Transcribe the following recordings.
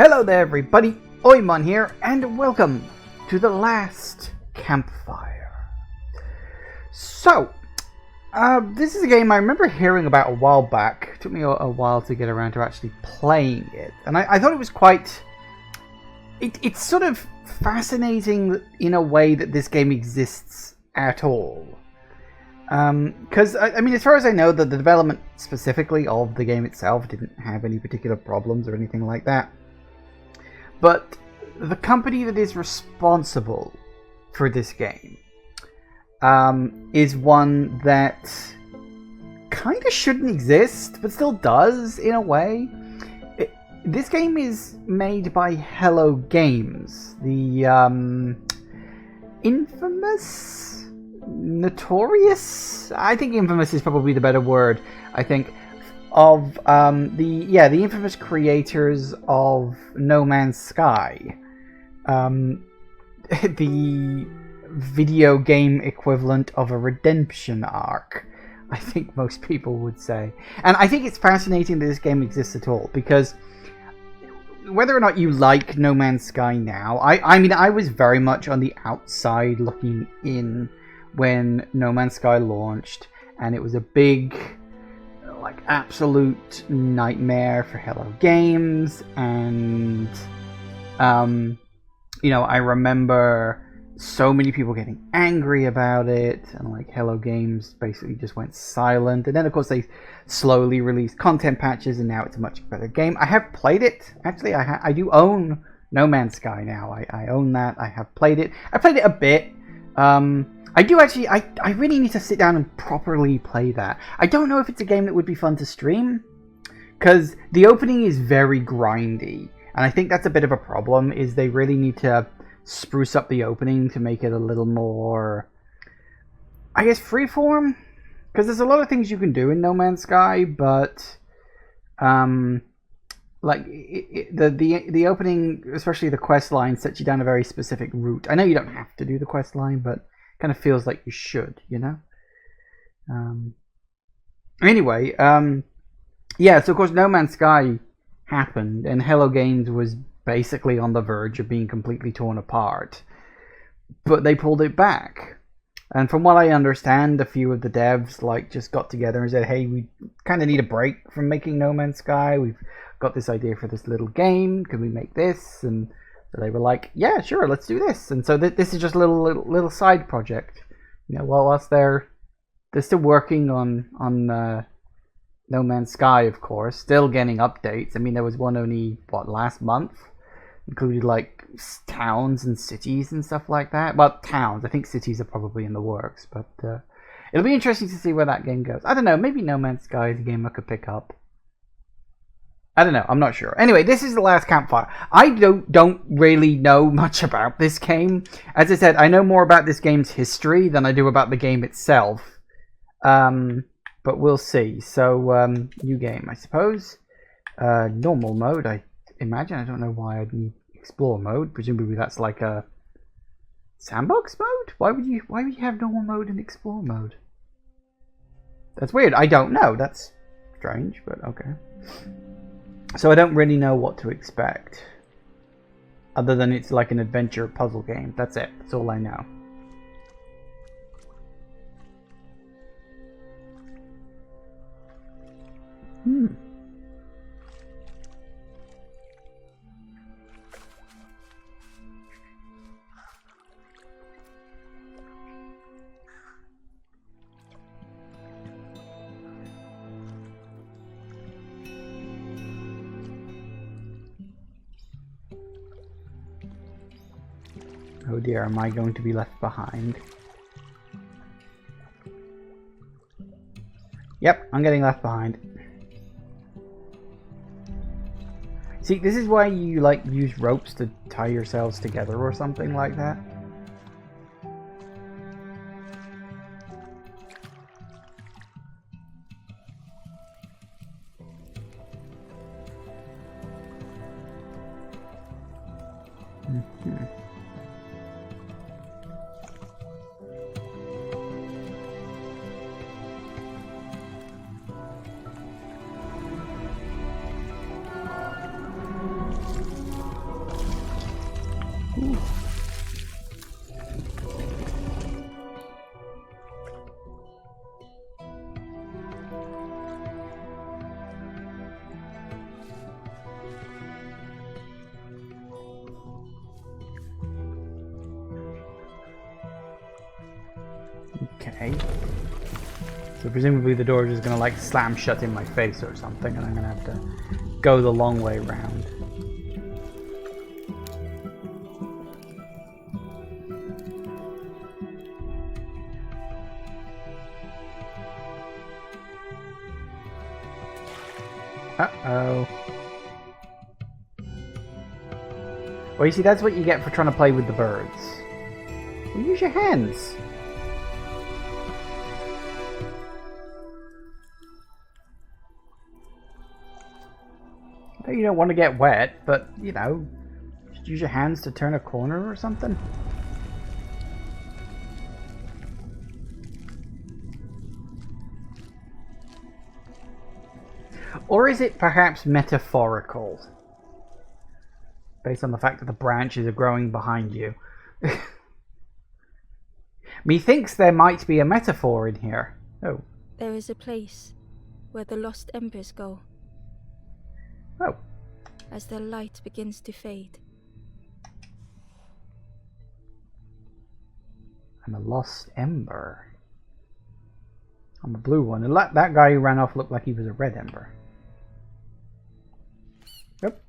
Hello there everybody, Oimon here, and welcome to the Last Campfire. So, this is a game I remember hearing about a while back. It took me a while to get around to actually playing it, and I thought it was quite... It's sort of fascinating in a way that this game exists at all. Because, I mean, as far as I know, the development specifically of the game itself didn't have any particular problems or anything like that. But the company that is responsible for this game is one that kind of shouldn't exist, but still does in a way. This game is made by Hello Games, the infamous, notorious, I think infamous is probably the better word, I think, of the infamous creators of No Man's Sky, the video game equivalent of a redemption arc, I think most people would say. And I think it's fascinating that this game exists at all, because whether or not you like No Man's Sky now, I mean, I was very much on the outside looking in when No Man's Sky launched, and it was a big, like, absolute nightmare for Hello Games, and you know, I remember so many people getting angry about it, and like Hello Games basically just went silent. And then of course they slowly released content patches, and now it's a much better game. I have played it, actually. I do own No Man's Sky now. I own that. I have played it. I played it a bit. I do actually, I really need to sit down and properly play that. I don't know if it's a game that would be fun to stream, because the opening is very grindy, and I think that's a bit of a problem, is they really need to spruce up the opening to make it a little more, I guess, freeform, because there's a lot of things you can do in No Man's Sky, but like the opening, especially the quest line, sets you down a very specific route. I know you don't have to do the quest line, but kind of feels like you should, you know? Anyway, yeah, so of course No Man's Sky happened, and Hello Games was basically on the verge of being completely torn apart. But they pulled it back. And from what I understand, a few of the devs like just got together and said, hey, we kind of need a break from making No Man's Sky. We've got this idea for this little game. Can we make this? And so they were like, yeah, sure, let's do this. And so this is just a little side project. You know, whilst they're still working on No Man's Sky, of course, still getting updates. I mean, there was one only, last month? Included, like, towns and cities and stuff like that. Well, towns. I think cities are probably in the works. But it'll be interesting to see where that game goes. I don't know, maybe No Man's Sky is a game I could pick up. I don't know, I'm not sure. Anyway, this is the Last Campfire. I don't really know much about this game. As I said, I know more about this game's history than I do about the game itself. But we'll see. So, new game, I suppose. Normal mode, I imagine. I don't know why I'd need explore mode. Presumably that's like a sandbox mode? Why would you have normal mode and explore mode? That's weird. I don't know. That's strange, but okay. So I don't really know what to expect, other than it's like an adventure puzzle game. That's it. That's all I know. Oh dear, am I going to be left behind? Yep, I'm getting left behind. See, this is why you, like, use ropes to tie yourselves together or something like that. Ooh. Okay. So presumably the door is just going to like slam shut in my face or something, and I'm going to have to go the long way round. Uh-oh. Well, you see, that's what you get for trying to play with the birds. Well, use your hands. I know you don't want to get wet, but, you know, just use your hands to turn a corner or something. Or is it perhaps metaphorical? Based on the fact that the branches are growing behind you. Methinks there might be a metaphor in here. Oh. There is a place where the lost embers go. Oh. As their light begins to fade. I'm a lost ember. I'm a blue one. And that guy who ran off looked like he was a red ember. Yep.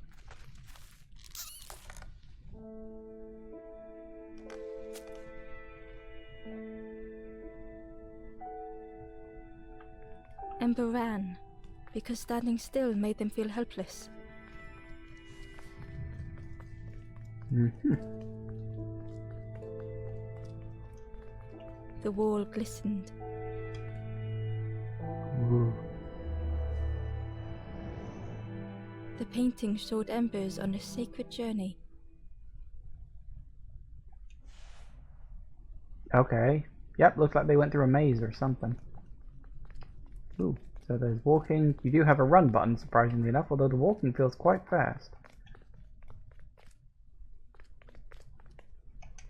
Ember ran, because standing still made them feel helpless. Mm-hmm. The wall glistened. Ooh. The painting showed embers on a sacred journey. Okay. Yep, looks like they went through a maze or something. Ooh, so there's walking. You do have a run button, surprisingly enough, although the walking feels quite fast.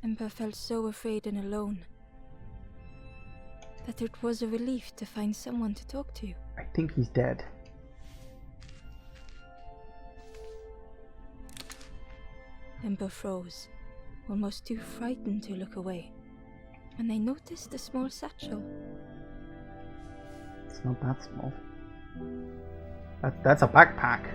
Ember felt so afraid and alone that it was a relief to find someone to talk to. I think he's dead. Ember froze, almost too frightened to look away, when they noticed a small satchel. It's not that small. That's a backpack.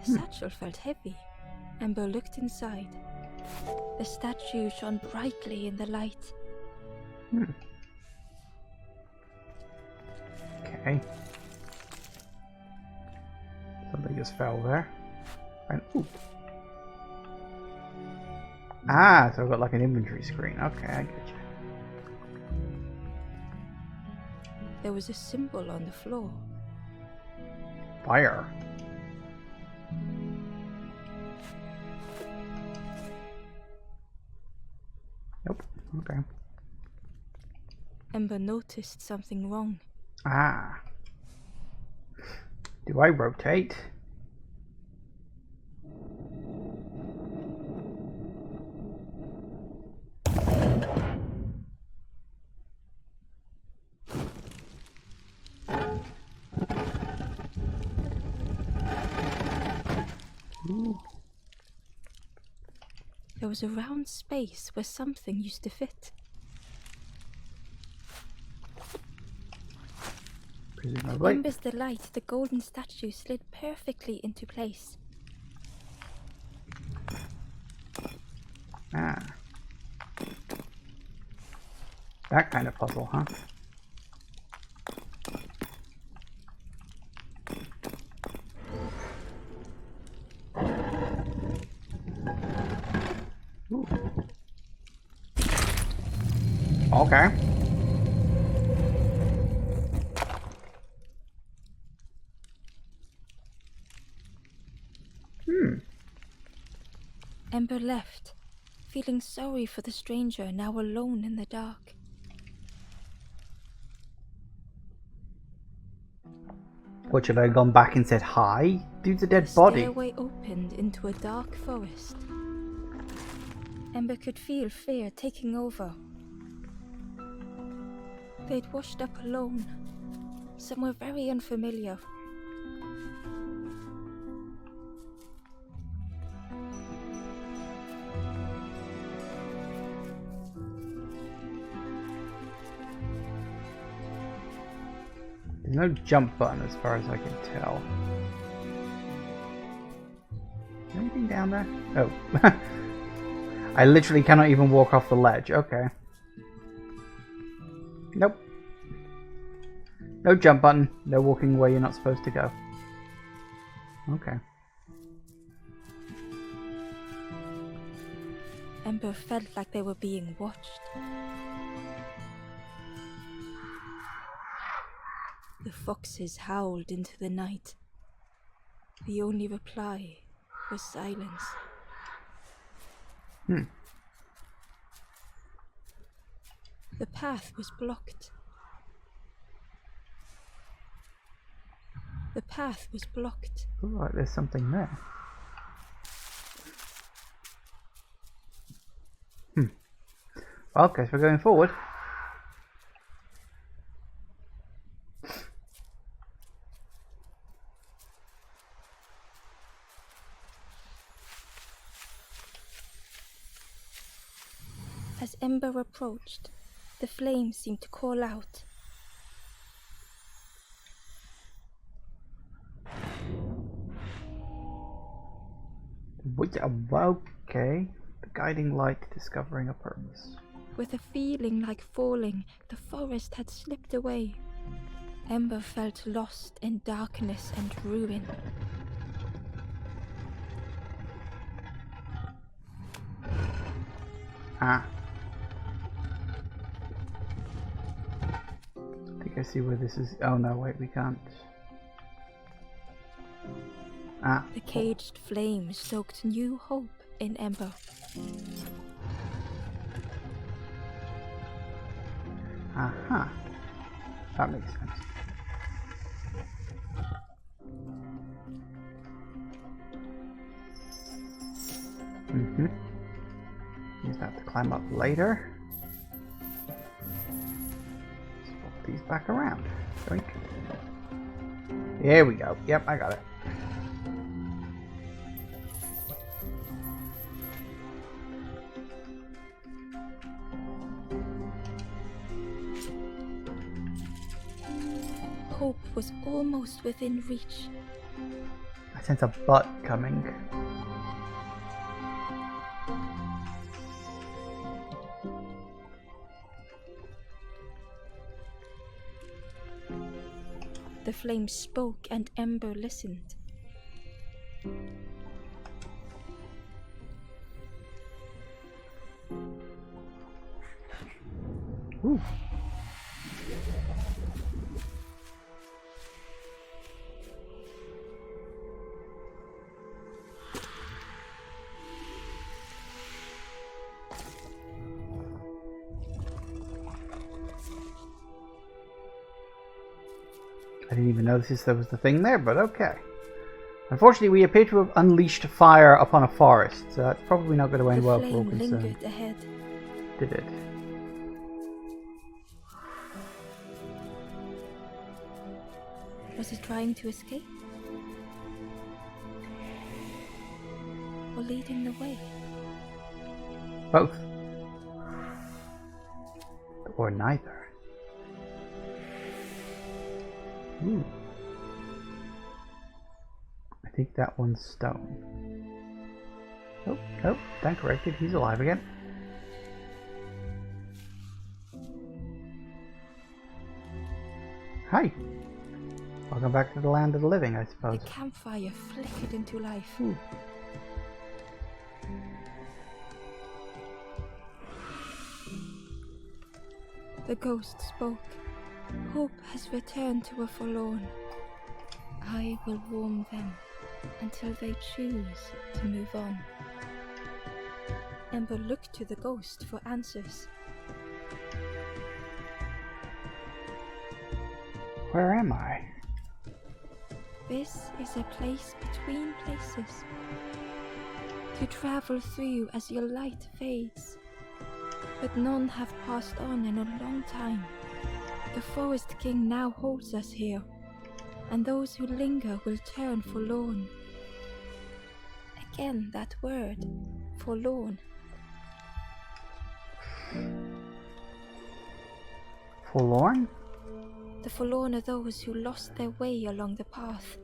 The satchel felt heavy. Ember looked inside. The statue shone brightly in the light. Okay. Something just fell there. And ooh. Ah, so I've got like an inventory screen. Okay, I get you. There was a symbol on the floor. Fire. Nope. Okay. Ember noticed something wrong. Ah. Do I rotate? Ooh. There was a round space where something used to fit. Presumably. Ember's delight, the golden statue slid perfectly into place. Ah. That kind of puzzle, huh? Ooh. Okay. Ember left, feeling sorry for the stranger now alone in the dark. What, should I have gone back and said hi? Dude's a dead The body. stairway opened into a dark forest. Ember could feel fear taking over. They'd washed up alone, somewhere very unfamiliar. There's no jump button as far as I can tell. Anything down there? Oh. I literally cannot even walk off the ledge. Okay. Nope. No jump button. No walking where you're not supposed to go. Okay. Ember felt like they were being watched. The foxes howled into the night. The only reply was silence. The path was blocked. The path was blocked. Looks like there's something there. Well, guess we're going forward. As Ember approached, the flames seemed to call out. Okay. The guiding light discovering a purpose. With a feeling like falling, the forest had slipped away. Ember felt lost in darkness and ruin. Ah. I think I see where this is. Oh no, wait, we can't. Ah. The caged flame stoked new hope in Ember. Aha. That makes sense. Use that to climb up later. Swap these back around. Doink. Here we go. Yep, I got it. Hope was almost within reach. I sense a butt coming. The flame spoke and Ember listened. Ooh. I didn't even notice there was the thing there, but okay. Unfortunately, we appear to have unleashed fire upon a forest, so that's probably not going to end well for all The flame concerned. lingered ahead. Did it? Was it trying to escape? Or leading the way? Both. Or neither. Ooh. I think that one's stone. Oh, nope, stand corrected, he's alive again. Hi. Welcome back to the land of the living, I suppose. The campfire flickered into life. Ooh. The ghost spoke. Hope has returned to a forlorn. I will warm them until they choose to move on. Ember looked to the ghost for answers. Where am I? This is a place between places, to travel through as your light fades. But none have passed on in a long time. The Forest King now holds us here, and those who linger will turn forlorn. Again that word, forlorn. Forlorn? The forlorn are those who lost their way along the path.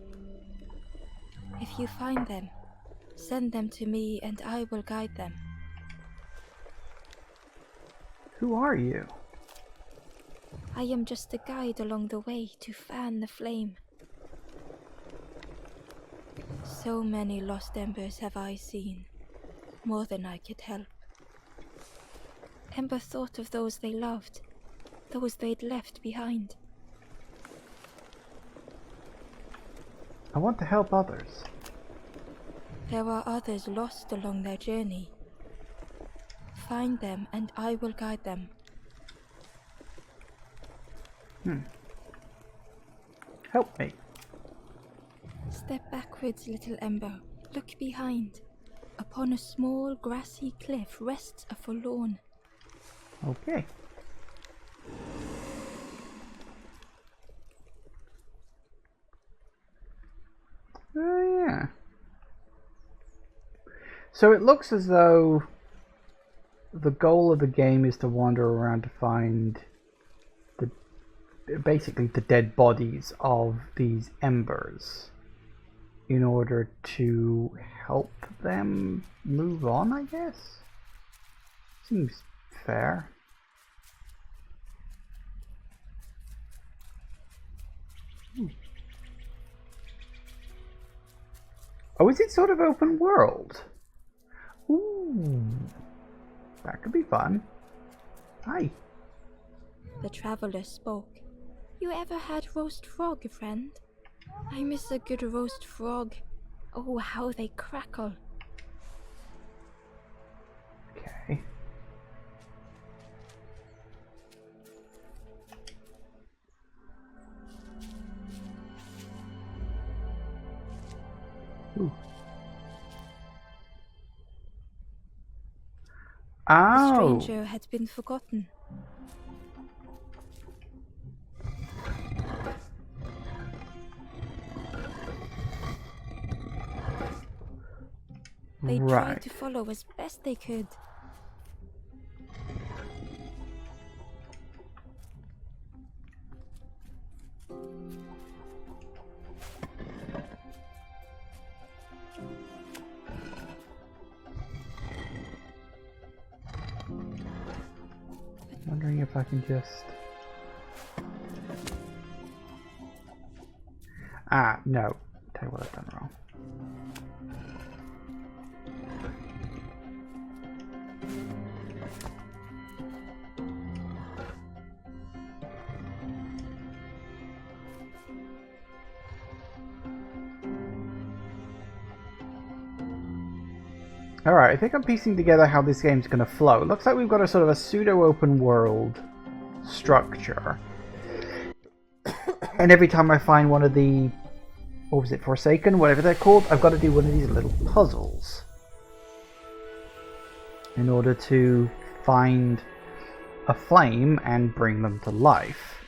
If you find them, send them to me and I will guide them. Who are you? I am just a guide along the way to fan the flame. So many lost embers have I seen, more than I could help. Ember thought of those they loved, those they'd left behind. I want to help others. There are others lost along their journey. Find them and I will guide them. Help me. Step backwards, little Ember. Look behind. Upon a small grassy cliff rests a forlorn. Okay. Oh, yeah. So it looks as though the goal of the game is to wander around to find basically the dead bodies of these embers in order to help them move on, I guess. Seems fair. Oh, is it sort of open world? Ooh, that could be fun. Hi. The traveler spoke. You ever had roast frog, friend? I miss a good roast frog. Oh, how they crackle. Okay. Ooh. The Oh. stranger had been forgotten. They tried to follow as best they could. Wondering if I can just... no. Tell you what I've done wrong. Alright, I think I'm piecing together how this game's going to flow. It looks like we've got a sort of a pseudo-open world structure. And every time I find one of the... what was it? Forsaken? Whatever they're called. I've got to do one of these little puzzles. In order to find a flame and bring them to life.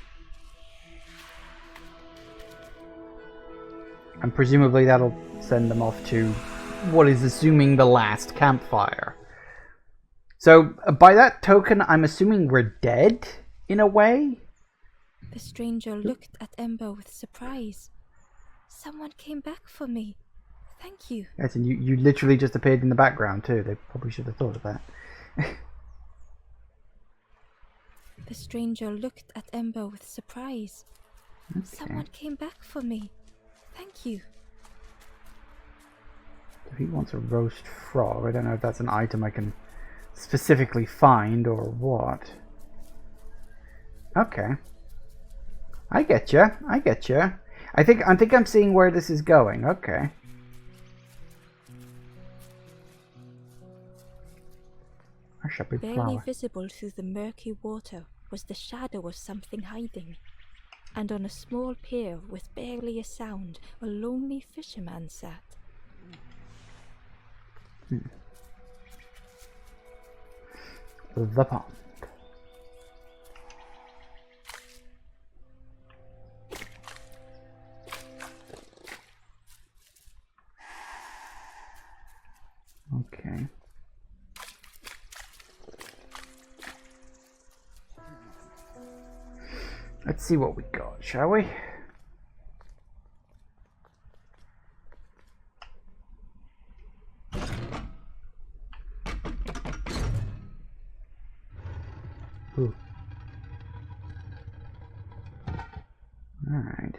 And presumably that'll send them off to what is assuming the last campfire. So by that token, I'm assuming we're dead in a way. The stranger looked at Ember with surprise. Someone came back for me. Thank you. Yes, and you literally just appeared in the background too. They probably should have thought of that. The stranger looked at Ember with surprise. Okay. Someone came back for me. Thank you. He wants a roast frog. I don't know if that's an item I can specifically find or what. Okay. I get you. I get you. I think I'm seeing where this is going. Okay. a big Barely flower. visible through the murky water was the shadow of something hiding, and on a small pier with barely a sound, a lonely fisherman sat. The pond. Okay. Let's see what we got, shall we? Ooh. Alright.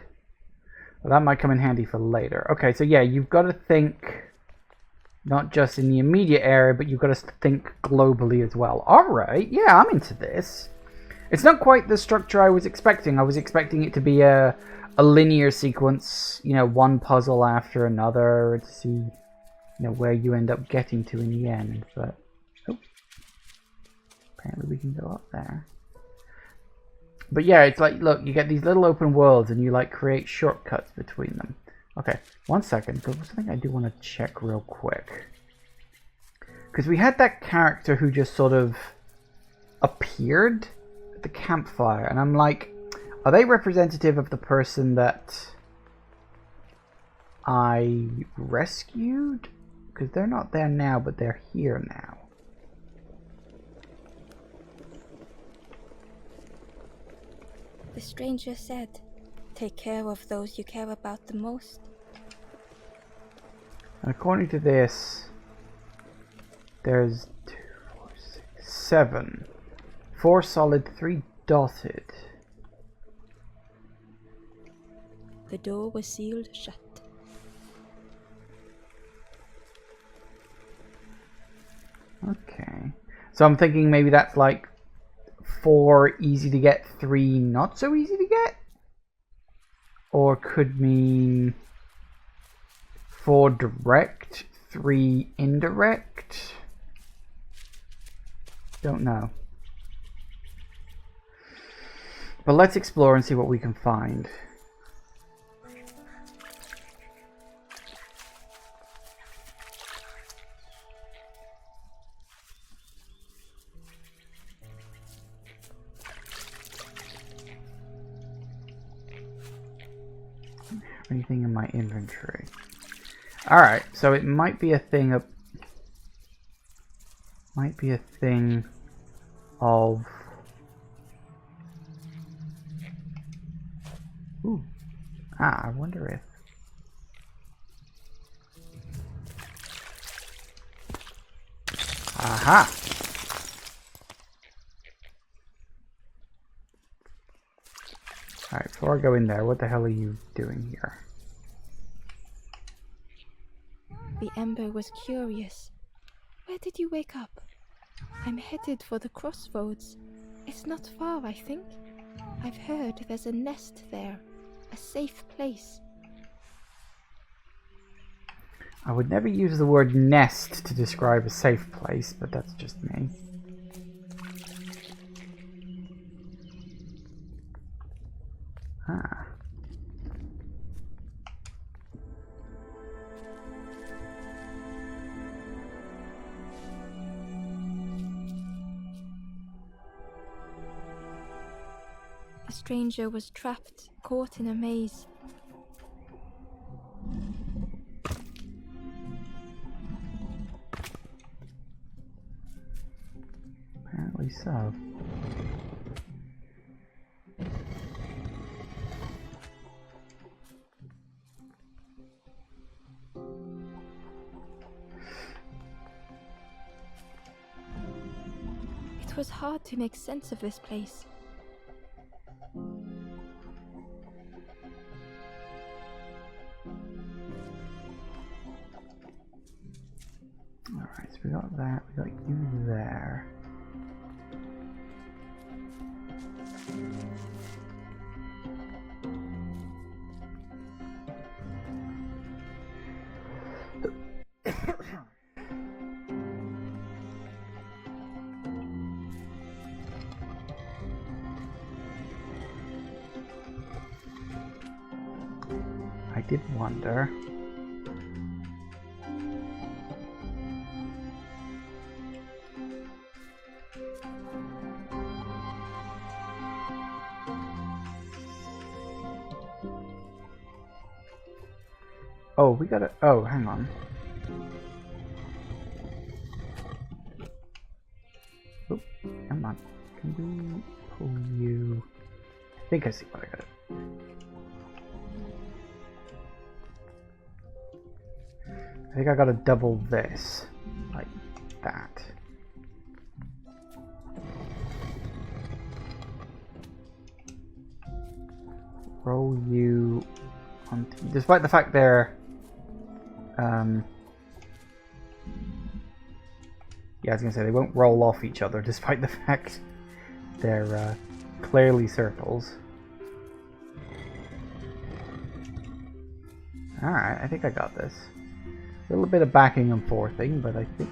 Well, that might come in handy for later. Okay, so yeah, you've got to think not just in the immediate area, but you've got to think globally as well. Alright, yeah, I'm into this. It's not quite the structure I was expecting. I was expecting it to be a linear sequence, you know, one puzzle after another to see, you know, where you end up getting to in the end. But oh, apparently we can go up there. But yeah, it's like, look, you get these little open worlds and you like create shortcuts between them. Okay, 1 second, because there's something I do want to check real quick. Because we had that character who just sort of appeared at the campfire, and I'm like, are they representative of the person that I rescued? Because they're not there now, but they're here now. The stranger said, "Take care of those you care about the most." And according to this, there's 2, 4, 6, 7. 4 solid, 3 dotted. The door was sealed shut. Okay. So I'm thinking maybe that's like 4 easy to get, 3 not so easy to get? Or could mean 4 direct, 3 indirect? Don't know. But let's explore and see what we can find. Anything in my inventory? Alright, so it might be a thing of... Ooh. I wonder if... Aha! Alright, before I go in there, what the hell are you doing here? The Ember was curious. "Where did you wake up?" "I'm headed for the crossroads. It's not far, I think. I've heard there's a nest there. A safe place." I would never use the word nest to describe a safe place, but that's just me. Ah. The stranger was trapped, caught in a maze. Apparently so. It was hard to make sense of this place. Alright, so we got that, we got you there. did wonder. Oh, we gotta... Oh, hang on. Oh, come on. Can we pull you... I think I see what I gotta... I think I gotta double this. Like that. Roll you onto... Despite the fact they're... yeah, I was gonna say they won't roll off each other, despite the fact they're clearly circles. Alright, I think I got this. A little bit of backing and forthing, but I think...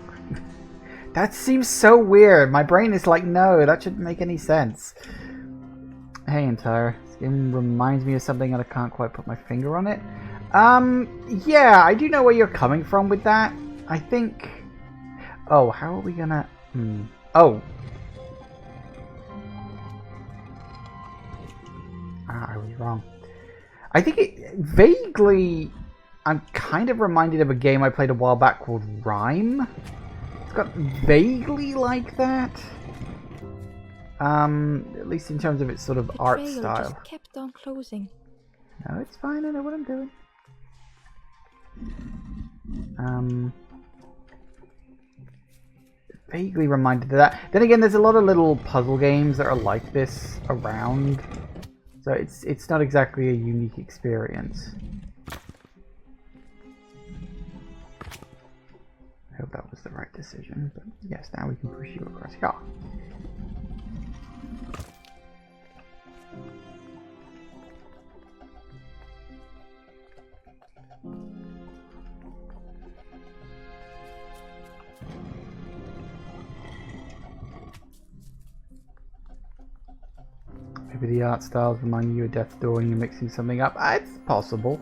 that seems so weird. My brain is like, no, that shouldn't make any sense. Hey, Entire. This game reminds me of something and I can't quite put my finger on it. Yeah, I do know where you're coming from with that. I think... Oh, how are we gonna... Oh. I was wrong. I think it vaguely... I'm kind of reminded of a game I played a while back called Rhyme. It's got vaguely like that. At least in terms of its sort of art style. Just kept on closing. No, it's fine. I know what I'm doing. Vaguely reminded of that. Then again, there's a lot of little puzzle games that are like this around, so it's not exactly a unique experience. I hope that was the right decision, but yes, now we can push you across. Yeah. Maybe the art style's reminding you of Death's Door and you're mixing something up. It's possible.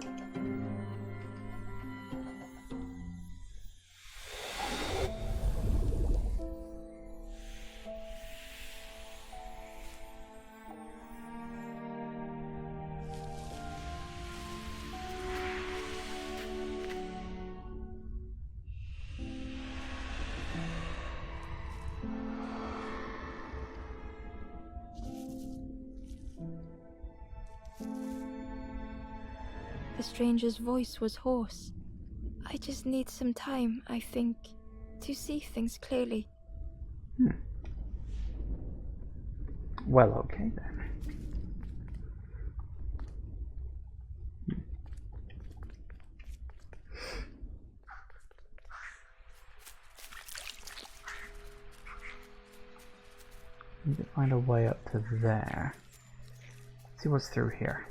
The stranger's voice was hoarse. I just need some time, I think, to see things clearly. Well, okay then. Need to find a way up to there. Let's see what's through here.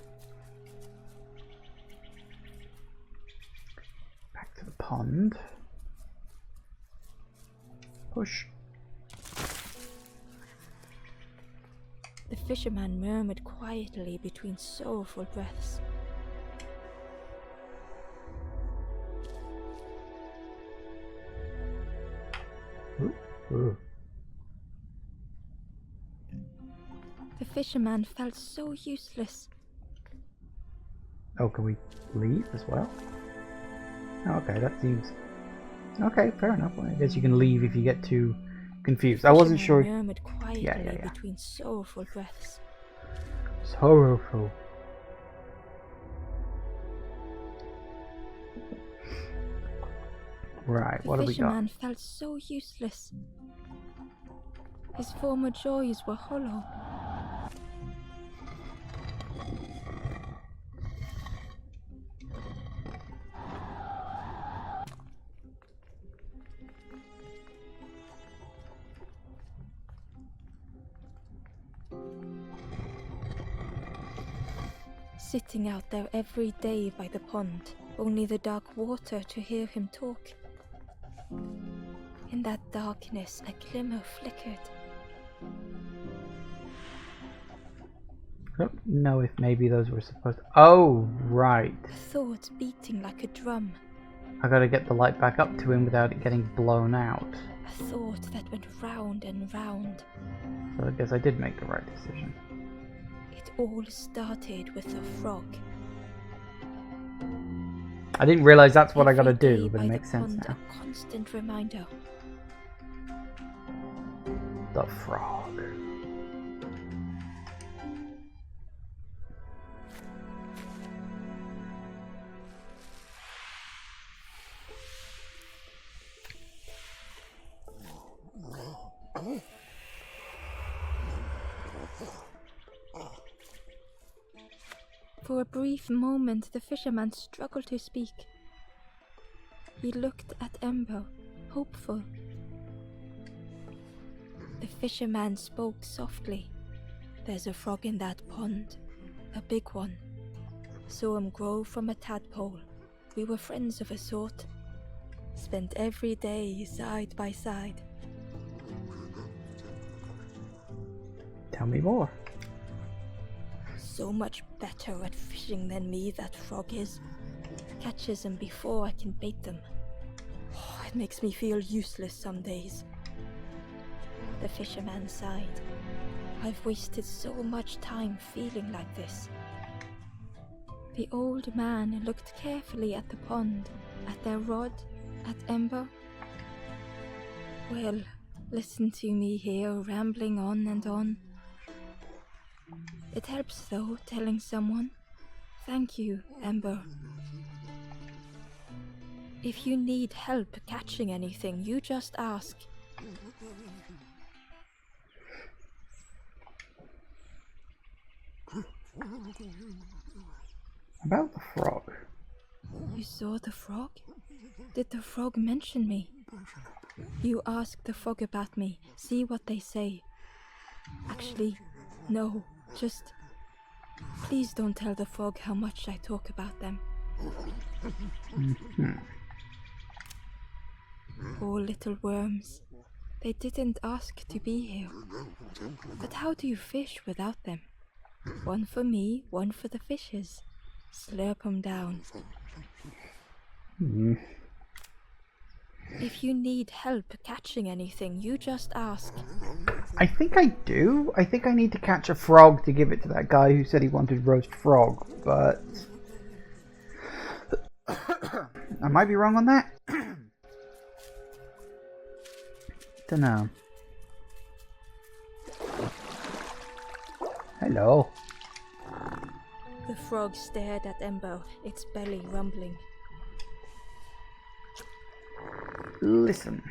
Back to the pond. Push. The fisherman murmured quietly between soulful breaths. Ooh. The fisherman felt so useless. Oh, can we leave as well? Oh, okay, that seems... Okay, fair enough. Well, I guess you can leave if you get too confused. I wasn't sure... Murmured quietly yeah. between soulful breaths. Sorrowful. Right, what do we got? The fisherman felt so useless. His former joys were hollow. Sitting out there every day by the pond, only the dark water to hear him talk. In that darkness, a glimmer flickered. I don't know if maybe those were supposed to... Oh, right. Thoughts beating like a drum. I gotta get the light back up to him without it getting blown out. A thought that went round and round. So I guess I did make the right decision. It all started with a frog. I didn't realize that's what I gotta Every do, day but by it the makes sense pond, now. a constant reminder. The frog. For a brief moment, the fisherman struggled to speak. He looked at Ember, hopeful. The fisherman spoke softly. There's a frog in that pond, a big one. Saw him grow from a tadpole. We were friends of a sort. Spent every day side by side. Tell me more. So much better at fishing than me, that frog is. Catches them before I can bait them. Oh, it makes me feel useless some days. The fisherman sighed. I've wasted so much time feeling like this. The old man looked carefully at the pond, at their rod, at Ember. Well, listen to me here, rambling on and on. It helps, though, telling someone. Thank you, Ember. If you need help catching anything, you just ask. About the frog. You saw the frog? Did the frog mention me? You ask the frog about me, see what they say. Actually, no, just... Please don't tell the frog how much I talk about them. Poor little worms. They didn't ask to be here. But how do you fish without them? One for me, one for the fishes. Slurp 'em down. If you need help catching anything, you just ask. I think I do. I think I need to catch a frog to give it to that guy who said he wanted roast frog, but... I might be wrong on that. Dunno. Hello. The frog stared at Ember, its belly rumbling. Listen.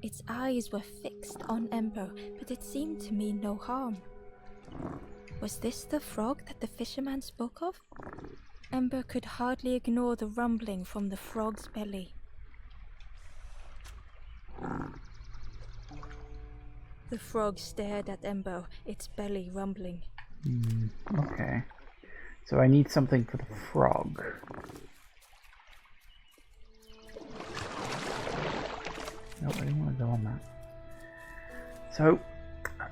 Its eyes were fixed on Ember, but it seemed to mean no harm. Was this the frog that the fisherman spoke of? Ember could hardly ignore the rumbling from the frog's belly. The frog stared at Ember, its belly rumbling. Okay. So I need something for the frog. Nope, I didn't want to go on that. So,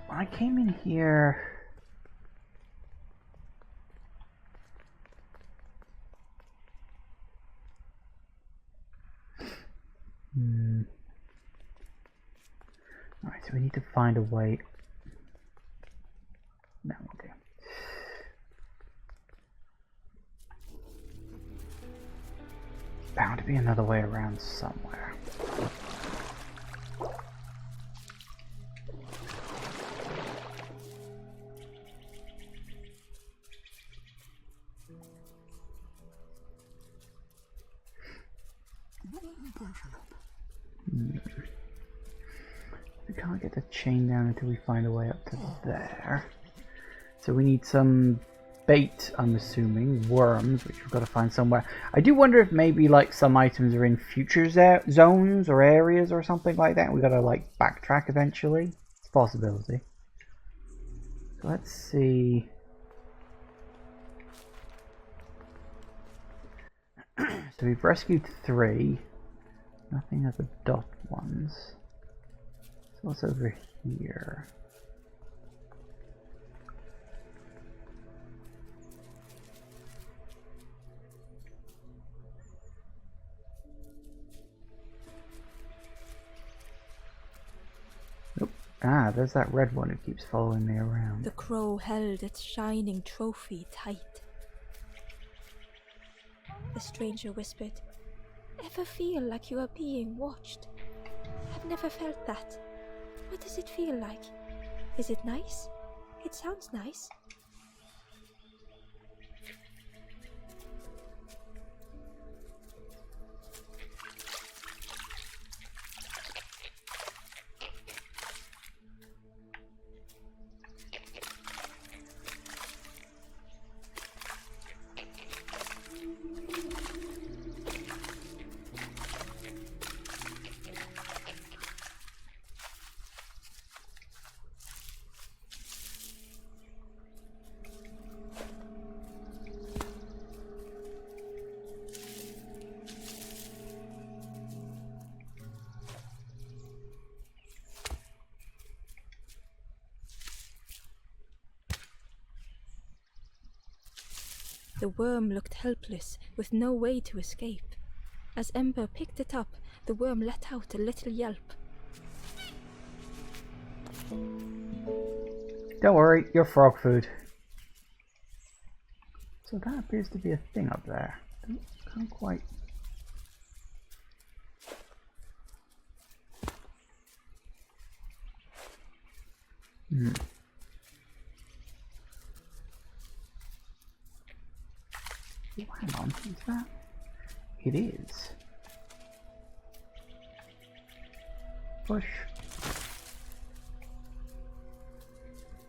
when I came in here... Alright, so we need to find a way... No, okay. Bound to be another way around somewhere. We can't get the chain down until we find a way up to there. So we need some bait, I'm assuming, worms, which we've got to find somewhere. I do wonder if maybe like some items are in future zones or areas or something like that. We got to like backtrack eventually. It's a possibility. So let's see. So we've rescued 3. Nothing of the dot ones. So what's over here? So Ah, there's that red one who keeps following me around. The crow held its shining trophy tight. The stranger whispered, "Ever feel like you are being watched? I've never felt that. What does it feel like? Is it nice? It sounds nice." The worm looked helpless, with no way to escape. As Ember picked it up, the worm let out a little yelp. Don't worry, you're frog food. So that appears to be a thing up there. Can't quite... Oh, hang on, is that? It is. Push.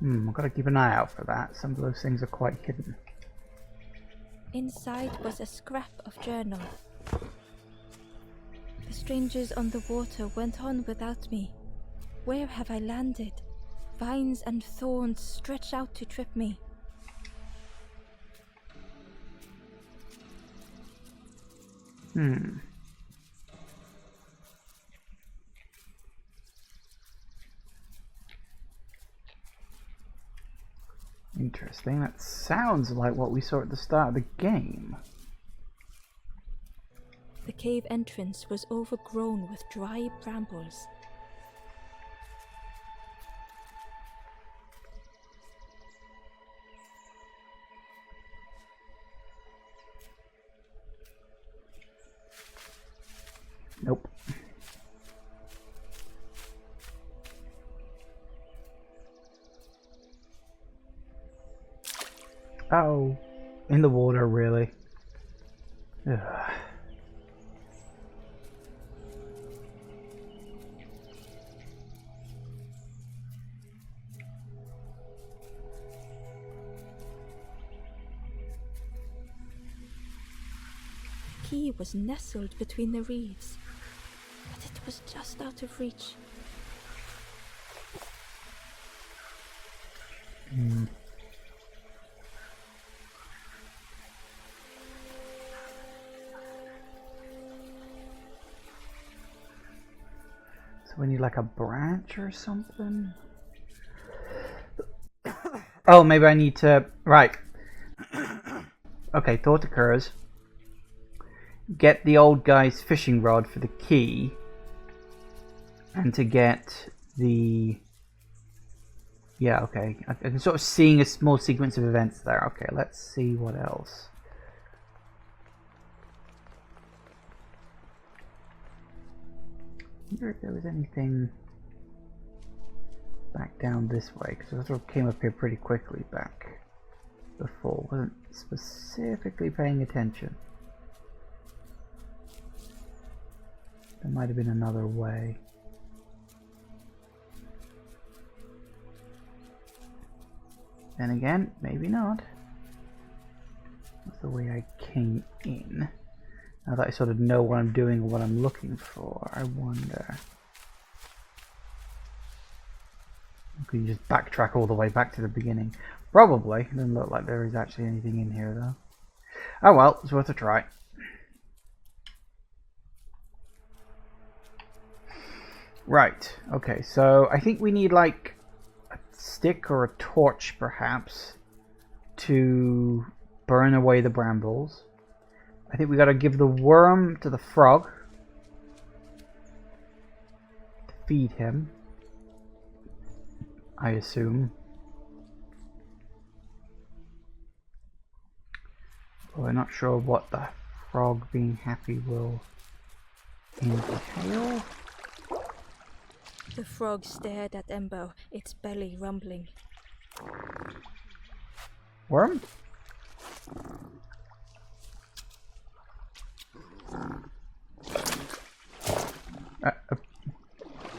I've got to keep an eye out for that. Some of those things are quite hidden. Inside was a scrap of journal. The strangers on the water went on without me. Where have I landed? Vines and thorns stretch out to trip me. Interesting. That sounds like what we saw at the start of the game. The cave entrance was overgrown with dry brambles. Nope. Oh, in the water, really. Ugh. The key was nestled between the reeds, but it was just out of reach. So we need like a branch or something? Oh, maybe I need to... Right. Okay, thought occurs. Get the old guy's fishing rod for the key. And to get the... Yeah, okay. I can sort of seeing a small sequence of events there. Okay, let's see what else. I wonder if there was anything back down this way, because I sort of came up here pretty quickly back before. Wasn't specifically paying attention. There might have been another way. Then again, maybe not. That's the way I came in. Now that I sort of know what I'm doing or what I'm looking for, I wonder. Can you just backtrack all the way back to the beginning? Probably. It doesn't look like there is actually anything in here though. Oh well, it's worth a try. Right, okay, so I think we need like a stick or a torch perhaps to burn away the brambles. I think we gotta give the worm to the frog to feed him. I assume. But we're not sure what the frog being happy will entail. The frog stared at Ember, its belly rumbling. Worm?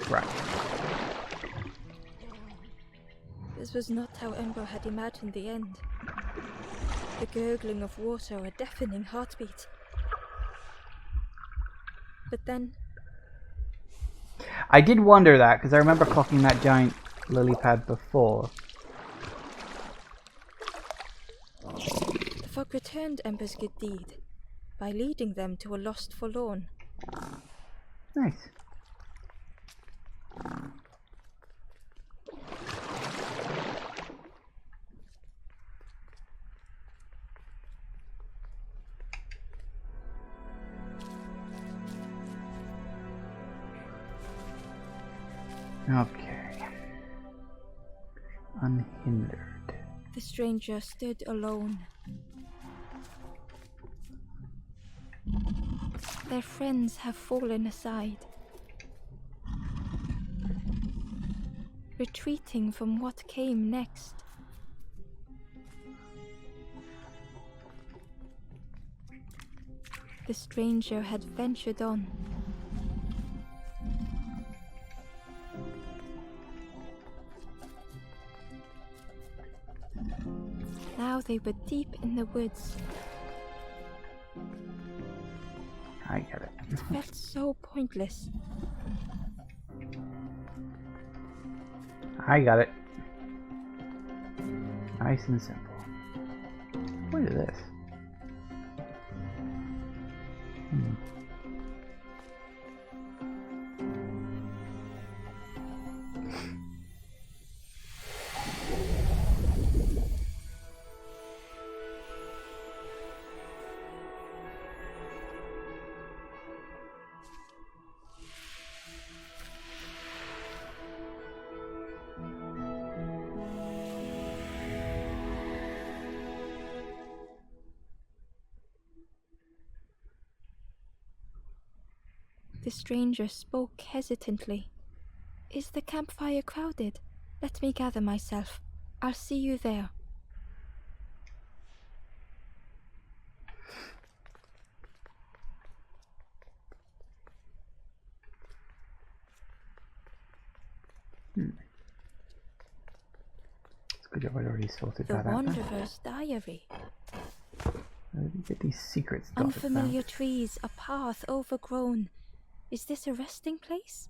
Right. This was not how Ember had imagined the end. The gurgling of water, a deafening heartbeat. But then, I did wonder that, because I remember clocking that giant lily pad before. the frog returned Ember's good deed by leading them to a lost forlorn. Nice. Okay. Unhindered. The stranger stood alone. Their friends have fallen aside, retreating from what came next. The stranger had ventured on. Now they were deep in the woods. I get it. It felt so pointless. I got it. Nice and simple. What is this? The stranger spoke hesitantly. Is the campfire crowded? Let me gather myself. I'll see you there. It's good job I'd already sorted The that out. Wanderer's Diary. Where did you get these secrets dotted Unfamiliar down? trees, a path overgrown. Is this a resting place?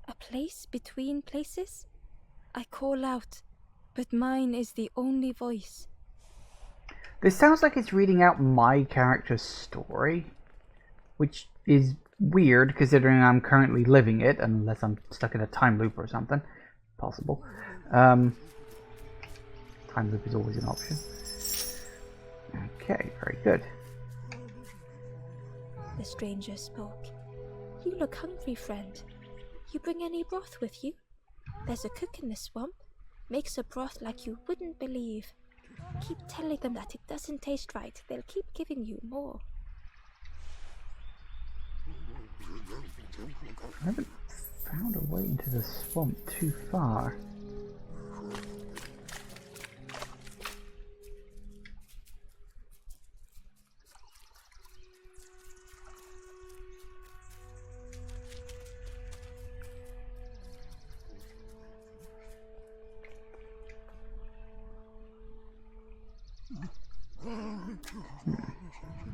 A place between places? I call out, but mine is the only voice. This sounds like it's reading out my character's story, which is weird considering I'm currently living it, unless I'm stuck in a time loop or something. Possible. Time loop is always an option. Okay, very good. The stranger spoke. You look hungry, friend. You bring any broth with you? There's a cook in the swamp. Makes a broth like you wouldn't believe. Keep telling them that it doesn't taste right. They'll keep giving you more. I haven't found a way into the swamp too far.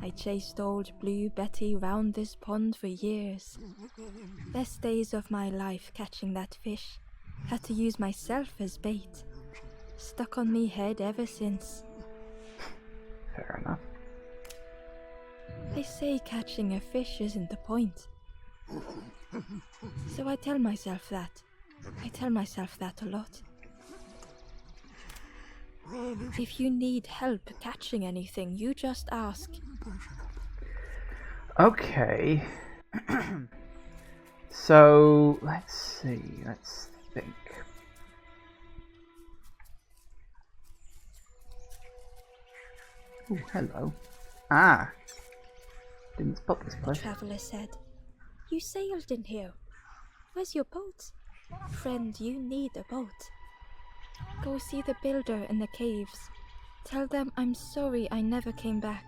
I chased old Blue Betty round this pond for years. Best days of my life catching that fish. Had to use myself as bait. Stuck on me head ever since. Fair enough. They say catching a fish isn't the point. So I tell myself that. I tell myself that a lot. If you need help catching anything, you just ask. Okay. So, let's see. Let's think. Oh, hello. Ah. Didn't spot this The place. traveler said, "You sailed in here. Where's your boat? Friend, you need a boat. Go see the builder in the caves. Tell them I'm sorry I never came back."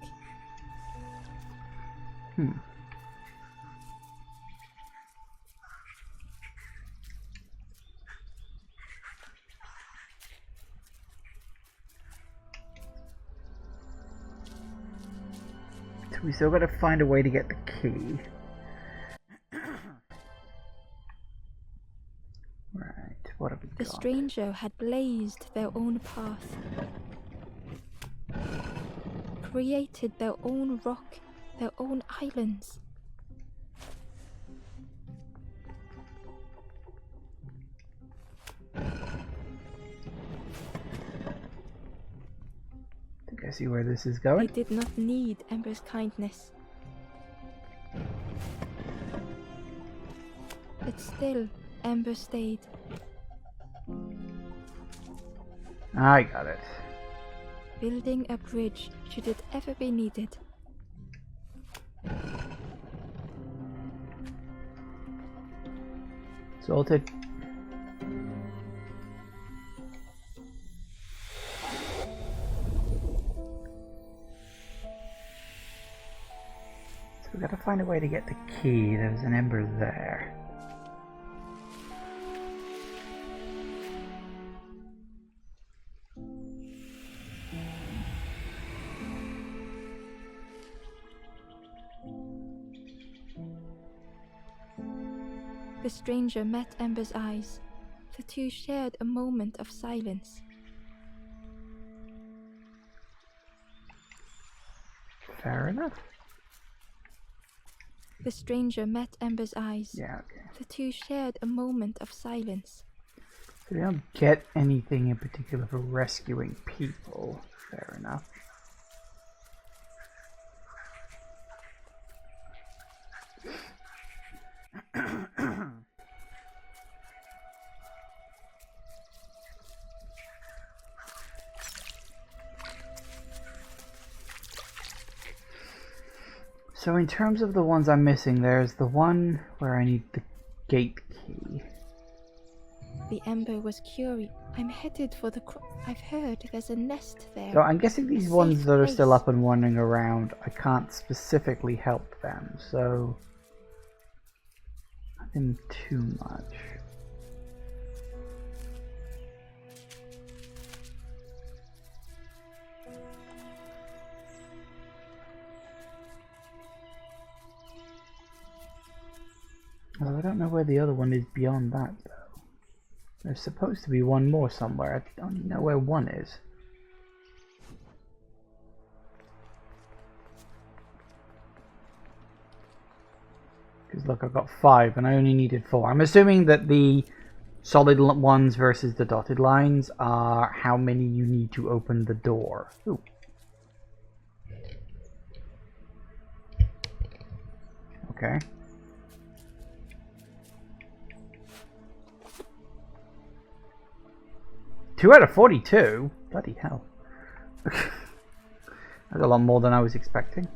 So we still gotta find a way to get the key. Right, what have we The got? stranger had blazed their own path, created their own rock, their own islands. I think I see where this is They going. did not need Ember's kindness. But still, Ember stayed. I got it. Building a bridge should it ever be needed. Sorted. So we gotta find a way to get the key. There's an ember there. The stranger met Ember's eyes. The two shared a moment of silence. Fair enough. The stranger met Ember's eyes. Yeah, okay. The two shared a moment of silence. So we don't get anything in particular for rescuing people. Fair enough. So in terms of the ones I'm missing, there's the one where I need the gate key. The Ember was curious. I'm headed for the I've heard there's a nest there. So I'm guessing these A ones safe that are place. still up and wandering around, I can't specifically help them, so nothing too much. Well, I don't know where the other one is beyond that, though. There's supposed to be one more somewhere. I don't even know where one is. Because look, I've got 5 and I only needed 4. I'm assuming that the solid ones versus the dotted lines are how many you need to open the door. Ooh. Okay. Two out of 42? Bloody hell. That's a lot more than I was expecting.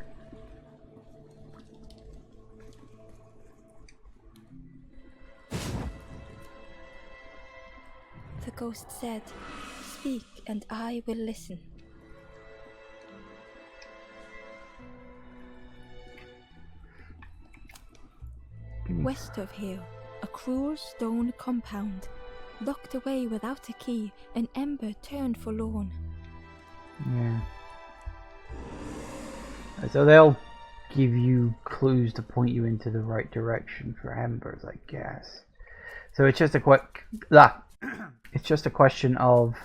The ghost said, "Speak and I will listen." West of here, a cruel stone compound. Locked away without a key, an Ember turned forlorn. Yeah. So they'll give you clues to point you into the right direction for embers, I guess. So it's just it's just a question of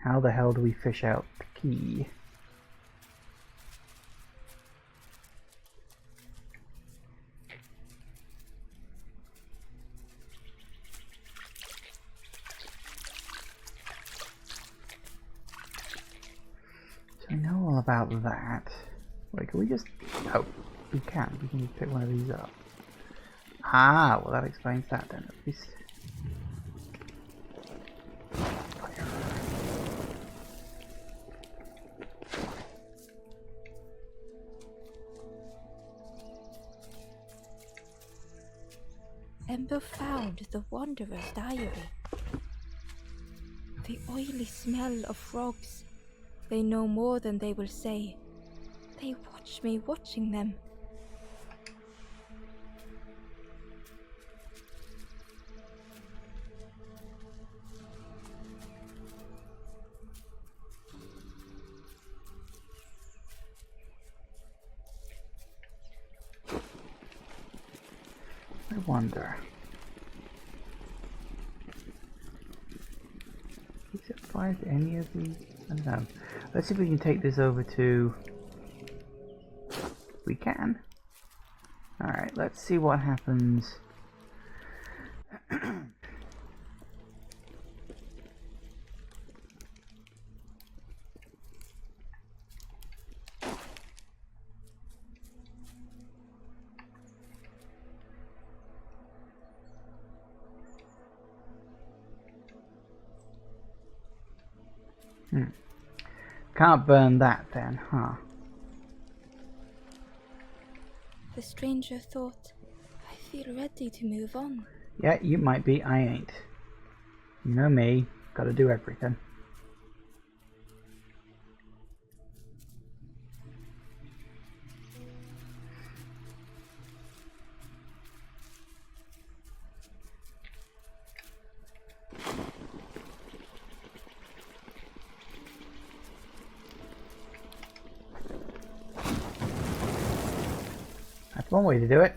how the hell do we fish out the key? So I know all about that. Wait, can we just... Oh, we can. We can just pick one of these up. Ah, well that explains that then at least. Ember found the Wanderer's diary. The oily smell of frogs. They know more than they will say. They watch me watching them. I wonder. Does it find any of these? I don't know. Let's see if we can take this over to... We can. Alright, let's see what happens. Can't burn that then, huh? The stranger thought, I feel ready to move on. Yeah, you might be, I ain't. You know me, gotta do everything. That's one way to do it.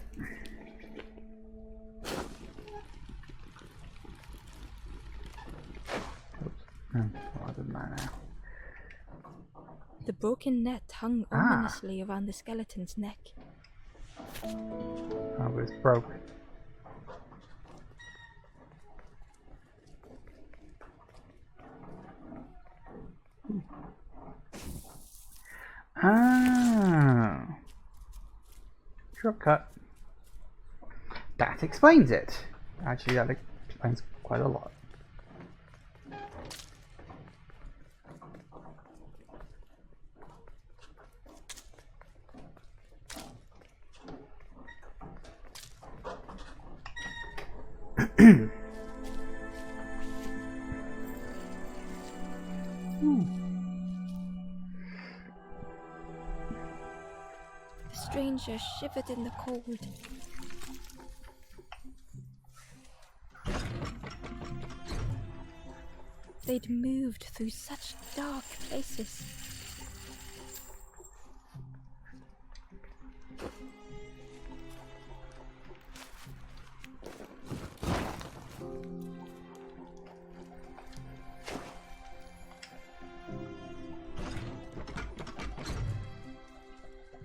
The broken net hung ominously around the skeleton's neck. Oh, it's broke. Ah. Shortcut. That explains it. Actually, that explains quite a lot. The stranger shivered in the cold. They'd moved through such dark places.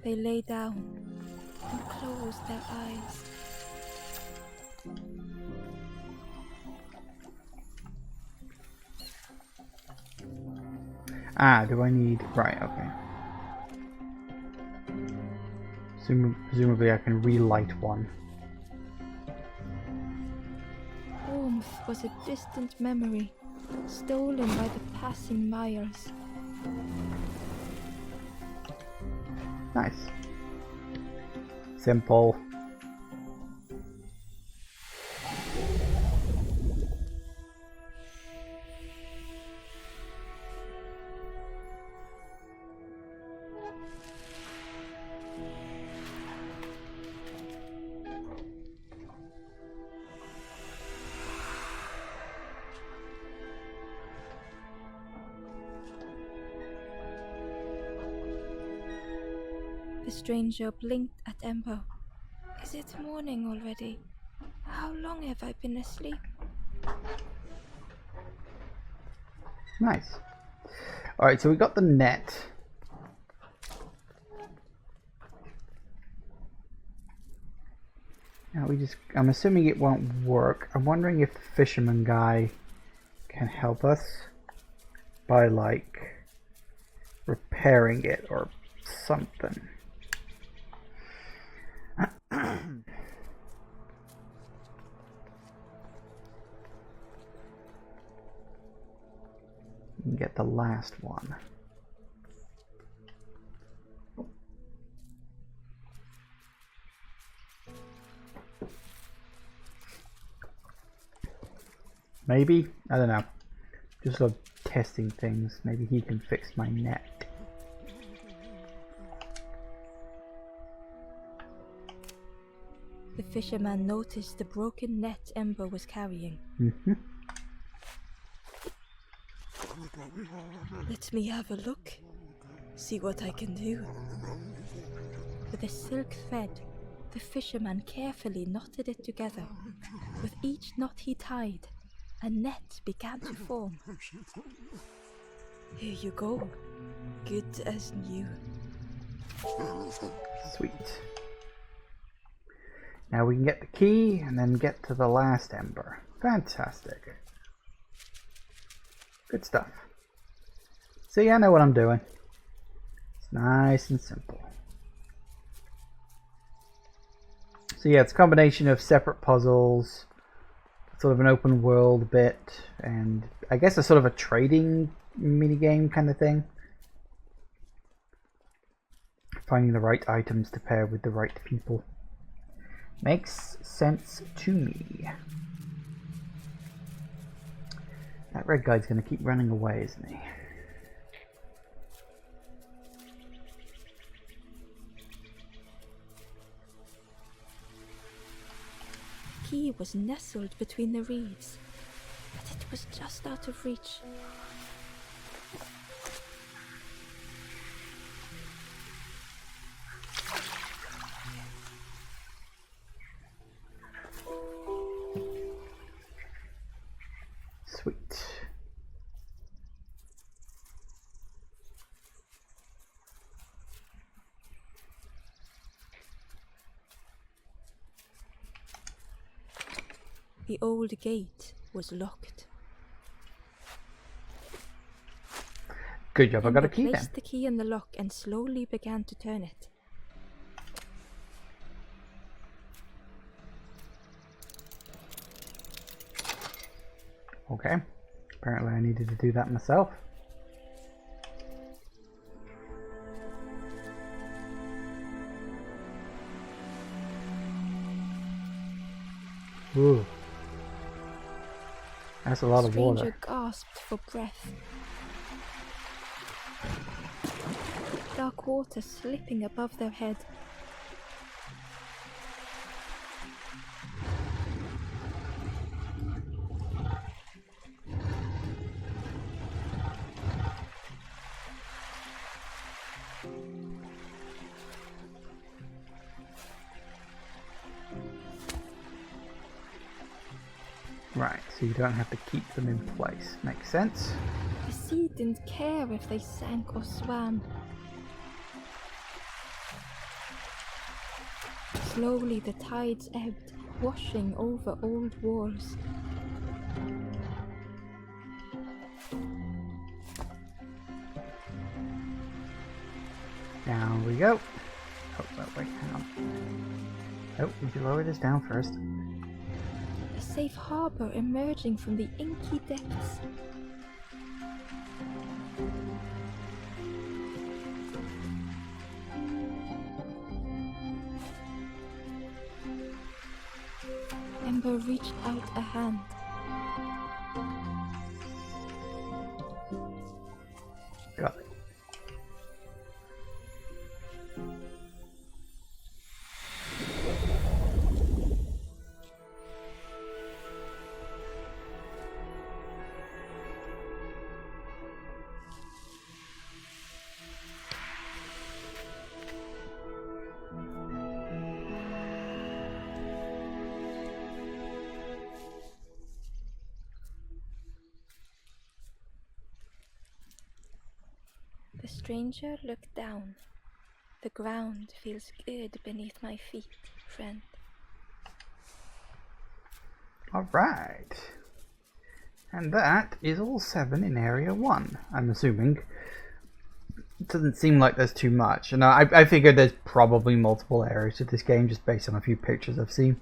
They lay down and closed their eyes. Ah, do I need... Right, okay. Presumably I can relight one. Warmth was a distant memory, stolen by the passing miles. Nice. Simple. The stranger blinked at Ember. Is it morning already? How long have I been asleep? Nice. Alright, so we got the net. Now I'm assuming it won't work. I'm wondering if the fisherman guy can help us by, like, repairing it or something. Get the last one. Maybe? I don't know. Just sort of testing things. Maybe he can fix my net. The fisherman noticed the broken net Ember was carrying. Mm-hmm. Let me have a look. See what I can do. With a silk thread, the fisherman carefully knotted it together. With each knot he tied, a net began to form. Here you go. Good as new. Sweet. Now we can get the key and then get to the last Ember. Fantastic. Good stuff. See, I know what I'm doing. It's nice and simple. So yeah, it's a combination of separate puzzles, sort of an open world bit, and I guess a sort of a trading minigame kind of thing. Finding the right items to pair with the right people. Makes sense to me. That red guy's going to keep running away, isn't he? The key was nestled between the reeds, but it was just out of reach. Sweet. The old gate was locked. Good job, I got a Ember key then. placed the key in the lock and slowly began to turn it. Okay. Apparently I needed to do that myself. Ooh. That's a lot of The water. stranger gasped for breath. Dark water slipping above their head. Right, so you don't have to keep them in place. Makes sense. The sea didn't care if they sank or swam. Slowly the tides ebbed, washing over old walls. Down we go. Oh, wait, hang on. Oh, we should lower this down first. A safe harbor emerging from the inky depths. Ember reached out a hand. Got it. The stranger looked down. The ground feels good beneath my feet, friend. Alright. And that is all 7 in Area 1, I'm assuming. It doesn't seem like there's too much. And I figured there's probably multiple areas to this game just based on a few pictures I've seen.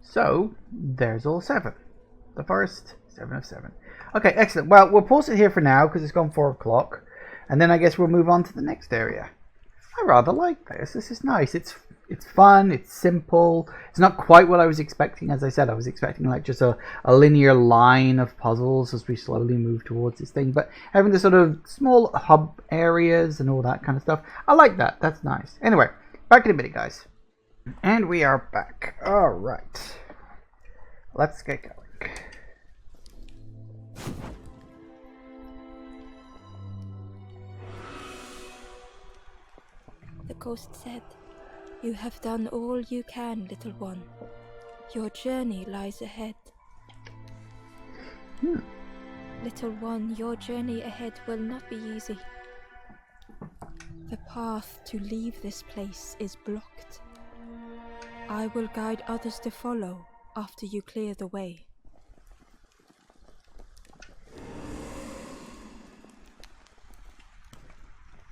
So, there's all 7. The first 7 of 7. Okay, excellent. Well, we'll pause it here for now because it's gone 4 o'clock. And then I guess we'll move on to the next area. I rather like this. This is nice. It's it's fun, it's simple. It's not quite what I was expecting. As I said, I was expecting like just a linear line of puzzles as we slowly move towards this thing. But having the sort of small hub areas and all that kind of stuff, I like that. That's nice. Anyway, back in a minute, guys. And we are back. All right. Let's get going. The ghost said, "You have done all you can, little one. Your journey lies ahead." Little one, your journey ahead will not be easy. The path to leave this place is blocked. I will guide others to follow after you clear the way.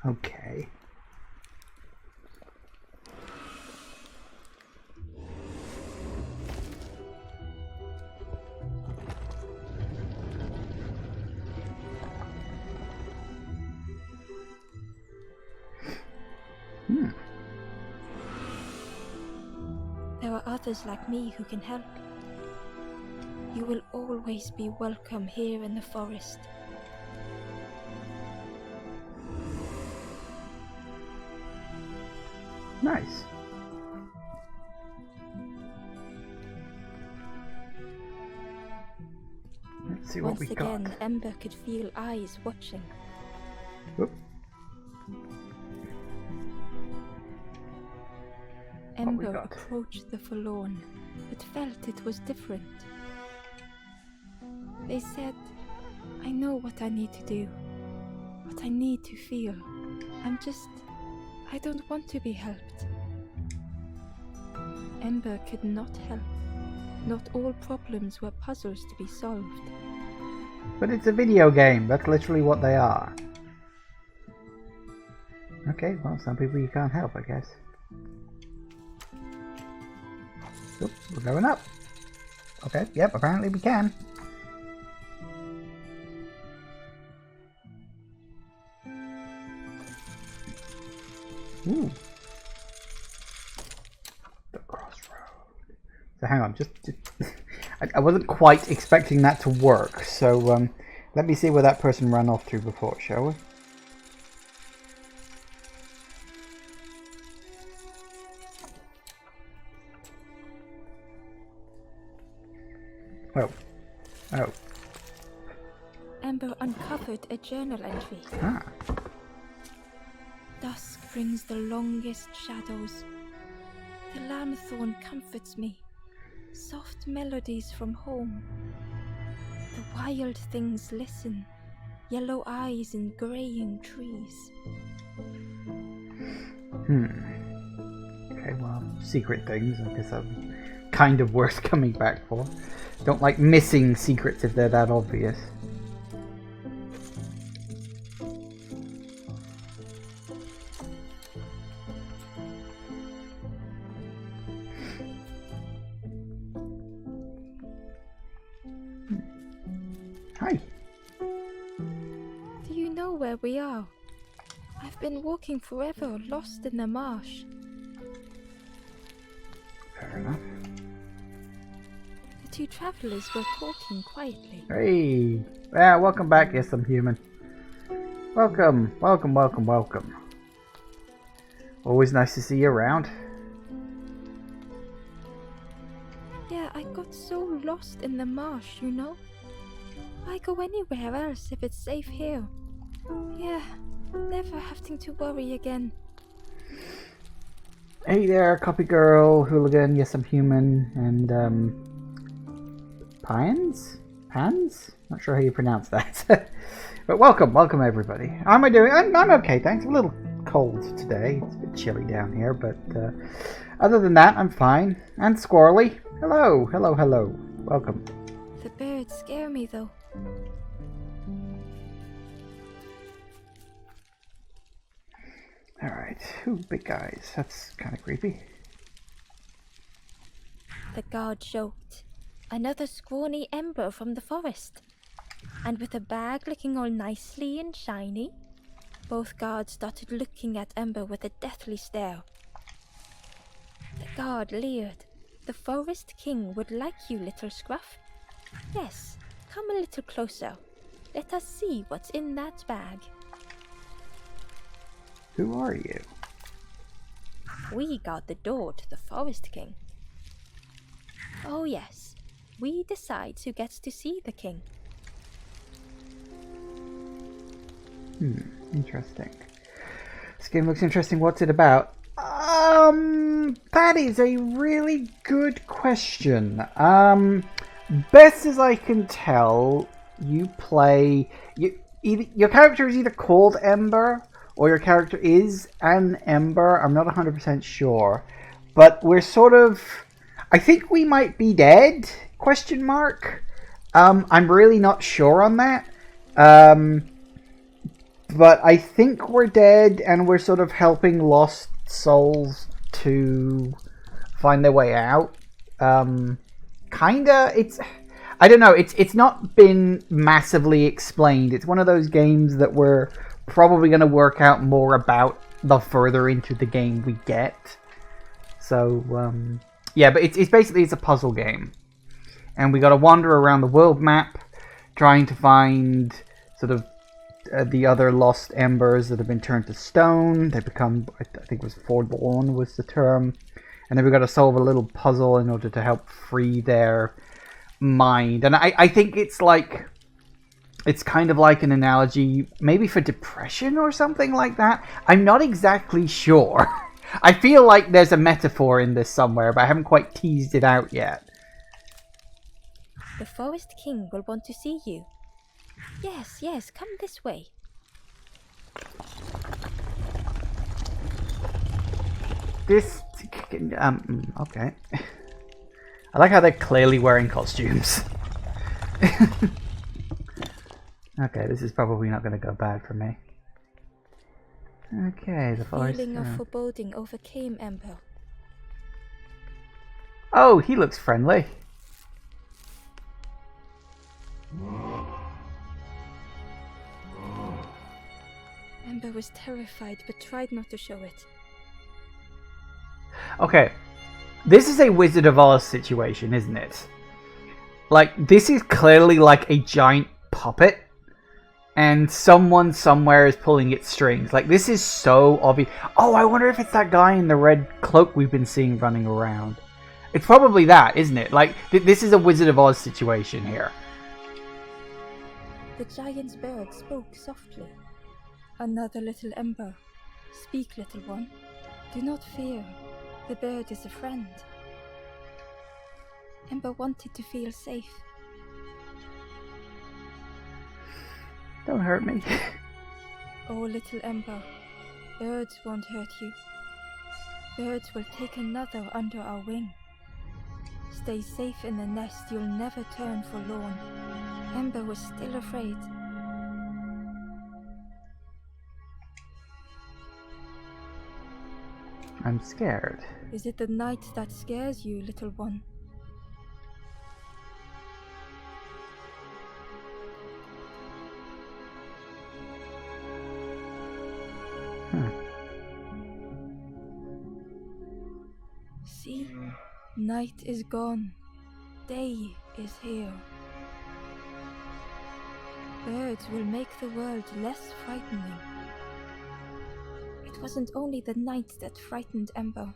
Okay. There are others like me who can help. You will always be welcome here in the forest. Nice. Let's see what we got. Once again, Ember could feel eyes watching. Whoop. Ember approached the forlorn, but felt it was different. They said, "I know what I need to do, what I need to feel. I don't want to be helped." Ember could not help. Not all problems were puzzles to be solved. But it's a video game. That's literally what they are. Okay, well, some people you can't help, I guess. Oop, we're going up. Okay, yep, apparently we can. Ooh. The crossroad. So hang on, just I wasn't quite expecting that to work, so let me see where that person ran off to before, shall we? Oh. Ember uncovered a journal entry. Ah. Dusk brings the longest shadows. The lanthorn comforts me. Soft melodies from home. The wild things listen. Yellow eyes in graying trees. Okay, well, secret things. I guess I'm kind of worth coming back for. Don't like missing secrets if they're that obvious. Hi. Do you know where we are? I've been walking forever, lost in the marsh. Fair enough. The two travelers were talking quietly. Hey. Yeah, welcome back. Yes, I'm human. Welcome. Always nice to see you around. Yeah, I got so lost in the marsh, you know? Why go anywhere else if it's safe here? Yeah, never having to worry again. Hey there, copy girl, hooligan, yes I'm human, and Pans? Not sure how you pronounce that. But welcome everybody. How am I doing? I'm okay, thanks. I'm a little cold today. It's a bit chilly down here, but other than that, I'm fine. And squirrely. Hello. Welcome. The birds scare me though. Alright. Ooh, big guys. That's kind of creepy. The guard joked. Another scrawny Ember from the forest. And with a bag looking all nicely and shiny, both guards started looking at Ember with a deathly stare. God, Leard, the Forest King would like you, little scruff. Yes, come a little closer. Let us see what's in that bag. Who are you? We guard the door to the Forest King. Oh yes, we decide who gets to see the king. Interesting. This game looks interesting. What's it about? That is a really good question. Best as I can tell, you play... your character is either called Ember, or your character is an Ember. I'm not 100% sure. But we're sort of... I think we might be dead? Question mark. I'm really not sure on that. But I think we're dead, and we're sort of helping lost souls to find their way out. Kinda. It's... I don't know. It's not been massively explained. It's one of those games that we're probably going to work out more about the further into the game we get. So, yeah, but it's basically it's a puzzle game. And we got to wander around the world map trying to find sort of the other lost embers that have been turned to stone. They become, I think it was forlorn was the term. And then we've got to solve a little puzzle in order to help free their mind. And I think it's like, it's kind of like an analogy maybe for depression or something like that. I'm not exactly sure. I feel like there's a metaphor in this somewhere, but I haven't quite teased it out yet. The Forest King will want to see you. Yes, come this way. This... okay. I like how they're clearly wearing costumes. Okay, this is probably not going to go bad for me. Okay, the forest... Feeling of foreboding overcame Ember. Oh, he looks friendly. Ember was terrified but tried not to show it. Okay, this is a Wizard of Oz situation, isn't it? Like, this is clearly like a giant puppet, and someone somewhere is pulling its strings. Like, this is so obvious. Oh, I wonder if it's that guy in the red cloak we've been seeing running around. It's probably that, isn't it? Like, this is a Wizard of Oz situation here. The giant's bird spoke softly. Another little Ember. Speak, little one. Do not fear. The bird is a friend. Ember wanted to feel safe. Don't hurt me. Oh, little Ember. Birds won't hurt you. Birds will take another under our wing. Stay safe in the nest, you'll never turn forlorn. Ember was still afraid. I'm scared. Is it the night that scares you, little one? See? Night is gone. Day is here. Birds will make the world less frightening. It wasn't only the night that frightened Ember.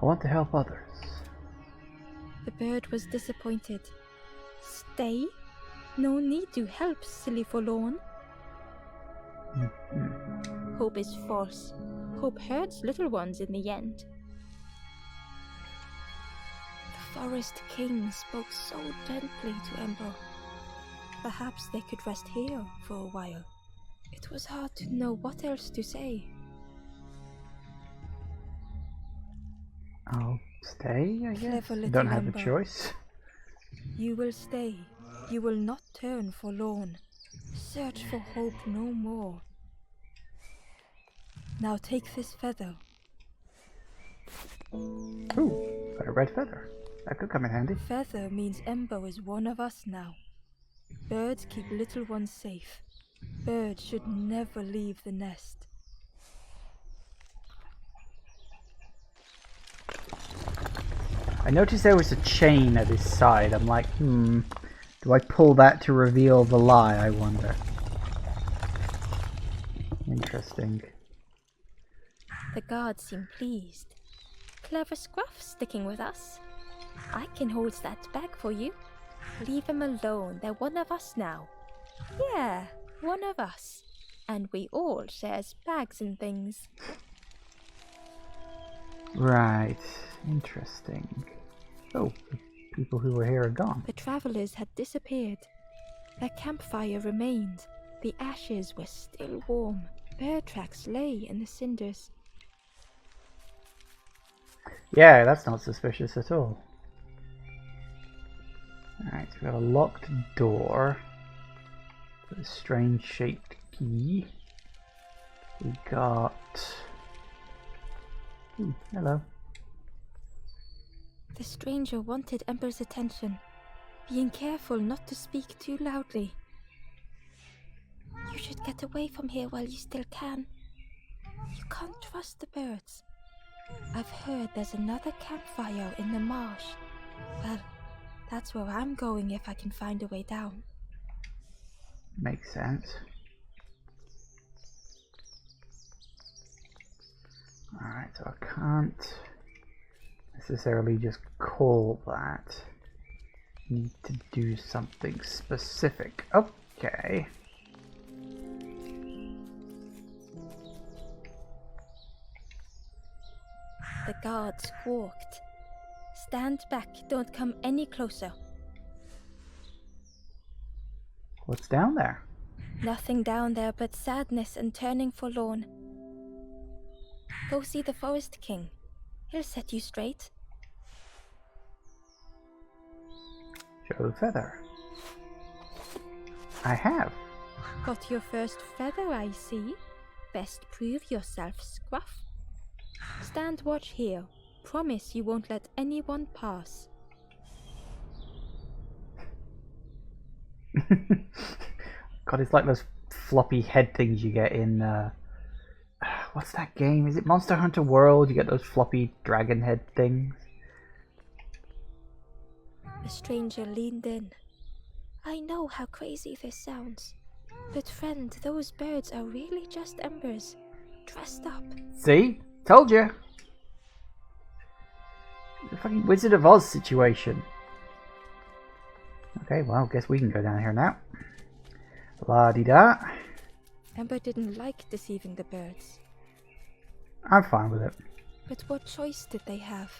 I want to help others. The bird was disappointed. Stay? No need to help, silly forlorn. Hope is false. Hope hurts little ones in the end. The Forest King spoke so gently to Ember. Perhaps they could rest here for a while. It was hard to know what else to say. I'll stay, I guess. Clever little Don't have Ember. a choice. You will stay. You will not turn forlorn. Search for hope no more. Now take this feather. Ooh, got a red feather. That could come in handy. Feather means Ember is one of us now. Birds keep little ones safe. Birds should never leave the nest. I noticed there was a chain at his side. I'm like, do I pull that to reveal the lie, I wonder? Interesting. The guards seem pleased. Clever Scruff sticking with us. I can hold that bag for you. Leave him alone. They're one of us now. Yeah, one of us. And we all shares bags and things. Right. Interesting. Oh, people who were here are gone. The travelers had disappeared. Their campfire remained. The ashes were still warm. Bear tracks lay in the cinders. Yeah, that's not suspicious at all. Alright, so we got a locked door. A strange shaped key. We got... Ooh, hello. The stranger wanted Ember's attention, being careful not to speak too loudly. You should get away from here while you still can. You can't trust the birds. I've heard there's another campfire in the marsh. Well, that's where I'm going if I can find a way down. Makes sense. Alright, so I can't necessarily just call that. Need to do something specific. Okay. The guards squawked. Stand back, don't come any closer. What's down there? Nothing down there but sadness and turning forlorn. Go see the Forest King. He'll set you straight. Show the feather. I have. Got your first feather, I see. Best prove yourself, Scruff. Stand watch here. Promise you won't let anyone pass. God, it's like those floppy head things you get in what's that game? Is it Monster Hunter World? You get those floppy dragon head things. The stranger leaned in. I know how crazy this sounds, but friend, those birds are really just embers, dressed up. See? Told you. The fucking Wizard of Oz situation. Okay, well, guess we can go down here now. La-di-da. Ember didn't like deceiving the birds. I'm fine with it. But what choice did they have?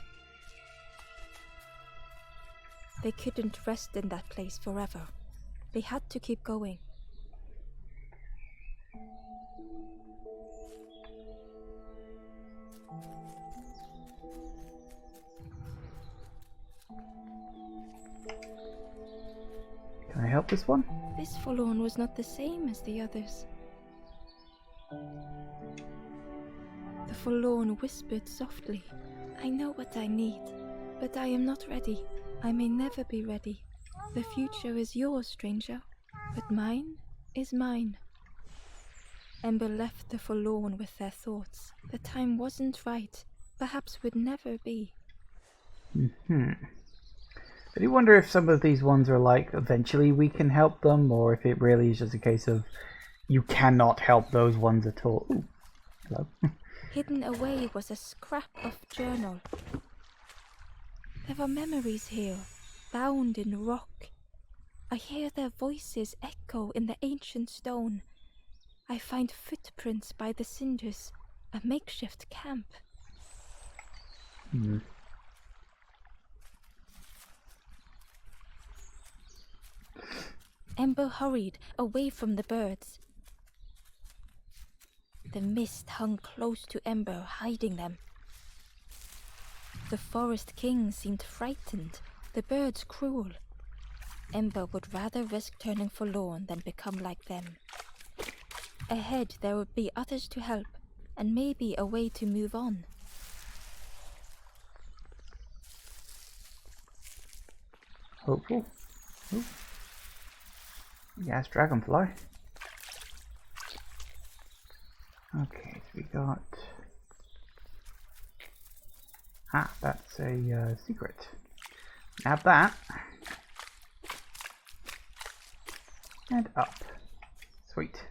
They couldn't rest in that place forever. They had to keep going. Can I help this one? This forlorn was not the same as the others. The forlorn whispered softly, I know what I need, but I am not ready. I may never be ready. The future is yours, stranger, but mine is mine. Ember left the forlorn with their thoughts. The time wasn't right, perhaps would never be. I do wonder if some of these ones are like, eventually we can help them, or if it really is just a case of you cannot help those ones at all. Ooh, hello. Hidden away was a scrap of journal. There were memories here, bound in rock. I hear their voices echo in the ancient stone. I find footprints by the cinders, a makeshift camp. Ember hurried away from the birds. The mist hung close to Ember, hiding them. The Forest King seemed frightened, the birds cruel. Ember would rather risk turning forlorn than become like them. Ahead there would be others to help, and maybe a way to move on. Hopeful. Ooh. Yes, dragonfly. Okay, so we got Ah, that's a secret. Nab that. And up. Sweet.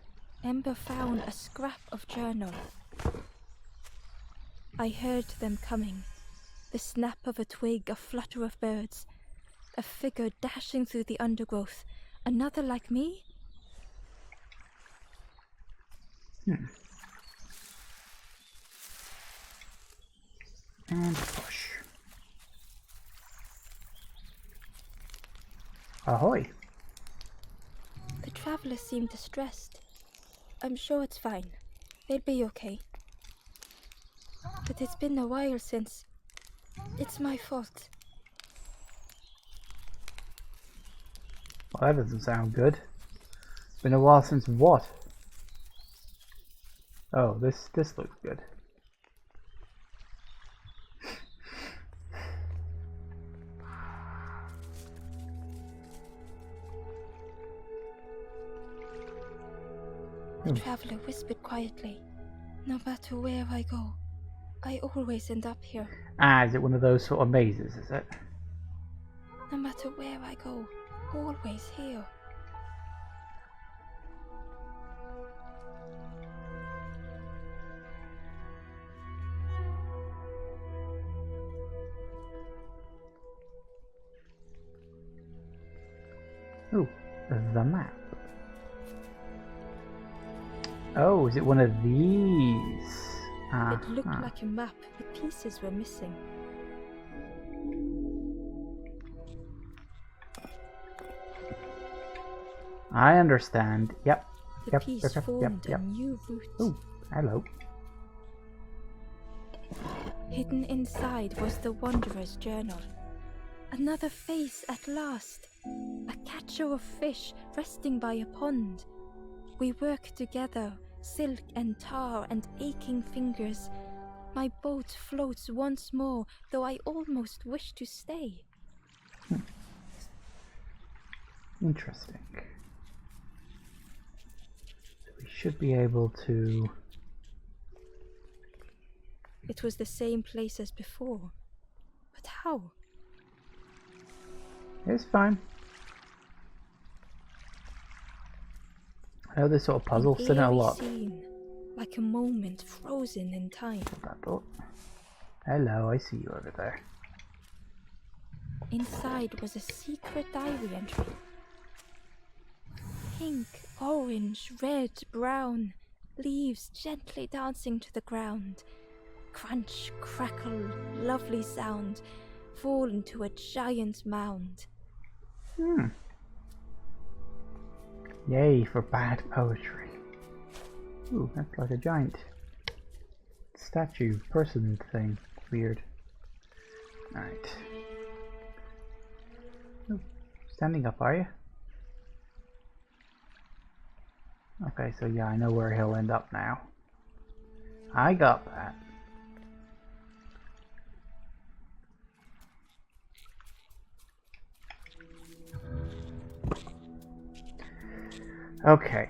Ember found a scrap of journal. I heard them coming. The snap of a twig, a flutter of birds. A figure dashing through the undergrowth. Another like me? And push. Ahoy. The travelers seem distressed. I'm sure it's fine. They'll be okay. But it's been a while since... It's my fault. Well, that doesn't sound good. It's been a while since what? Oh, this looks good. The traveler whispered quietly. No matter where I go, I always end up here. Ah, is it one of those sort of mazes, is it? No matter where I go, always here. Ooh, the map. Oh, is it one of these? It looked like a map, but pieces were missing. I understand. Yep. The piece formed a new route. Ooh, hello. Hidden inside was the Wanderer's journal. Another face at last. A catcher of fish resting by a pond. We work together, silk and tar and aching fingers. My boat floats once more, though I almost wish to stay. Interesting. So we should be able to... It was the same place as before. But how? It's fine. I know this sort of puzzle, seen it a lot. Scene, like a moment frozen in time. That thought. Hello, I see you over there. Inside was a secret diary entry. Pink, orange, red, brown, leaves gently dancing to the ground. Crunch, crackle, lovely sound, fall into a giant mound. Yay for bad poetry. Ooh, that's like a giant statue, person thing. Weird. Alright. Ooh, standing up, are you? Okay, so yeah, I know where he'll end up now. I got that. Okay.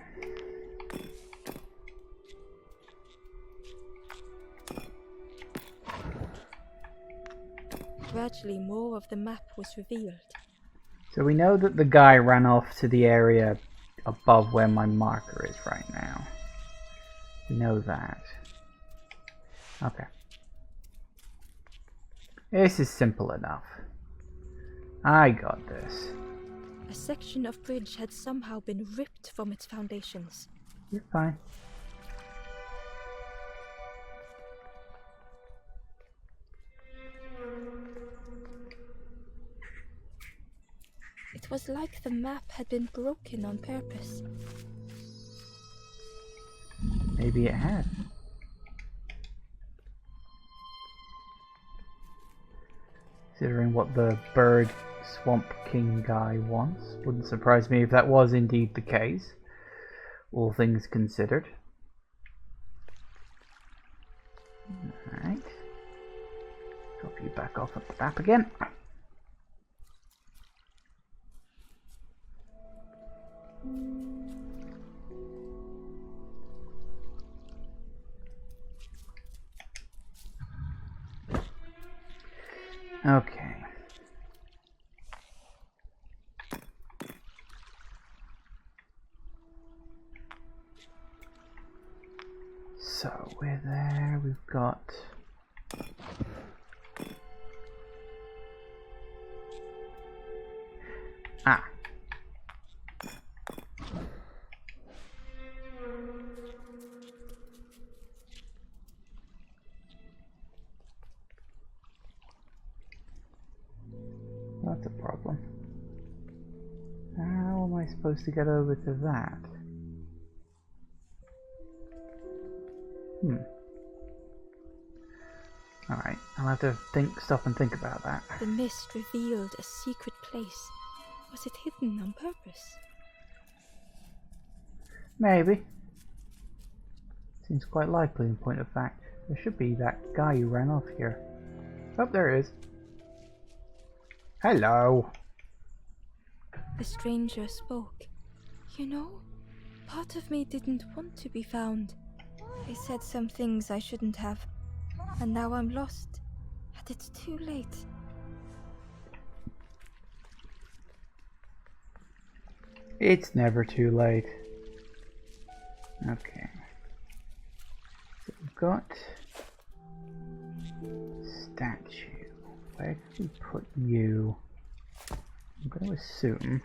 Gradually, more of the map was revealed. So we know that the guy ran off to the area above where my marker is right now. We know that. Okay. This is simple enough. I got this. A section of bridge had somehow been ripped from its foundations. You're fine. It was like the map had been broken on purpose. Maybe it had. Considering what the bird Swamp King guy wants. Wouldn't surprise me if that was indeed the case. All things considered. Alright. Drop you back off at the map again. Okay. So we're there, we've got... Ah. That's a problem. How am I supposed to get over to that? Alright, I'll have to stop and think about that. The mist revealed a secret place. Was it hidden on purpose? Maybe. Seems quite likely in point of fact. There should be that guy who ran off here. Oh, there he is. Hello. The stranger spoke. You know, part of me didn't want to be found. I said some things I shouldn't have, and now I'm lost. And it's too late. It's never too late. Okay. So we've got statue. Where can we put you? I'm going to assume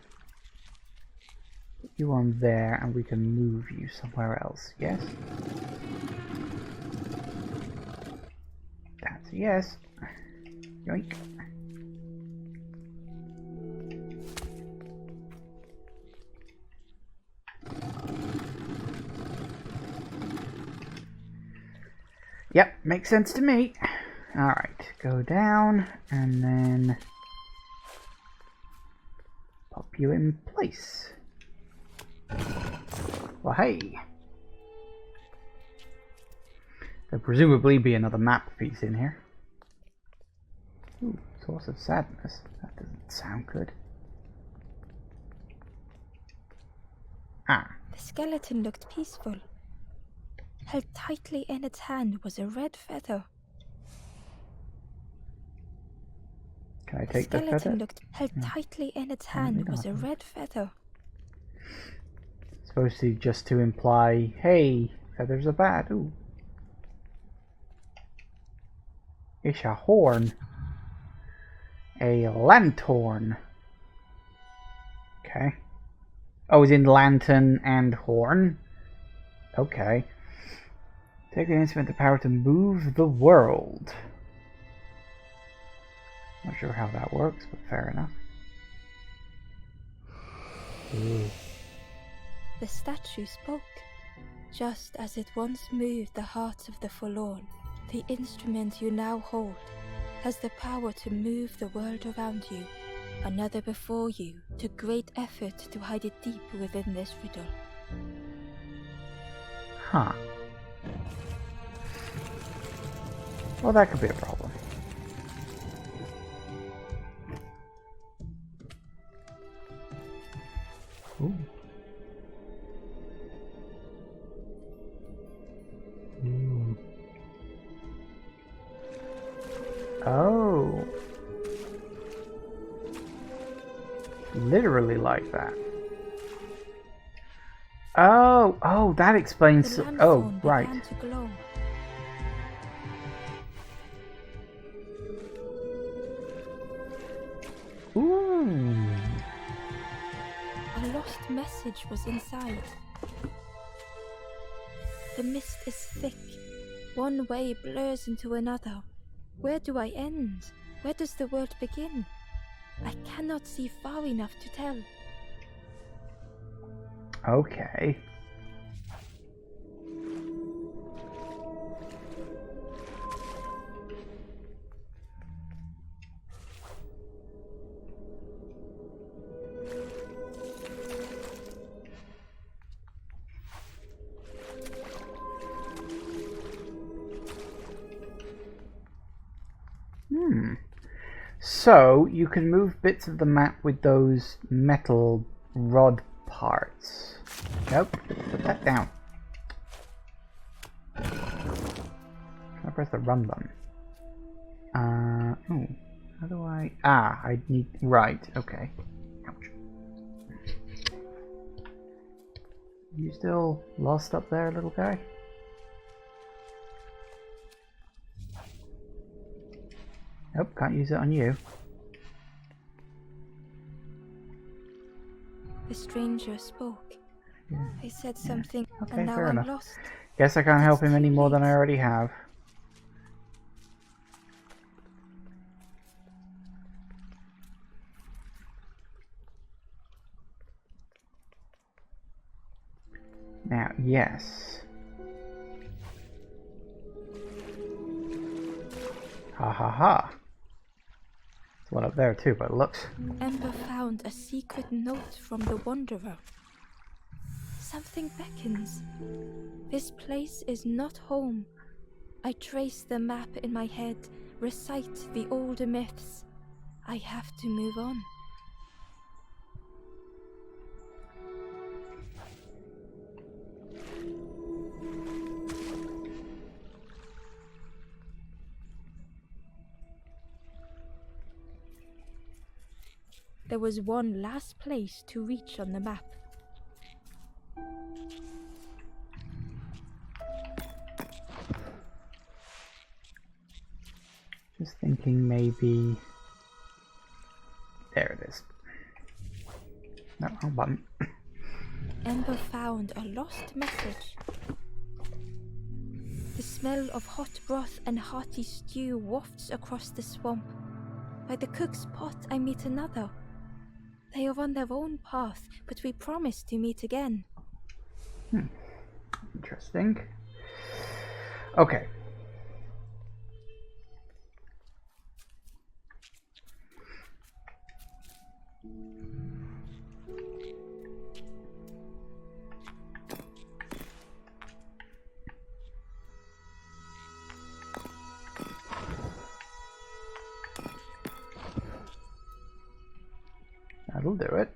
put you on there and we can move you somewhere else. Yes? That's a yes. Yoink. Yep, makes sense to me. Alright, go down and then pop you in place. Well, hey. There'll presumably be another map piece in here. Ooh, source of sadness. That doesn't sound good. Ah. The skeleton looked peaceful. Held tightly in its hand was a red feather. Can I take the feather? Skeleton looked held tightly in its hand was a red feather. Supposed to just to imply, hey, feathers are bad. Ooh. It's a horn. A lanthorn. Okay. Oh, it's in lantern and horn. Okay. Take the instrument the power to move the world. Not sure how that works, but fair enough. Ooh. The statue spoke. Just as it once moved the hearts of the forlorn, the instrument you now hold has the power to move the world around you. Another before you took great effort to hide it deep within this riddle. Huh. Well, that could be a problem. Ooh. Ooh. Oh. Literally like that. Oh, oh, that explains. The Oh, lanthorn right. began to glow. Ooh. A lost message was inside. The mist is thick. One way blurs into another. Where do I end? Where does the world begin? I cannot see far enough to tell. Okay. So, you can move bits of the map with those metal rod parts. Nope, put that down. Can I press the run button? Ooh, How do I... Ah, I need... Right, okay. Ouch. You still lost up there, little guy? Nope, can't use it on you. The stranger spoke. Yeah. I said something, Okay, and now fair I'm enough. lost. Guess I can't It's help him too any more than I late. already have. Now, yes. Ha ha ha. There's one up there too, but it looks... Ember found a secret note from the Wanderer. Something beckons. This place is not home. I trace the map in my head, recite the older myths. I have to move on. There was one last place to reach on the map. Just thinking maybe... There it is. No, wrong button. Ember found a lost message. The smell of hot broth and hearty stew wafts across the swamp. By the cook's pot I meet another. They are on their own path, but we promise to meet again. Interesting. Okay. That'll do it.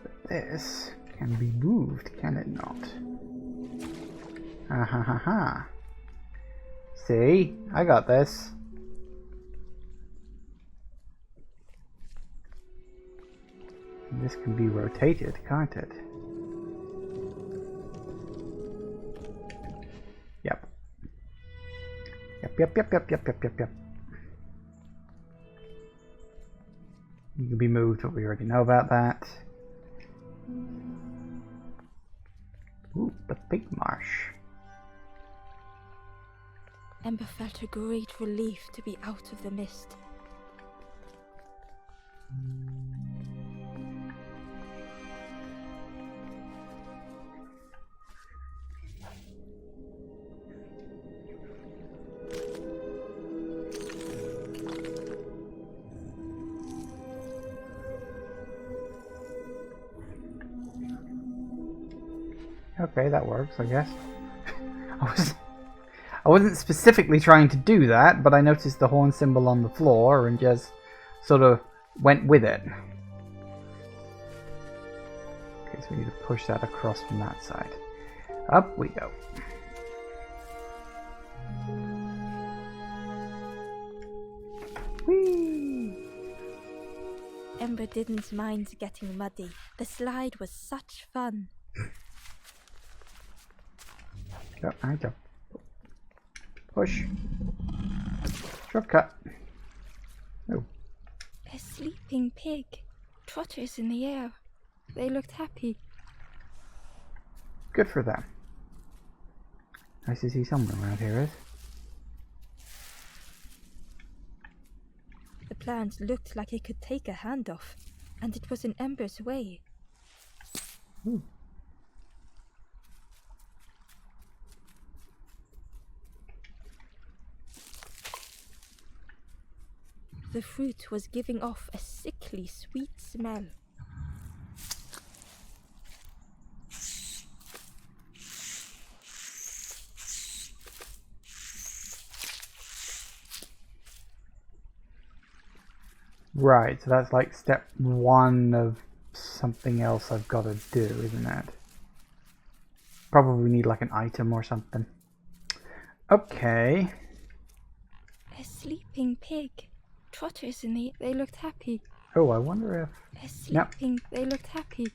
But this can be moved, can it not? Ah ha ha ha. See? I got this. This can be rotated, can't it? Yep. Yep. You can be moved, but we already know about that. Ooh, the big marsh. Ember felt a great relief to be out of the mist. Okay, that works, I guess. I wasn't specifically trying to do that, but I noticed the horn symbol on the floor and just sort of went with it. Okay, so we need to push that across from that side. Up we go. Whee! Ember didn't mind getting muddy. The slide was such fun. Go, I jump. Push. Shortcut. Oh. A sleeping pig. Trotters in the air. They looked happy. Good for them. Nice to see someone around here, is. The plant looked like it could take a hand off, and it was in Ember's way. Ooh. The fruit was giving off a sickly sweet smell. Right, so that's like step one of something else I've got to do, isn't it? Probably need like an item or something. Okay. A sleeping pig. Trotters in it, they looked happy. Oh, I wonder if... A sleeping, they looked happy.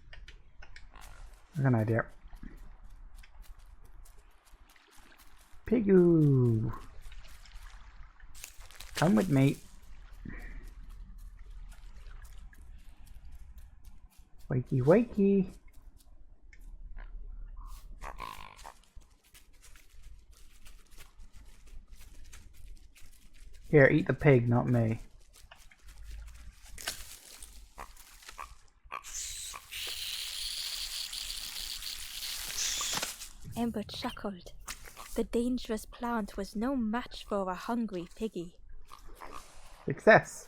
I have an idea. Pigoo! Come with me. Wakey, wakey. Here, eat the pig, not me. Ember chuckled. The dangerous plant was no match for a hungry piggy. Success.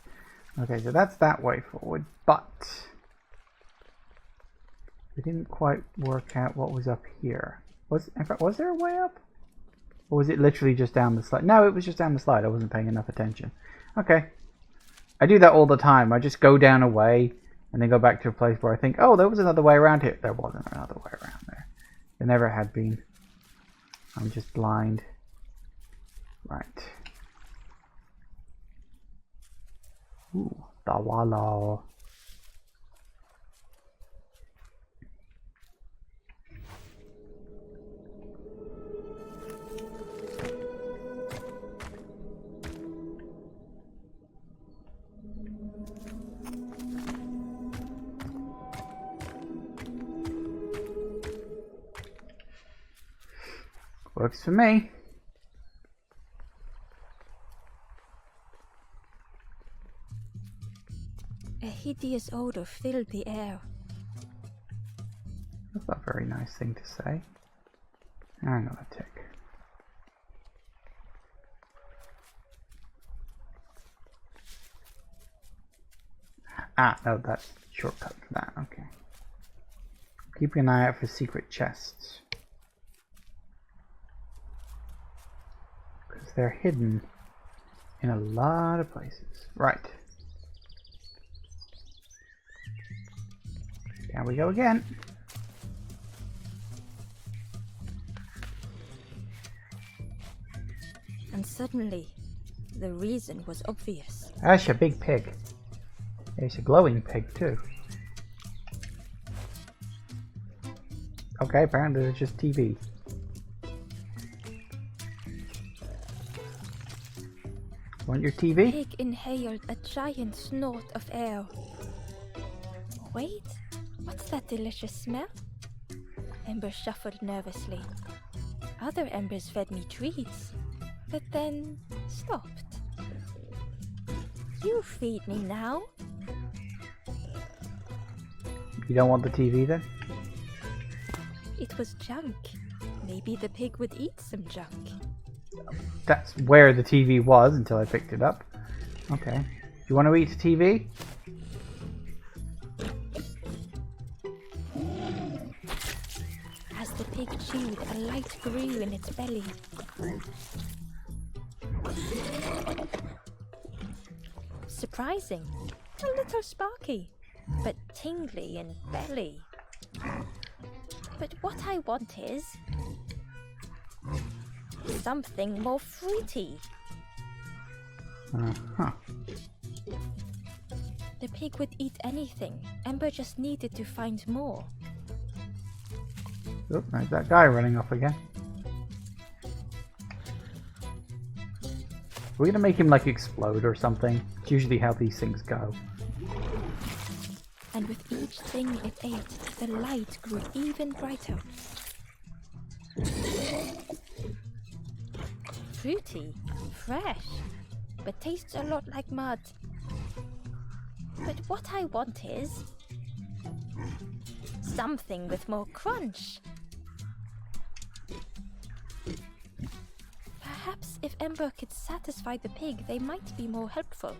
Okay, so that's that way forward, but we didn't quite work out what was up here. In fact, was there a way up? Or was it literally just down the slide? No, it was just down the slide. I wasn't paying enough attention. Okay. I do that all the time. I just go down a way and then go back to a place where I think, oh, there was another way around here. There wasn't another way around there. There never had been. I'm just blind. Right. Ooh, Dawala. Works for me. A hideous odor filled the air. That's not a very nice thing to say. Hang on a tick. Ah, no, that's shortcut for that. Okay. Keeping an eye out for secret chests. Because they're hidden in a lot of places. Right. Down we go again. And suddenly, the reason was obvious. That's a big pig. It's a glowing pig too. Okay, apparently it's just TV. Want your TV? Pig inhaled a giant snort of air. Wait, what's that delicious smell? Ember shuffled nervously. Other embers fed me treats, but then stopped. You feed me now. You don't want the TV then? It was junk. Maybe the pig would eat some junk. That's where the TV was until I picked it up. Okay. Do you want to eat the TV? As the pig chewed, a light grew in its belly. Surprising. A little sparky, but tingly in belly. But what I want is something more fruity. Uh-huh. The pig would eat anything. Ember just needed to find more. Oh, there's that guy running off again. We're gonna make him like explode or something. It's usually how these things go. And with each thing it ate, the light grew even brighter. Fruity, fresh, but tastes a lot like mud. But what I want is something with more crunch. Perhaps if Ember could satisfy the pig, they might be more helpful.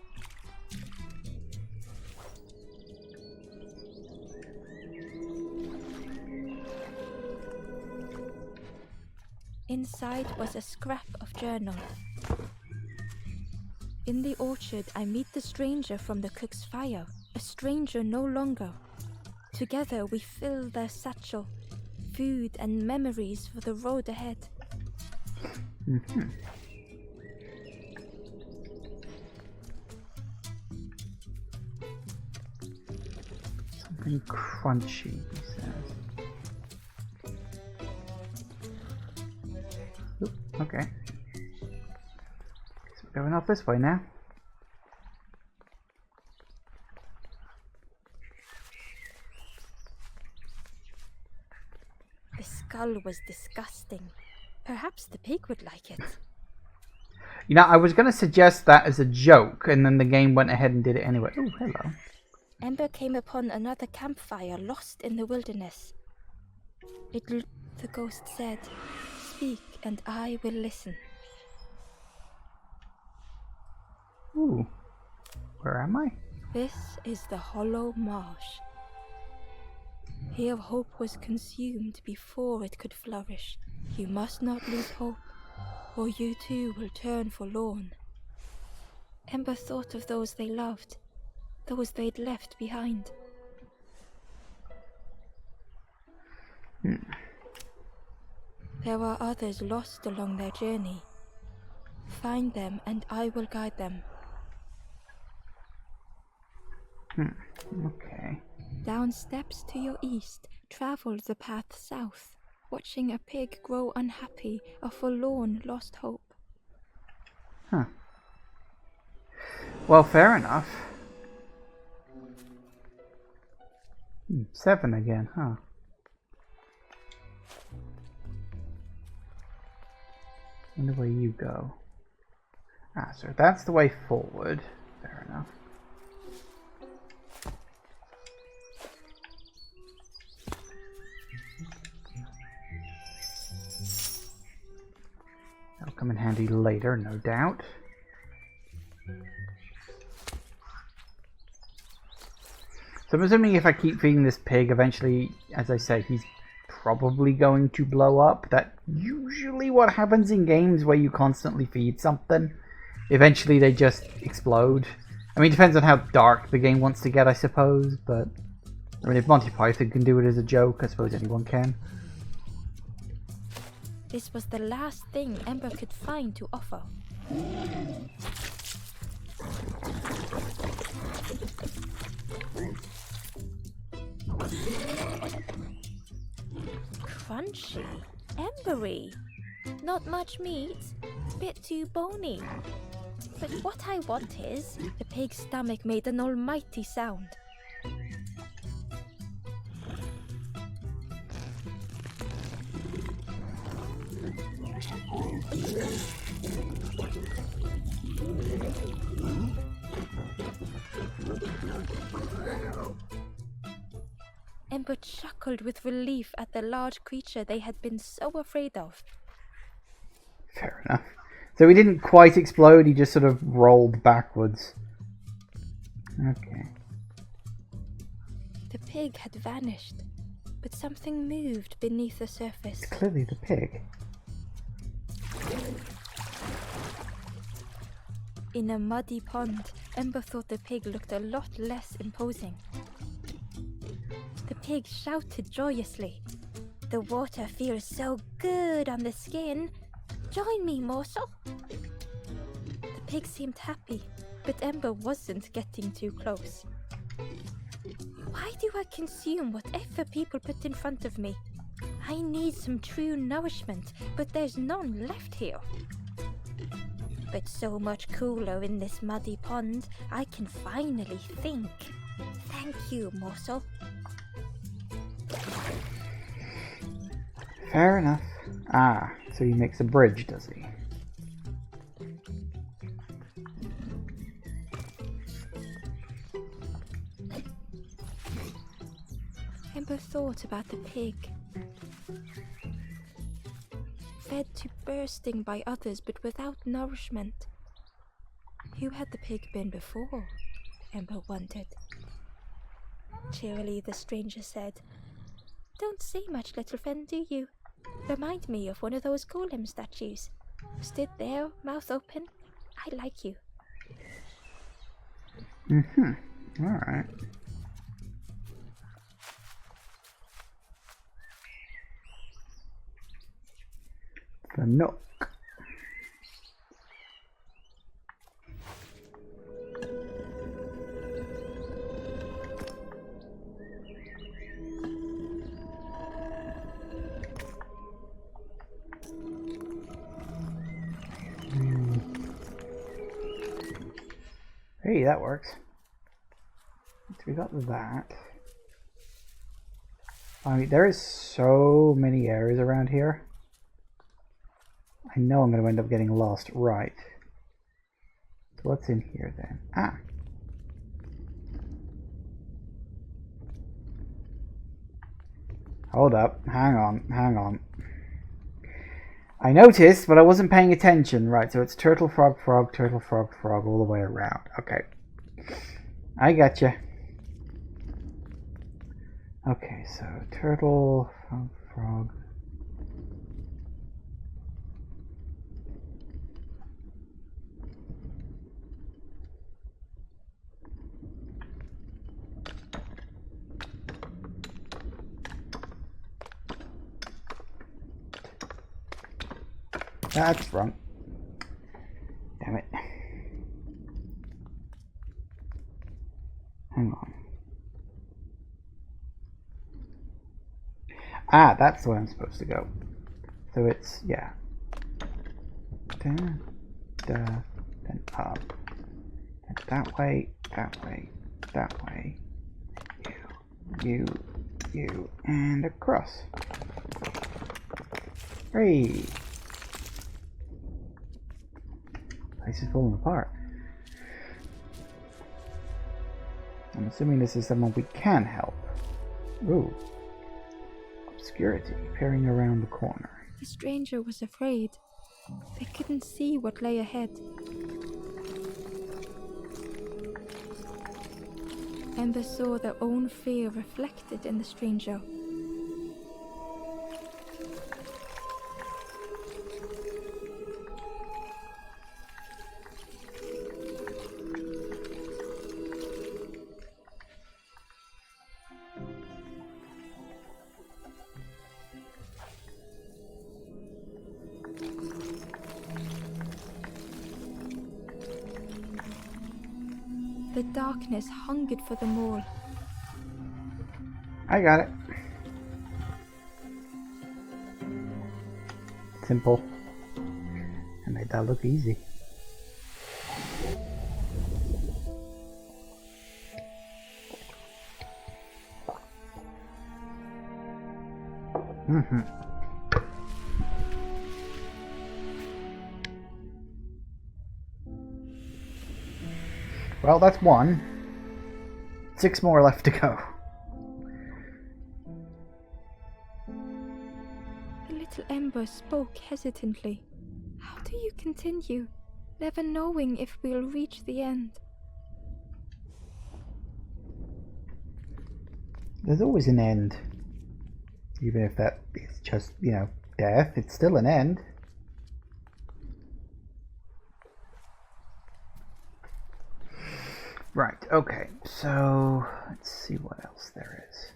Inside was a scrap of journal. In the orchard, I meet the stranger from the cook's fire, a stranger no longer. Together we fill their satchel. food and memories for the road ahead. Something crunchy, he says. Oop, okay. So we're going off this way now. The skull was disgusting. Perhaps the pig would like it. You know, I was going to suggest that as a joke, and then the game went ahead and did it anyway. Oh, hello. Ember came upon another campfire lost in the wilderness. The ghost said, "Speak and I will listen." Ooh. Where am I? This is the Hollow Marsh. Here hope was consumed before it could flourish. You must not lose hope, or you too will turn forlorn. Ember thought of those they loved, those they'd left behind. There are others lost along their journey. Find them and I will guide them. Okay. Down steps to your east, travel the path south, watching a pig grow unhappy, a forlorn lost hope. Huh. Well, fair enough. 7 again, huh? Wonder where you go. Ah, so that's the way forward. Fair enough. That'll come in handy later, no doubt. So I'm assuming if I keep feeding this pig, eventually, as I say, he's probably going to blow up. That's usually what happens in games where you constantly feed something. Eventually they just explode. I mean, it depends on how dark the game wants to get, I suppose, but I mean, if Monty Python can do it as a joke, I suppose anyone can. This was the last thing Ember could find to offer. Crunchy, embery, not much meat, bit too bony. But what I want is, the pig's stomach made an almighty sound. Ember chuckled with relief at the large creature they had been so afraid of. Fair enough. So he didn't quite explode, he just sort of rolled backwards. Okay. The pig had vanished, but something moved beneath the surface. It's clearly the pig. In a muddy pond, Ember thought the pig looked a lot less imposing. The pig shouted joyously. "The water feels so good on the skin. Join me, morsel." The pig seemed happy, but Ember wasn't getting too close. Why do I consume whatever people put in front of me? I need some true nourishment, but there's none left here. But so much cooler in this muddy pond, I can finally think. Thank you, morsel. Fair enough. Ah, so he makes a bridge, does he? Ember thought about the pig. Fed to bursting by others, but without nourishment. Who had the pig been before? Ember wondered. Cheerily, the stranger said, "Don't say much, little friend, do you? Remind me of one of those golem statues. Stood there, mouth open. I like you." Alright. The nook. Hey, that works. So we got that. I mean, there is so many areas around here. I know I'm going to end up getting lost. Right. So what's in here then? Ah. Hold up. Hang on. Hang on. I noticed, but I wasn't paying attention. Right, so it's turtle, frog, frog, turtle, frog, frog, all the way around. Okay. I gotcha. Okay, so turtle, frog, frog. That's wrong. Damn it. Hang on. Ah, that's where I'm supposed to go. So it's, yeah. Da, da, then up. Then that way, that way, that way. You, and across. Hey! Place is falling apart. I'm assuming this is someone we can help. Ooh. Obscurity, peering around the corner. The stranger was afraid. They couldn't see what lay ahead. Ember saw their own fear reflected in the stranger. The darkness hungered for them all. I got it. Simple. I made that look easy. Mm-hmm. Well, that's one. 6 more left to go. The little Ember spoke hesitantly. How do you continue, never knowing if we'll reach the end? There's always an end. Even if that is just, you know, death, it's still an end. Right, okay, so let's see what else there is.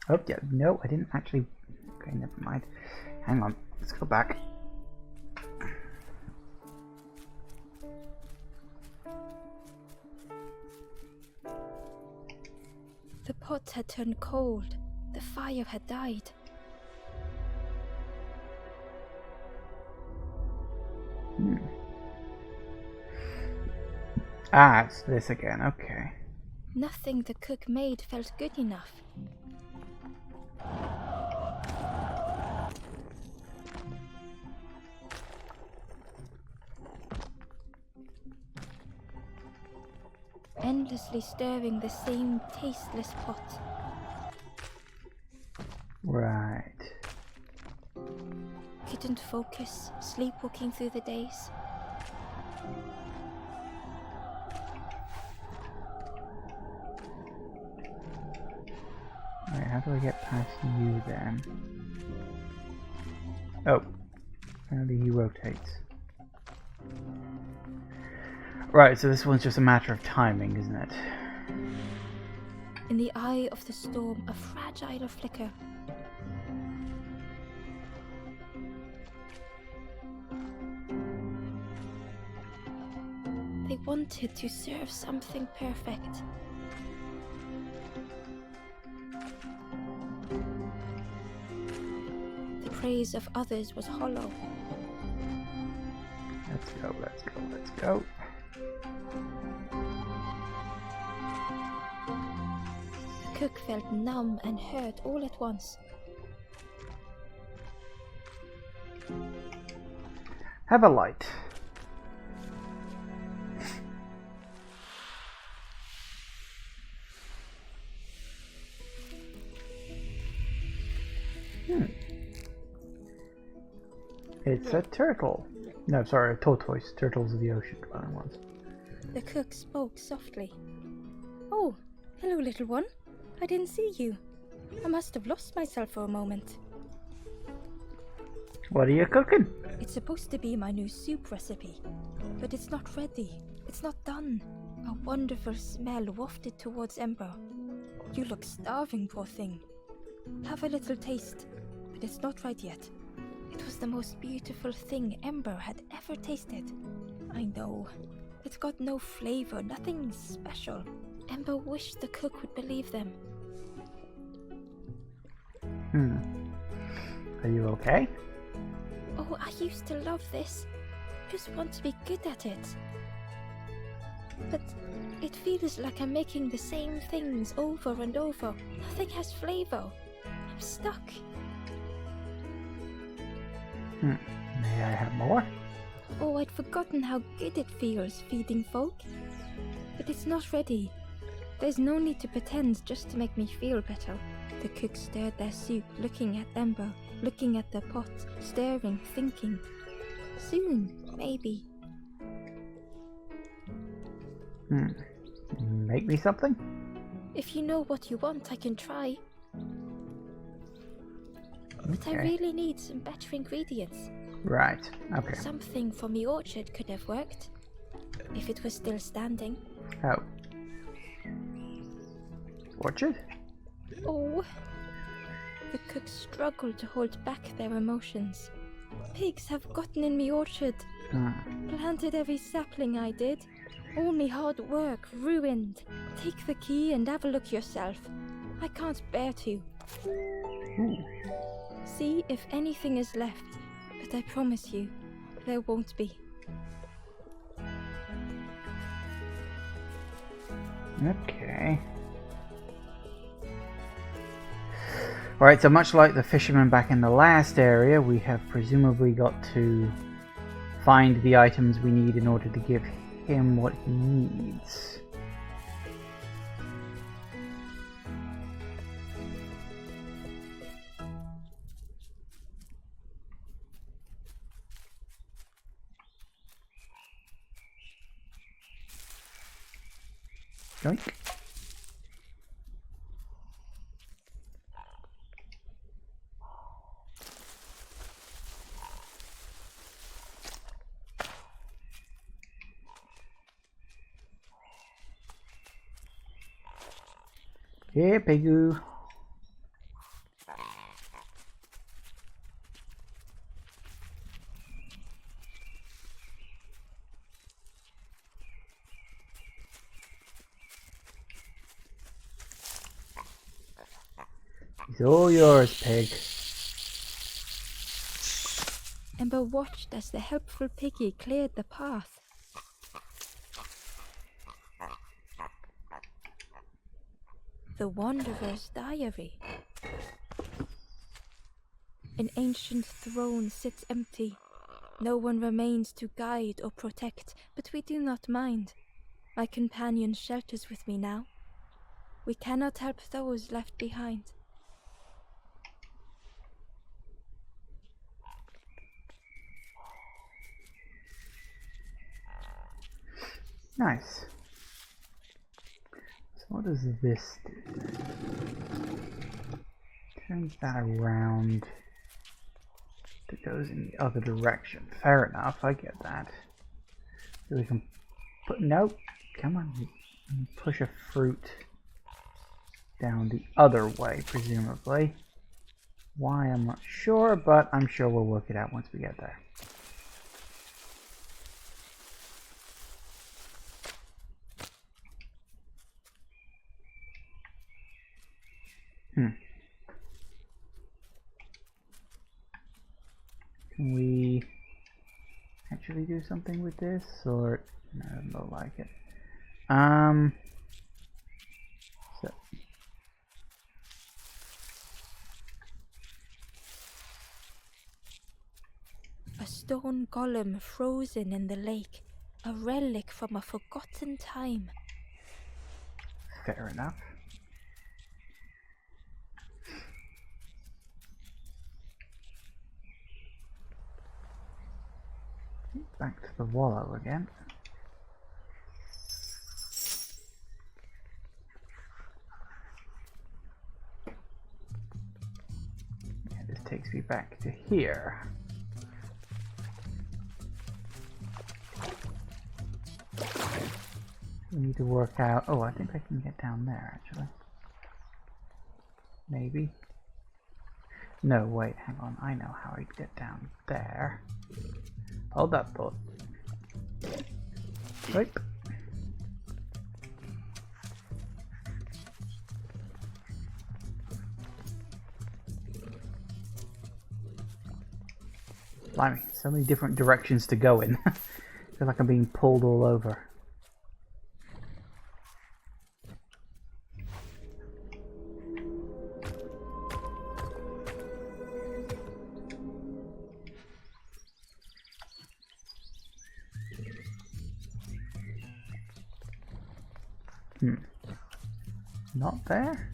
Oh, yeah, no, I didn't actually. Okay, never mind. Hang on, let's go back. The pot had turned cold. The fire had died. Ah, it's this again, okay. Nothing the cook made felt good enough. Endlessly stirring the same tasteless pot. Right. Couldn't focus, sleepwalking through the days. Alright, how do I get past you then? Oh. Apparently he rotates. Right, so this one's just a matter of timing, isn't it? In the eye of the storm, a fragile flicker. They wanted to serve something perfect. The praise of others was hollow. Let's go, let's go, let's go. The cook felt numb and hurt all at once. Have a light. It's a turtle. No, sorry, a tortoise. Turtles of the ocean, dwelling ones. The cook spoke softly. Oh, hello, little one. I didn't see you. I must have lost myself for a moment. What are you cooking? It's supposed to be my new soup recipe, but it's not ready. It's not done. A wonderful smell wafted towards Ember. You look starving, poor thing. Have a little taste, but it's not right yet. It was the most beautiful thing Ember had ever tasted. I know. It's got no flavor, nothing special. Ember wished the cook would believe them. Are you okay? Oh, I used to love this. Just want to be good at it. But it feels like I'm making the same things over and over. Nothing has flavor. I'm stuck. May I have more? Oh, I'd forgotten how good it feels feeding folk. But it's not ready. There's no need to pretend just to make me feel better. The cook stirred their soup, looking at Ember, looking at the pot, staring, thinking. Soon, maybe. Make me something? If you know what you want, I can try. But I Okay. really need some better ingredients. Right, okay. Something from the orchard could have worked. If it was still standing. Oh. Orchard? Oh. The cook struggled to hold back their emotions. Pigs have gotten in me orchard. Planted every sapling I did. All me hard work ruined. Take the key and have a look yourself. I can't bear to. Ooh. See if anything is left, but I promise you, there won't be. Okay. Alright, so much like the fisherman back in the last area, we have presumably got to find the items we need in order to give him what he needs. Yoink. Here, Pigoo. He's all yours, Pig. Ember watched as the helpful piggy cleared the path. The Wanderer's Diary. An ancient throne sits empty. No one remains to guide or protect, but we do not mind. My companion shelters with me now. We cannot help those left behind. Nice. So what does this do? Turns that around. It goes in the other direction. Fair enough, I get that. So we can put, nope, come on, push a fruit down the other way, presumably. Why, I'm not sure, but I'm sure we'll work it out once we get there. Can we actually do something with this, or no, it doesn't look like it. So A stone golem frozen in the lake, a relic from a forgotten time. fair enough. Back to the wallow again. Yeah, this takes me back to here. We need to work out. Oh, I think I can get down there actually. Maybe. No, wait, hang on. I know how I'd get down there. Hold that thought. Right. Blimey, so many different directions to go in. I feel like I'm being pulled all over. Not there?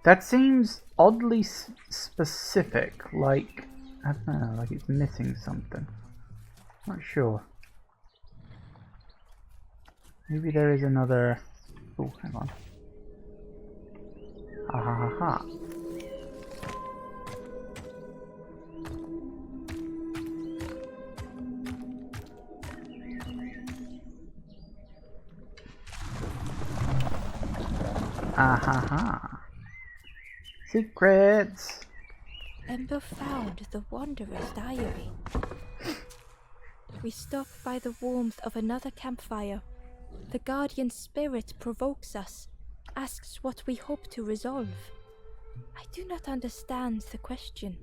That seems oddly specific, like, I don't know, like it's missing something. Not sure. Maybe there is another... Oh, hang on. Ha ha ha ha. Ah ha ha. Secrets! Ember found the Wanderer's diary. We stop by the warmth of another campfire. The guardian spirit provokes us, asks what we hope to resolve. I do not understand the question.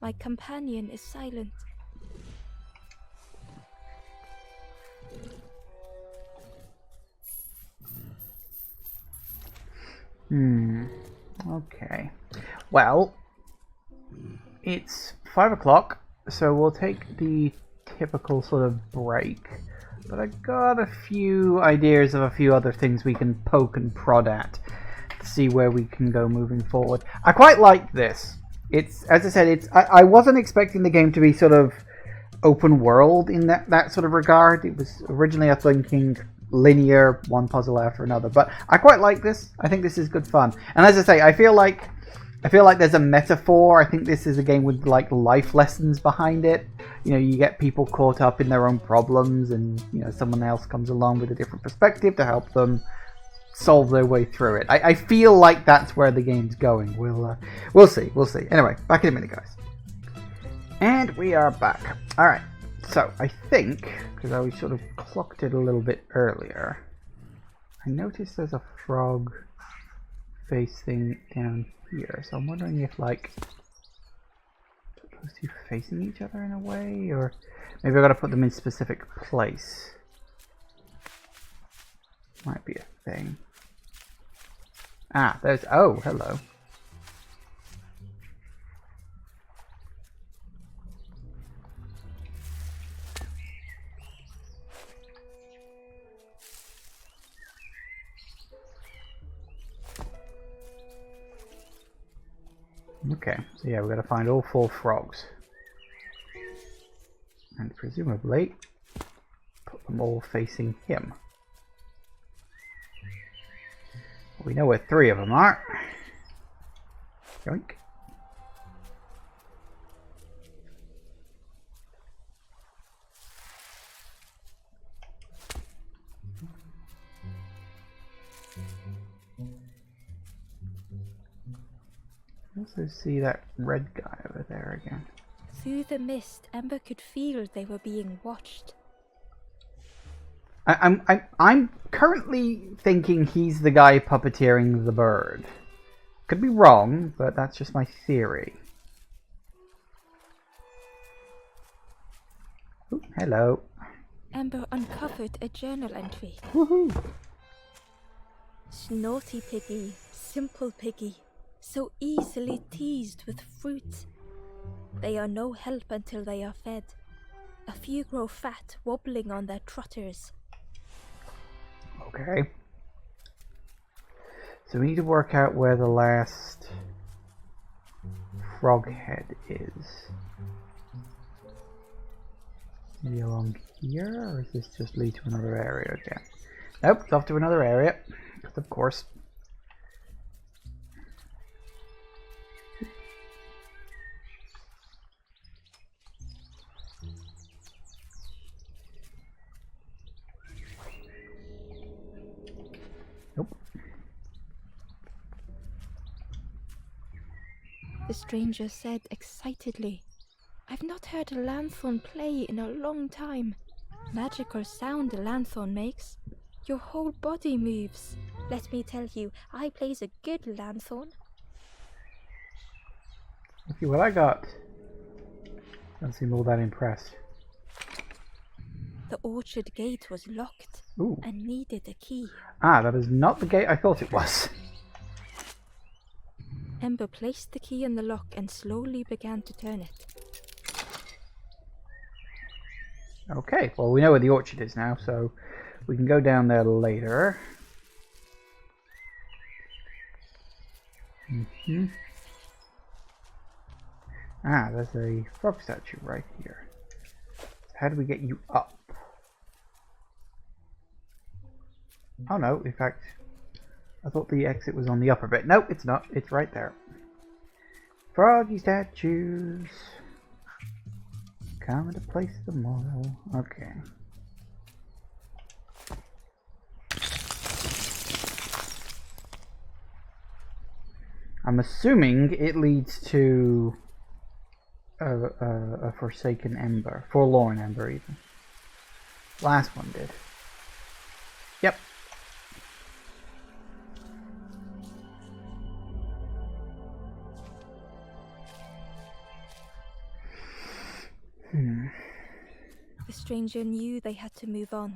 My companion is silent. Okay. Well, it's 5 o'clock, so we'll take the typical sort of break. But I got a few ideas of a few other things we can poke and prod at to see where we can go moving forward. I quite like this. It's, as I said, I wasn't expecting the game to be sort of open world in that sort of regard. It was originally, I thinking, linear, one puzzle after another, but I quite like this. I think this is good fun, and as I say, I feel like there's a metaphor. I think this is a game with like life lessons behind it. You know, you get people caught up in their own problems, and you know, someone else comes along with a different perspective to help them solve their way through it. I feel like that's where the game's going. We'll see. Anyway, back in a minute, guys. And we are back. All right. So, I think, because I sort of clocked it a little bit earlier, I noticed there's a frog face thing down here. So I'm wondering if, like, those two facing each other in a way, or maybe I've got to put them in a specific place. Might be a thing. Ah, there's, oh, hello. Okay, so yeah, we've got to find all 4 frogs. And presumably put them all facing him. We know where 3 of them are. Yoink. Also see that red guy over there again. Through the mist, Ember could feel they were being watched. I'm currently thinking he's the guy puppeteering the bird. Could be wrong, but that's just my theory. Ooh, hello. Ember uncovered a journal entry. Woohoo! Snotty piggy, simple piggy, so easily teased with fruit. They are no help until they are fed. A few grow fat, wobbling on their trotters. Okay. So we need to work out where the last frog head is. Maybe along here, or does this just lead to another area again? Nope, it's off to another area. Of course. Nope. The stranger said excitedly, "I've not heard a lanthorn play in a long time. Magical sound a lanthorn makes. Your whole body moves. Let me tell you, I plays a good lanthorn." Let's see what I got. Don't seem all that impressed. The orchard gate was locked. Ooh. And needed a key. Ah, that is not the gate I thought it was. Ember placed the key in the lock and slowly began to turn it. Okay, well we know where the orchard is now, so we can go down there later. Ah, there's a frog statue right here. How do we get you up? Oh no, in fact, I thought the exit was on the upper bit. Nope, it's not. It's right there. Froggy statues. Coming to place them all. Okay. I'm assuming it leads to a forsaken ember. Forlorn ember, even. Last one did. Yep. The stranger knew they had to move on.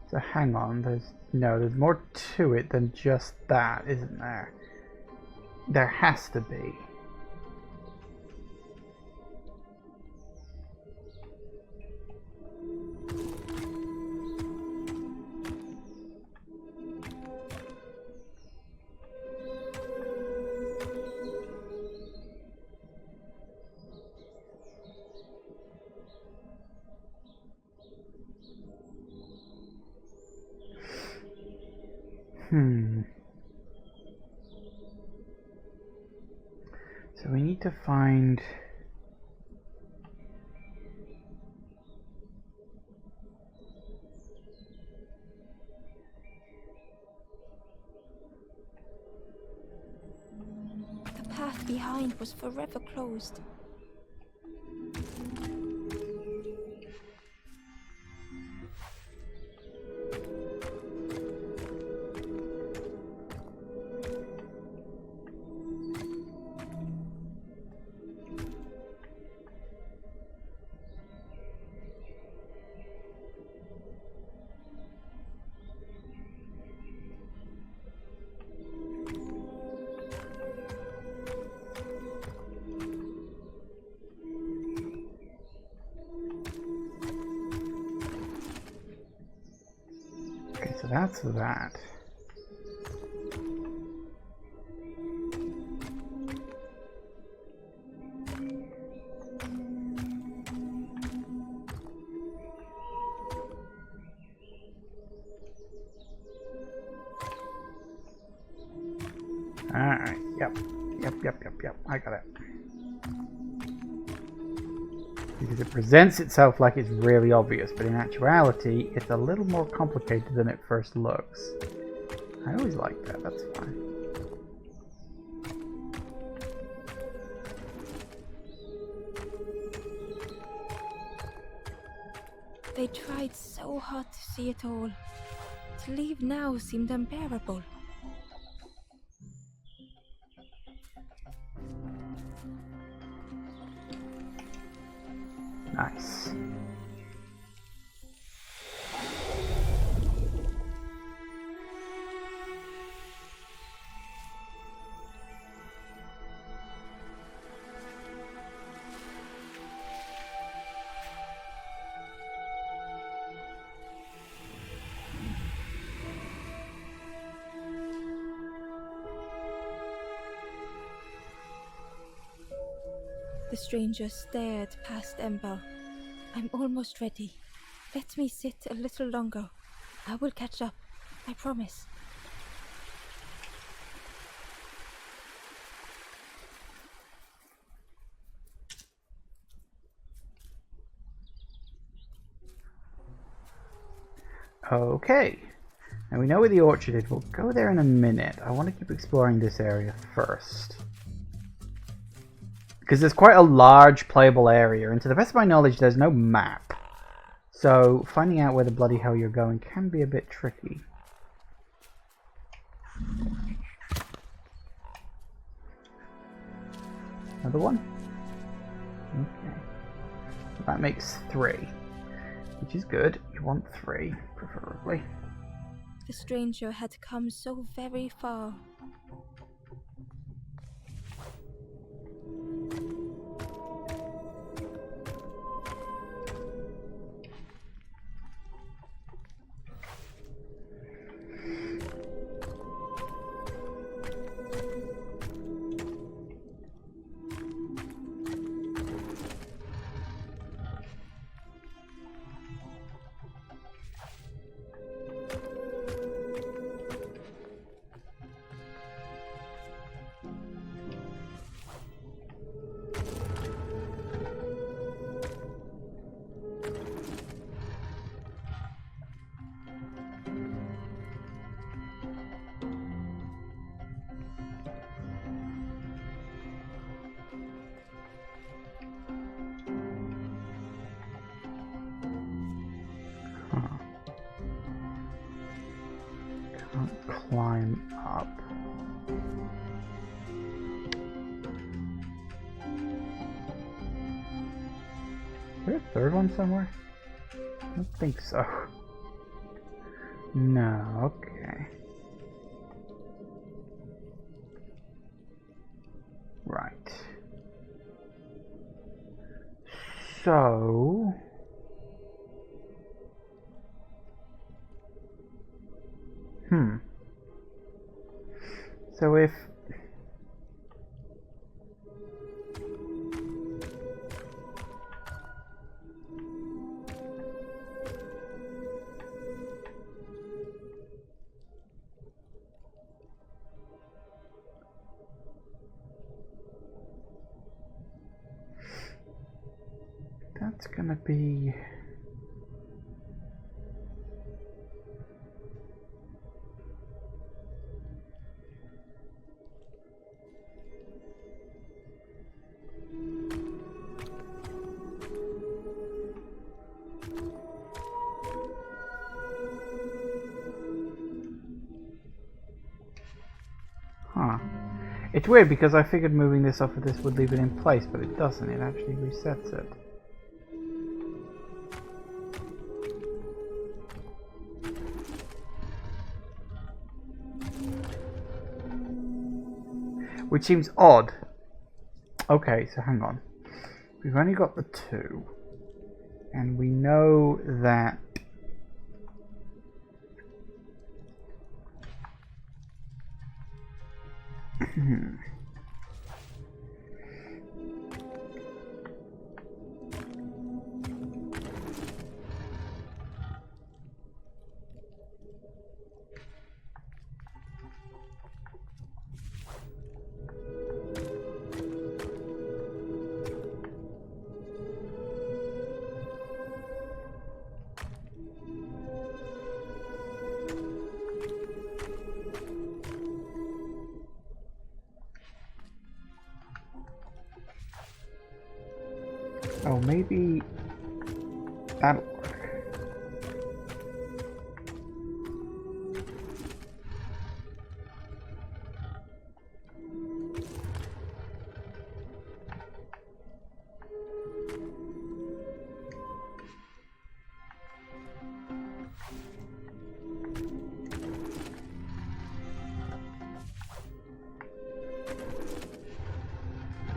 So hang on, there's more to it than just that, isn't there? There has to be. So we need to find... The path behind was forever closed. Okay, so that's that. Alright, yep, I got it. Because it presents itself like it's really obvious, but in actuality, it's a little more complicated than it first looks. I always like that, that's fine. They tried so hard to see it all. To leave now seemed unbearable. Nice. The stranger stared past Ember. I'm almost ready. Let me sit a little longer. I will catch up. I promise. Okay. Now we know where the orchard is. We'll go there in a minute. I want to keep exploring this area first. Because there's quite a large playable area, and to the best of my knowledge there's no map. So finding out where the bloody hell you're going can be a bit tricky. Another one? Okay. So that makes 3. Which is good. You want 3, preferably. The stranger had come so very far. Climb up. Is there a third one somewhere? I don't think so. No, okay. Right. So... So if... gonna be... Huh. It's weird because I figured moving this off of this would leave it in place, but it doesn't. It actually resets it. Which seems odd. Okay, so hang on. We've only got the 2. And we know that... Oh, maybe that'll work.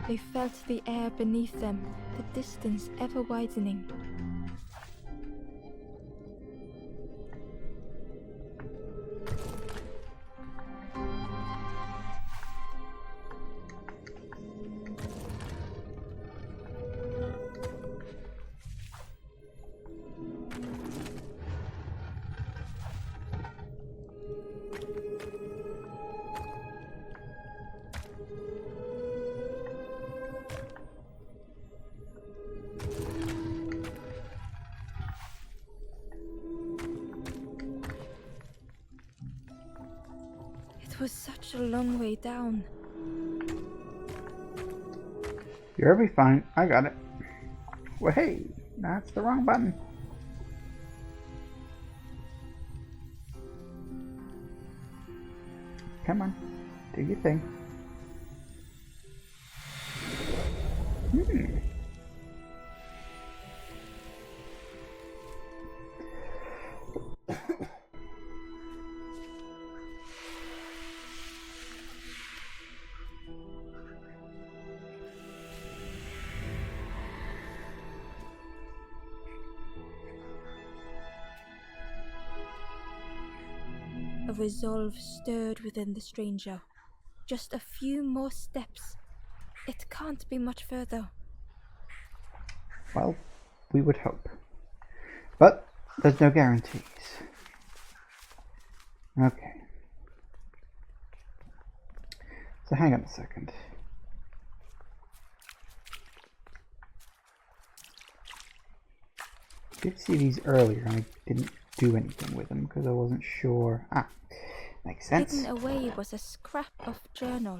They felt the air beneath them, the distance ever widening. It was such a long way down. You'll be fine. I got it. Well, hey, that's the wrong button. Come on, do your thing. A resolve stirred within the stranger. Just a few more steps. It can't be much further. Well, we would hope. But there's no guarantees. Okay. So hang on a second. I did see these earlier and I didn't do anything with them because I wasn't sure. Ah, makes sense. Hidden away was a scrap of journal.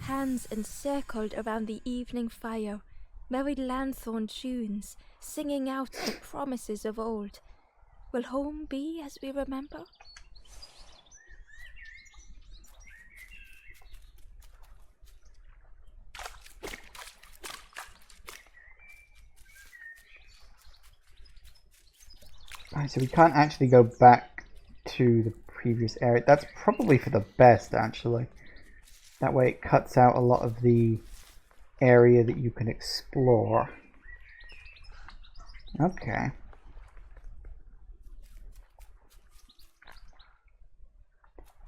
Hands encircled around the evening fire, merry lanthorn tunes, singing out the promises of old. Will home be as we remember? Alright, so we can't actually go back to the previous area. That's probably for the best, actually. That way it cuts out a lot of the area that you can explore. Okay.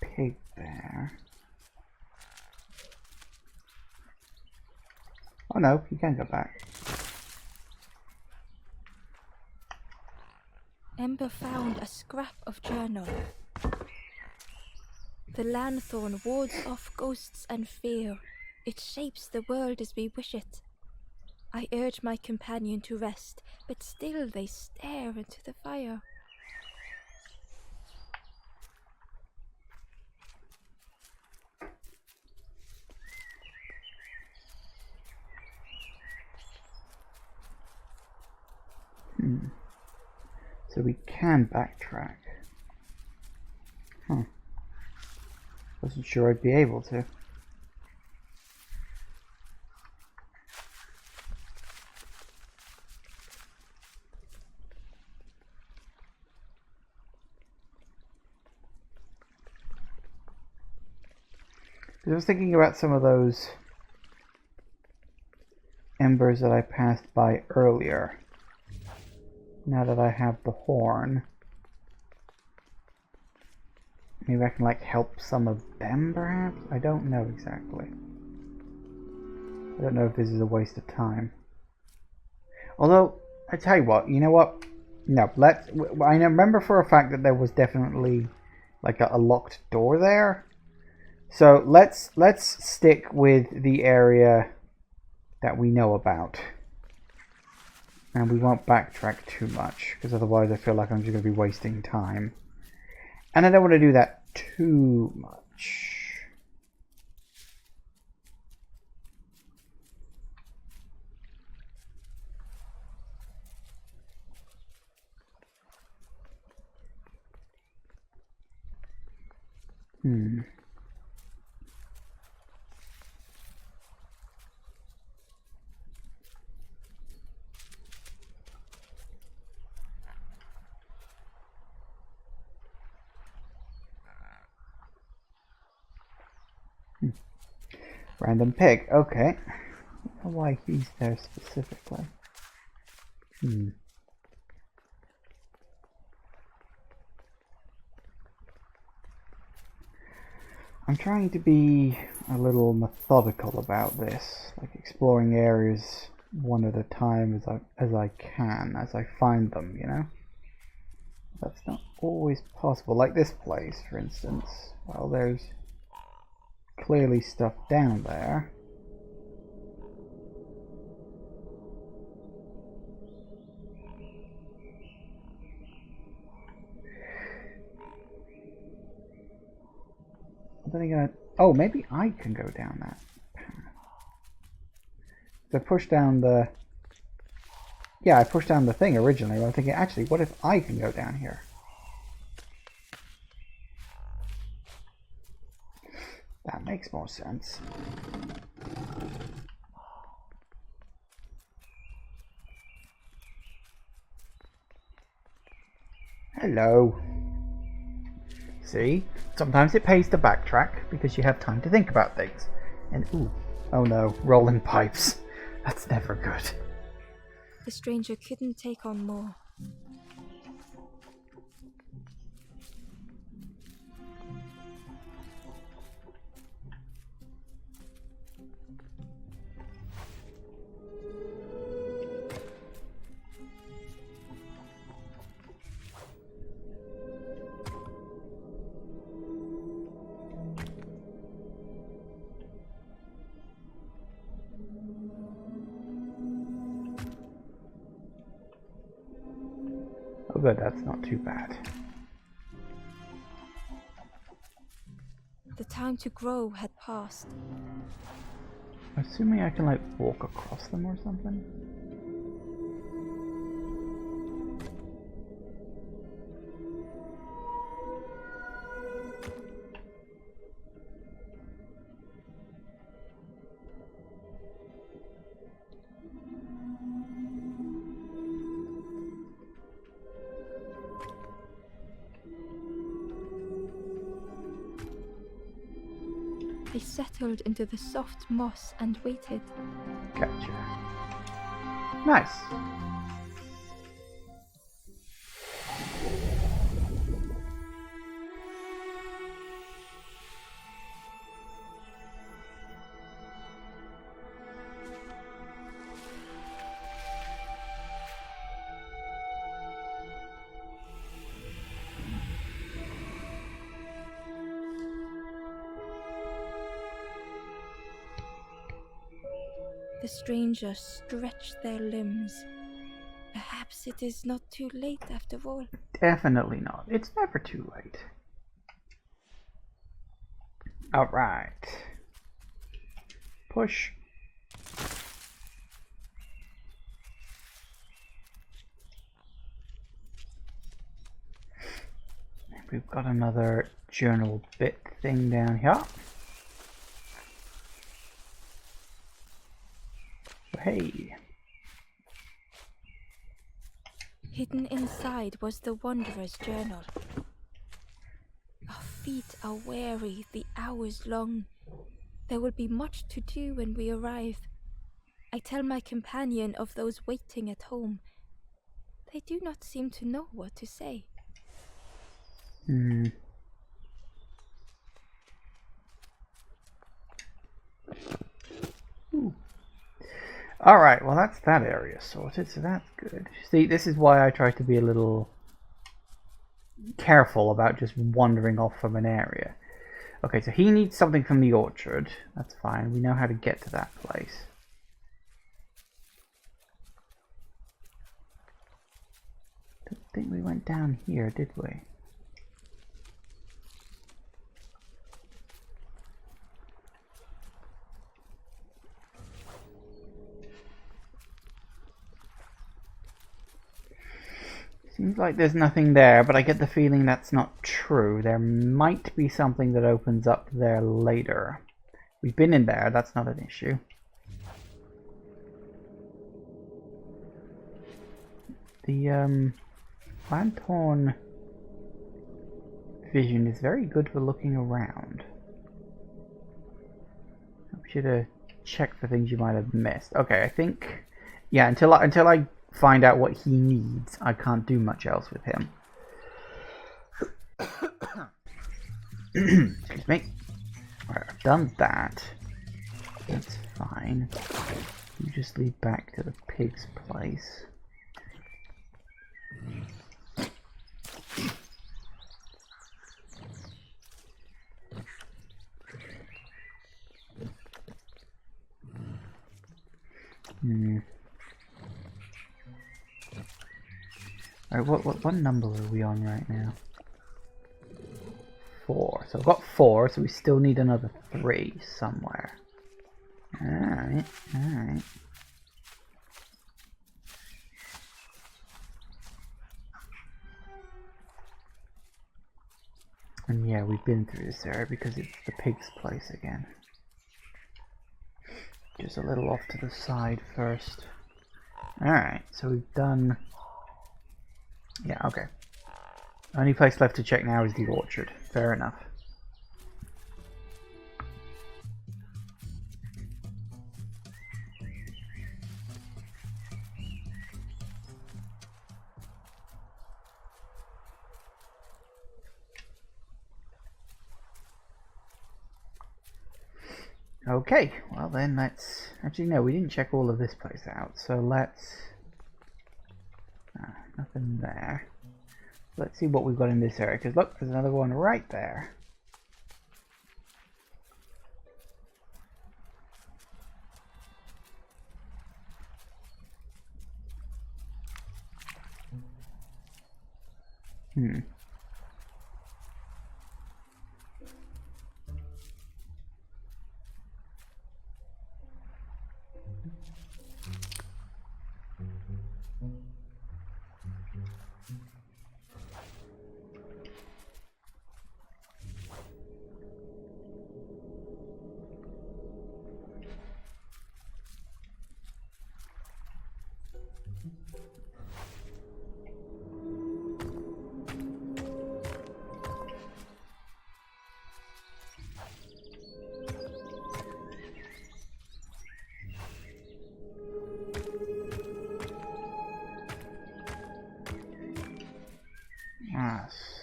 Pig there. Oh no, you can go back. Ember found a scrap of journal. The lanthorn wards off ghosts and fear. It shapes the world as we wish it. I urge my companion to rest, but still they stare into the fire. So we can backtrack. Huh. Wasn't sure I'd be able to. I was thinking about some of those embers that I passed by earlier. Now that I have the horn, maybe I can like help some of them perhaps? I don't know exactly. I don't know if this is a waste of time. Although, I tell you what, you know what? No, I remember for a fact that there was definitely like a locked door there. So let's stick with the area that we know about. And we won't backtrack too much, because otherwise I feel like I'm just going to be wasting time. And I don't want to do that too much. Random pig, okay. I don't know why he's there specifically. I'm trying to be a little methodical about this, like exploring areas one at a time as I can, as I find them, you know? That's not always possible. Like this place, for instance. Well, there's clearly stuff down there. Oh, maybe I can go down that path. So I pushed down the... Yeah, I pushed down the thing originally, but I'm thinking, actually, what if I can go down here? That makes more sense. Hello. See? Sometimes it pays to backtrack because you have time to think about things. And ooh, oh no, rolling pipes. That's never good. The stranger couldn't take on more. Oh good, that's not too bad. The time to grow had passed. Assuming I can like walk across them or something. They settled into the soft moss and waited. Gotcha. Nice. The strangers stretch their limbs. Perhaps it is not too late after all. Definitely not. It's never too late. Alright. Push. We've got another journal bit thing down here. Hey. Hidden inside was the Wanderer's journal. Our feet are weary, the hours long. There will be much to do when we arrive. I tell my companion of those waiting at home. They do not seem to know what to say. Alright, well that's that area sorted, so that's good. See, this is why I try to be a little careful about just wandering off from an area. Okay, so he needs something from the orchard. That's fine, we know how to get to that place. Don't think we went down here, did we? Seems like there's nothing there, but I get the feeling that's not true. There might be something that opens up there later. We've been in there, that's not an issue. The lanthorn vision is very good for looking around. I should have checked for things you might have missed. Okay, I think, yeah, until I find out what he needs, I can't do much else with him. Excuse me. Alright, I've done that. That's fine. You just lead back to the pig's place. Alright, what number are we on right now? 4. So I've got 4, so we still need another 3 somewhere. Alright, alright. And yeah, we've been through this area because it's the pig's place again. Just a little off to the side first. Alright, so we've done... Yeah, okay. Only place left to check now is the orchard. Fair enough. Okay, well then let's... Actually no, we didn't check all of this place out, so let's... nothing there. Let's see what we've got in this area, because look, there's another one right there.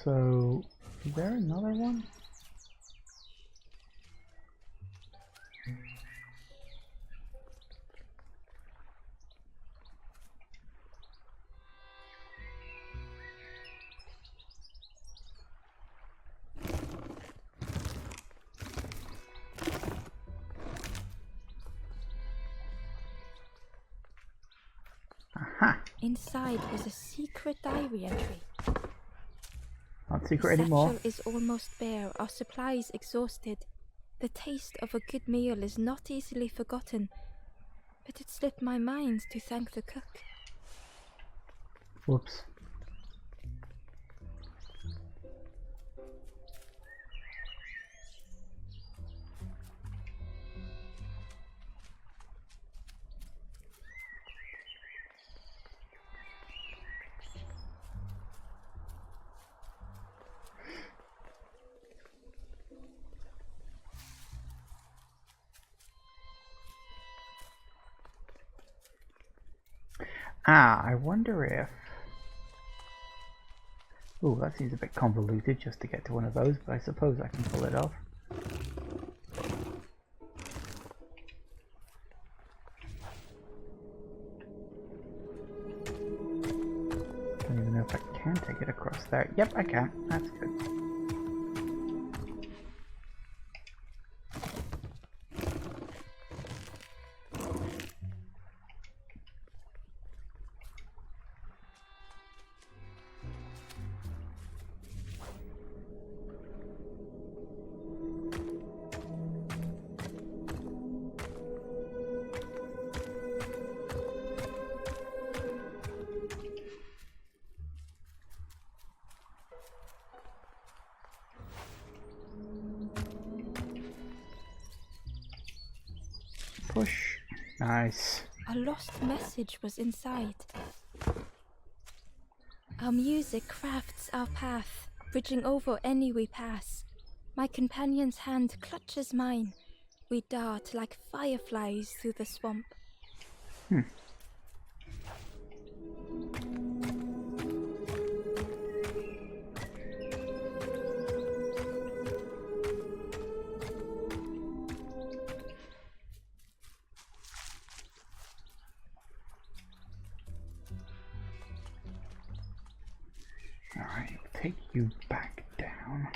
So, is there another one? Huh. Inside was a secret diary entry. Not The secret anymore. satchel is almost bare, our supplies exhausted. The taste of a good meal is not easily forgotten, but it slipped my mind to thank the cook. Whoops. I wonder if... Ooh, that seems a bit convoluted just to get to one of those, but I suppose I can pull it off. Don't even know if I can take it across there. Yep, I can. That's good. Push. Nice. A lost message was inside. Our music crafts our path, bridging over any we pass. My companion's hand clutches mine. We dart like fireflies through the swamp. Alright, take you back down.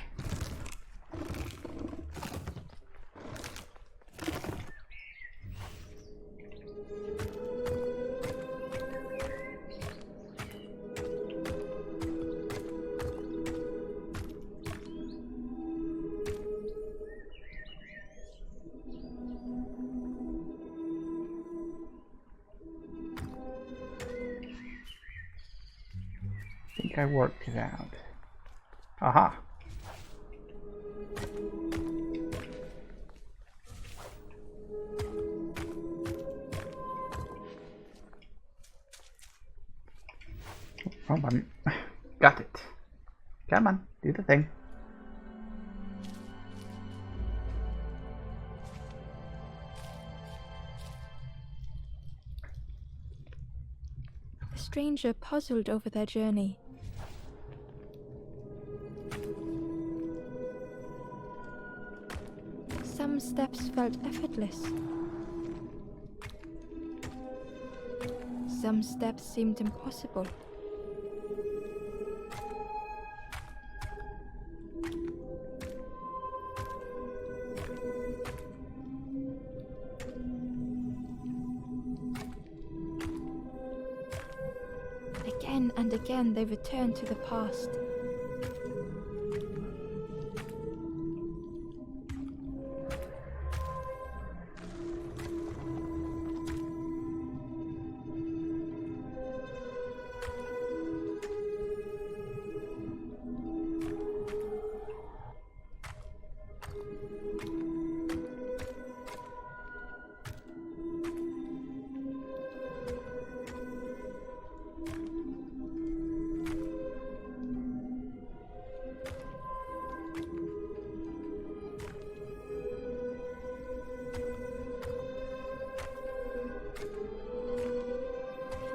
I think I worked it out. Aha! Wrong button. Got it. Come on, do the thing. The stranger puzzled over their journey. Some steps felt effortless. Some steps seemed impossible. Again and again they returned to the past.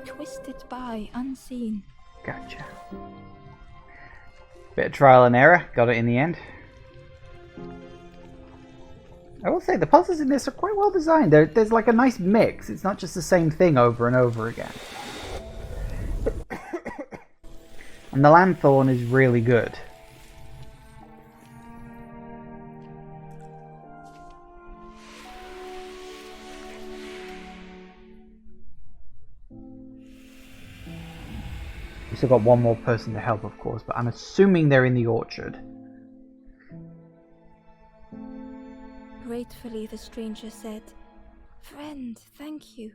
Twisted by unseen. Gotcha. Bit of trial and error. Got it in the end. I will say the puzzles in this are quite well designed. There's like a nice mix. It's not just the same thing over and over again. And the lanthorn is really good. We still got one more person to help, of course, but I'm assuming they're in the orchard. Gratefully, the stranger said, "Friend, thank you.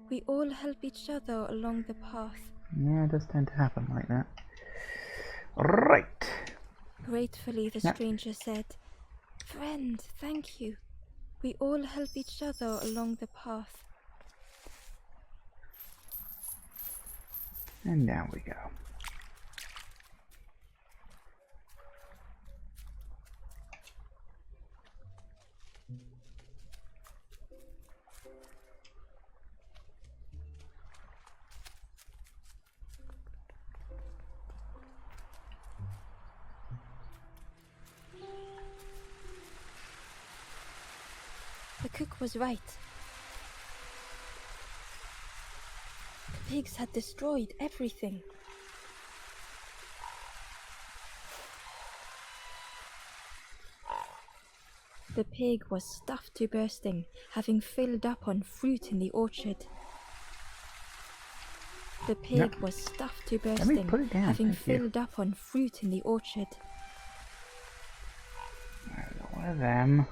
We all help each other along the path." Yeah, it does tend to happen like that. Right. Gratefully, the stranger said, "Friend, thank you. We all help each other along the path." And down we go. The cook was right. The pigs had destroyed everything. The pig was stuffed to bursting, having filled up on fruit in the orchard. The pig was stuffed to Let me bursting, put it down. having Thank you. filled up on fruit in the orchard. One of them.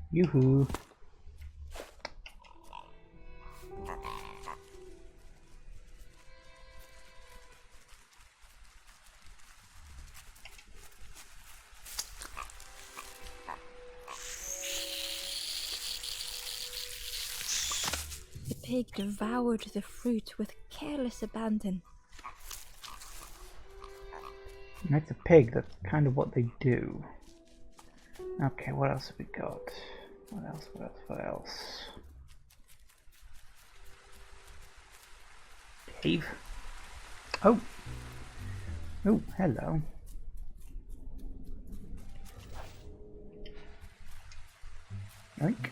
Yoo-hoo. The pig devoured the fruit with careless abandon. That's a pig. That's kind of what they do. Okay, what else have we got? What else? What else? What else? Cave. Oh. Oh, hello. Yoink.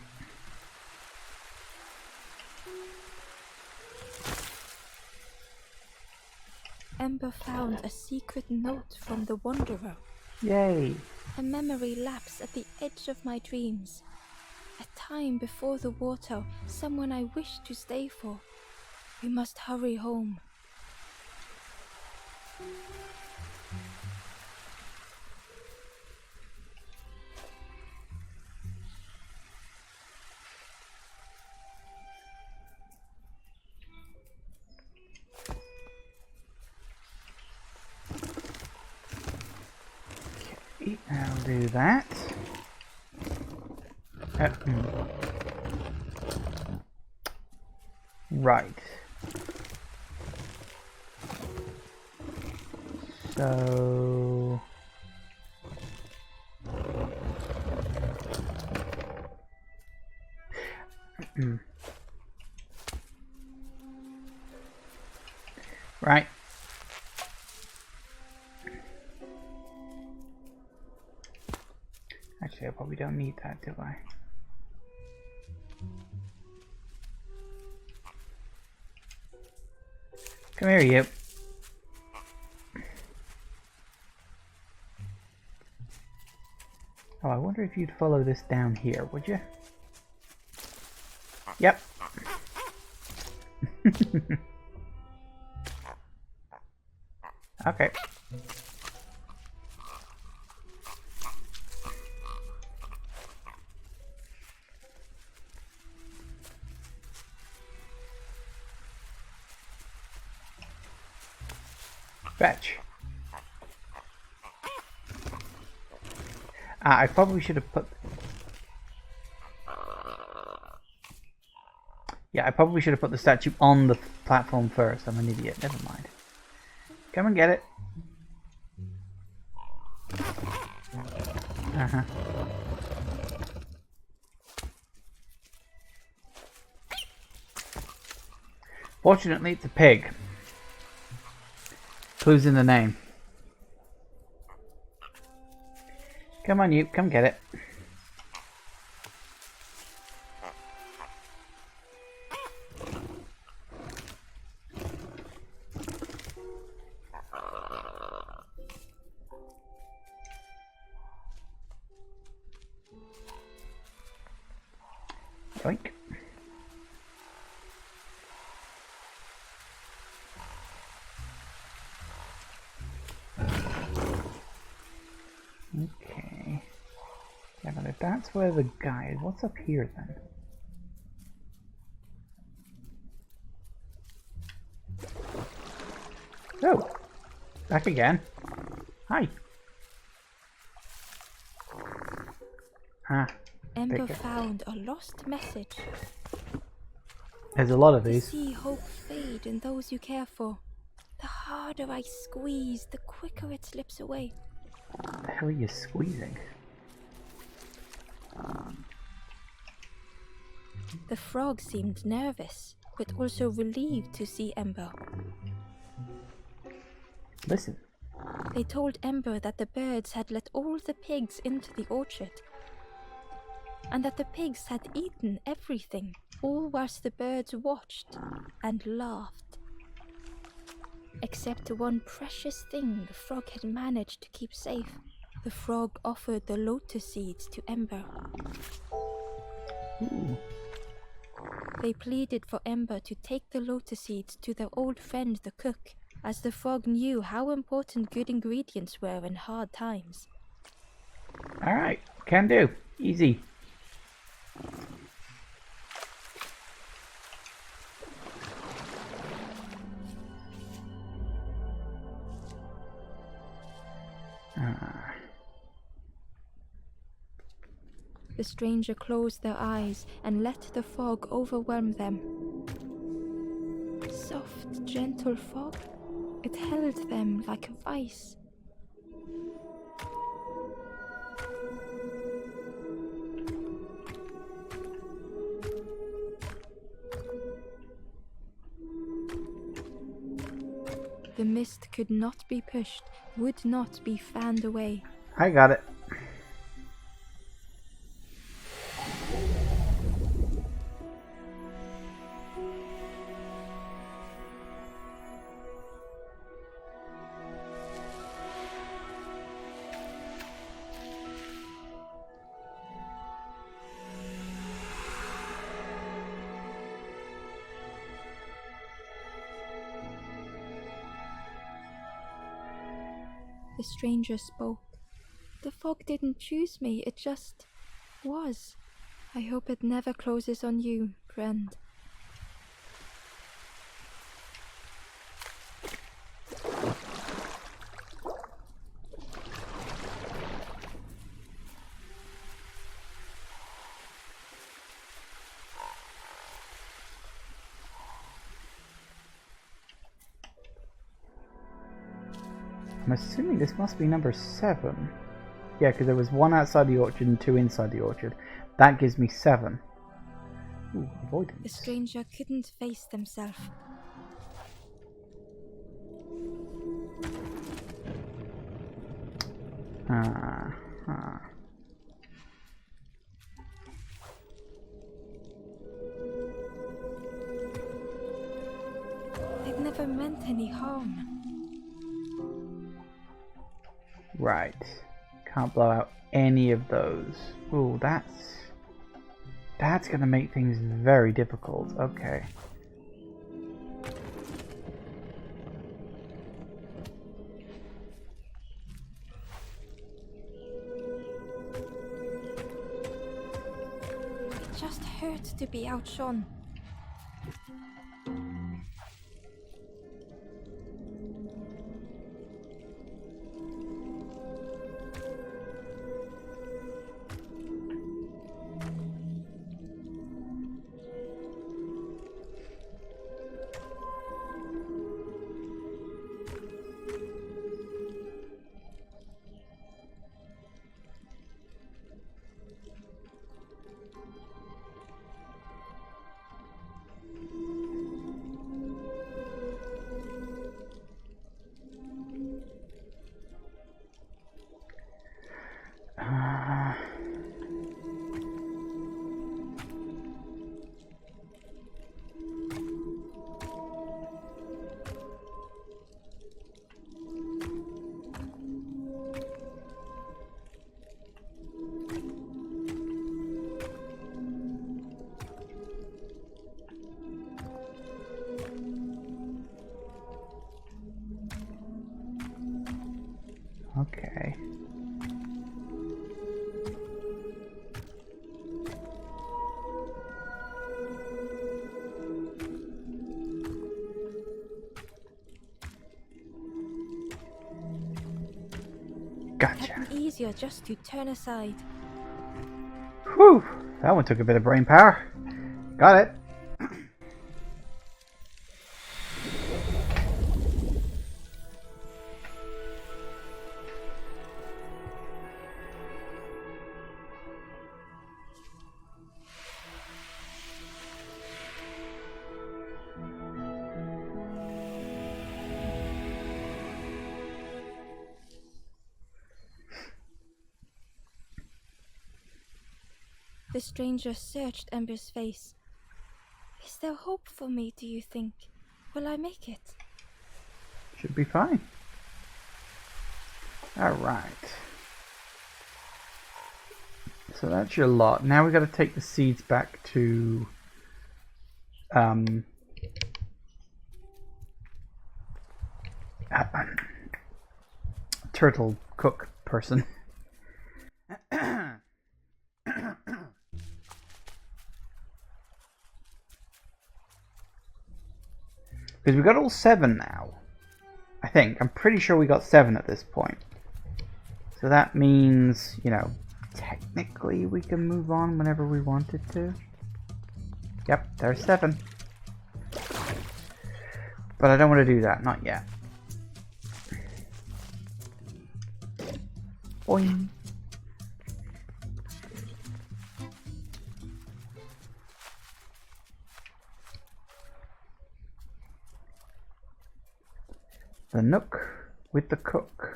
Ember found a secret note from the Wanderer. Yay. A memory lapse at the edge of my dreams. A time before the water, someone I wish to stay for. We must hurry home. Okay, I'll do that. Right. So... Right. Actually, I probably don't need that, do I? Come here, you. Oh, I wonder if you'd follow this down here, would you? Yep. Okay. Fetch. I probably should have put... Yeah, I probably should have put the statue on the platform first. I'm an idiot. Never mind. Come and get it. Uh-huh. Fortunately, it's a pig. Clues in the name. Come on, you. Come get it. Yoink. Okay. Yeah, but if that's where the guy is, what's up here then? Oh! Back again. Hi. Ah. Ember found a lost message. There's a lot of To these. see hope fade in those you care for. The harder I squeeze, the quicker it slips away. What the hell are you squeezing? The frog seemed nervous, but also relieved to see Ember. Listen. They told Ember that the birds had let all the pigs into the orchard, and that the pigs had eaten everything, all whilst the birds watched and laughed. Except one precious thing the frog had managed to keep safe. The frog offered the lotus seeds to Ember. Ooh. They pleaded for Ember to take the lotus seeds to their old friend the cook, as the frog knew how important good ingredients were in hard times. Alright, can do. Easy. The stranger closed their eyes and let the fog overwhelm them. Soft, gentle fog, it held them like a vice. The mist could not be pushed, would not be fanned away. I got it. The stranger spoke. The fog didn't choose me, it just was. I hope it never closes on you, friend. I'm assuming this must be number 7. Yeah, because there was 1 outside the orchard and 2 inside the orchard. That gives me 7. Ooh, avoidance. The stranger couldn't face themselves. They'd never meant any harm. Right. Can't blow out any of those. Ooh, that's gonna make things very difficult. Okay. It just hurt to be outshone. Okay. easier just to turn aside. Whew! That one took a bit of brain power. Got it. The stranger searched Ember's face. Is there hope for me, do you think? Will I make it? Should be fine. Alright. So that's your lot. Now we got to take the seeds back to turtle cook person. Because we got all 7 now. I think. I'm pretty sure we got 7 at this point. So that means, you know, technically we can move on whenever we wanted to. Yep, there's 7. But I don't want to do that, not yet. Boing. The nook with the cook.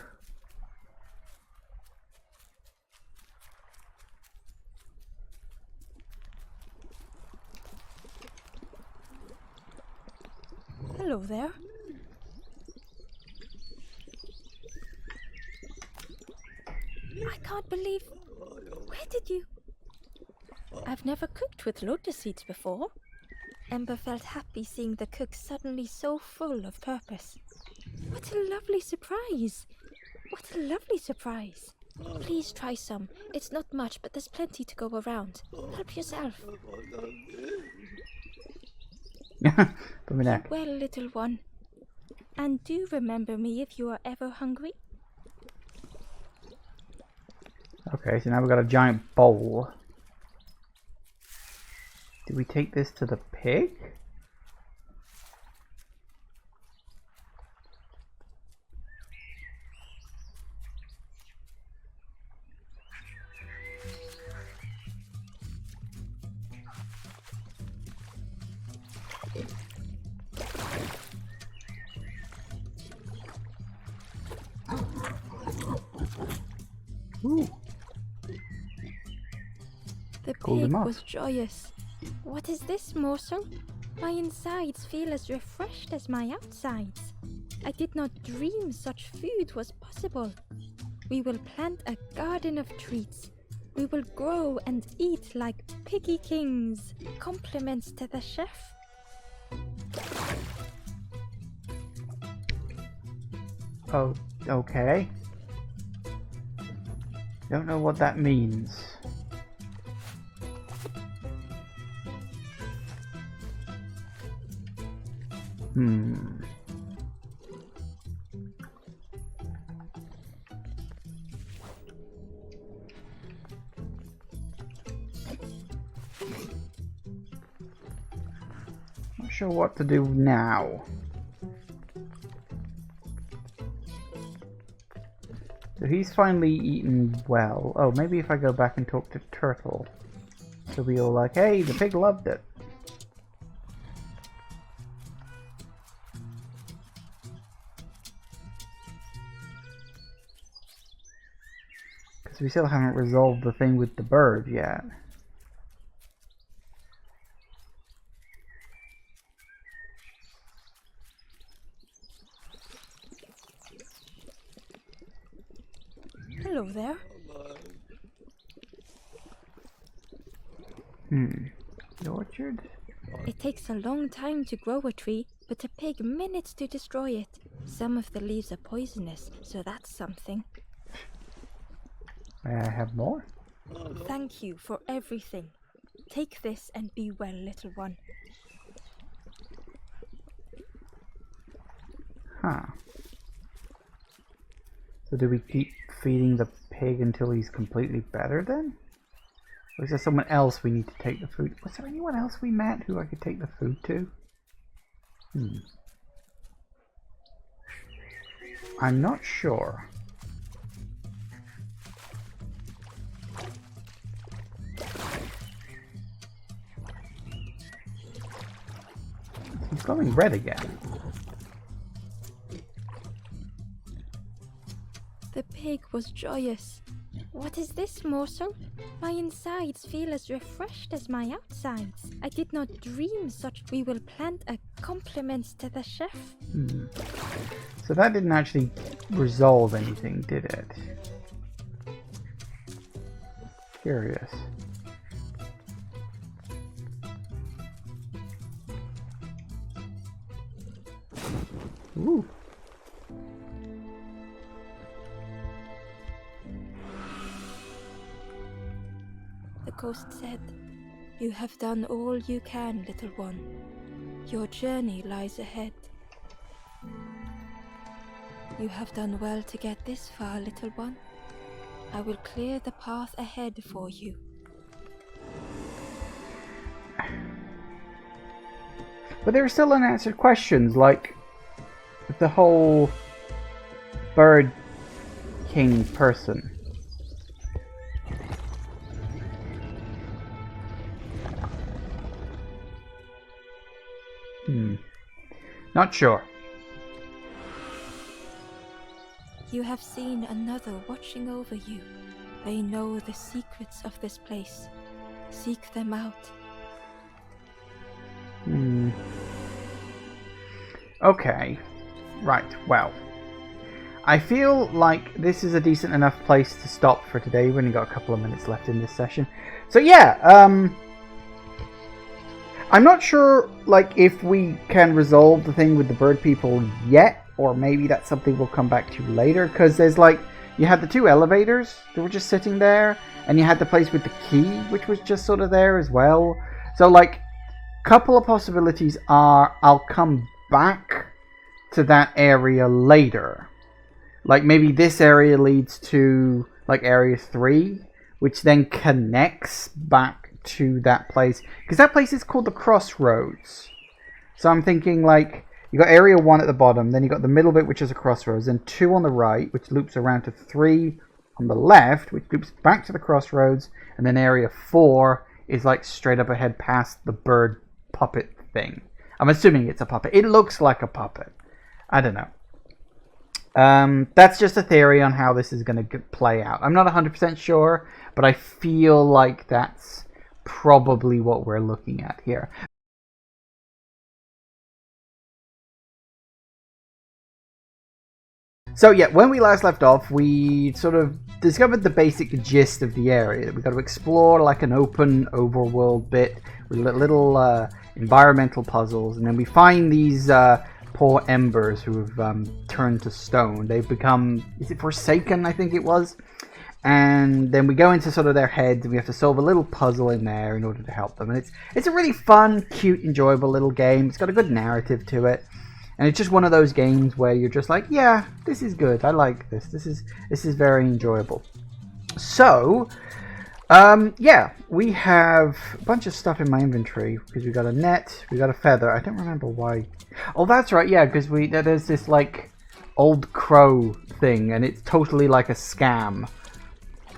Hello there. I can't believe... Where did you... I've never cooked with lotus seeds before. Ember felt happy seeing the cook suddenly so full of purpose. What a lovely surprise! What a lovely surprise! Please try some. It's not much, but there's plenty to go around. Help yourself. Put me neck. Well, little one. And do remember me if you are ever hungry. Okay, so now we've got a giant bowl. Do we take this to the pig? Ooh. The Cooled pig him off. was joyous. What is this, morsel? My insides feel as refreshed as my outsides. I did not dream such food was possible. We will plant a garden of treats. We will grow and eat like piggy kings. Compliments to the chef. Oh, okay. Don't know what that means. Not sure what to do now. So he's finally eaten well. Oh, maybe if I go back and talk to Turtle, he'll be all like, hey, the pig loved it. Because we still haven't resolved the thing with the bird yet. Hello there. The orchard? It takes a long time to grow a tree, but a pig minutes to destroy it. Some of the leaves are poisonous, so that's something. May I have more? Thank you for everything. Take this and be well, little one. Huh. So do we keep feeding the pig until he's completely better then? Or is there someone else we need to take the food? Was there anyone else we met who I could take the food to? I'm not sure. He's glowing red again. The pig was joyous. What is this, morsel? My insides feel as refreshed as my outsides. I did not dream such. We will plant a compliment to the chef. So that didn't actually resolve anything, did it? Curious. Ooh. The ghost said, "You have done all you can, little one. Your journey lies ahead. You have done well to get this far, little one. I will clear the path ahead for you." But there are still unanswered questions, like the whole bird king person. Not sure. You have seen another watching over you. They know the secrets of this place. Seek them out. Okay. Right, well. I feel like this is a decent enough place to stop for today. We've only got a couple of minutes left in this session. So yeah, I'm not sure, like, if we can resolve the thing with the bird people yet, or maybe that's something we'll come back to later, because there's, like, you had the two elevators that were just sitting there, and you had the place with the key, which was just sort of there as well. So, like, couple of possibilities are I'll come back to that area later. Like, maybe this area leads to, like, Area 3, which then connects back to that place, because that place is called the Crossroads. So I'm thinking, like, you got Area 1 at the bottom, then you got the middle bit, which is a crossroads, and 2 on the right, which loops around to 3 on the left, which loops back to the crossroads, and then Area 4 is like straight up ahead past the bird puppet thing. I'm assuming it's a puppet. It looks like a puppet. I don't know. That's just a theory on how this is going to play out. I'm not 100% sure, but I feel like that's probably what we're looking at here. So yeah, when we last left off, we sort of discovered the basic gist of the area. That we've got to explore like an open overworld bit with little environmental puzzles, and then we find these poor embers who have turned to stone. They've become, is it Forsaken, I think it was? And then we go into sort of their heads, and we have to solve a little puzzle in there in order to help them. And it's a really fun, cute, enjoyable little game. It's got a good narrative to it, and it's just one of those games where you're just like, yeah, this is good. I like this. This is very enjoyable. So, yeah, we have a bunch of stuff in my inventory because we got a net, we got a feather. I don't remember why. Oh, that's right. Yeah, because there's this like old crow thing, and it's totally like a scam.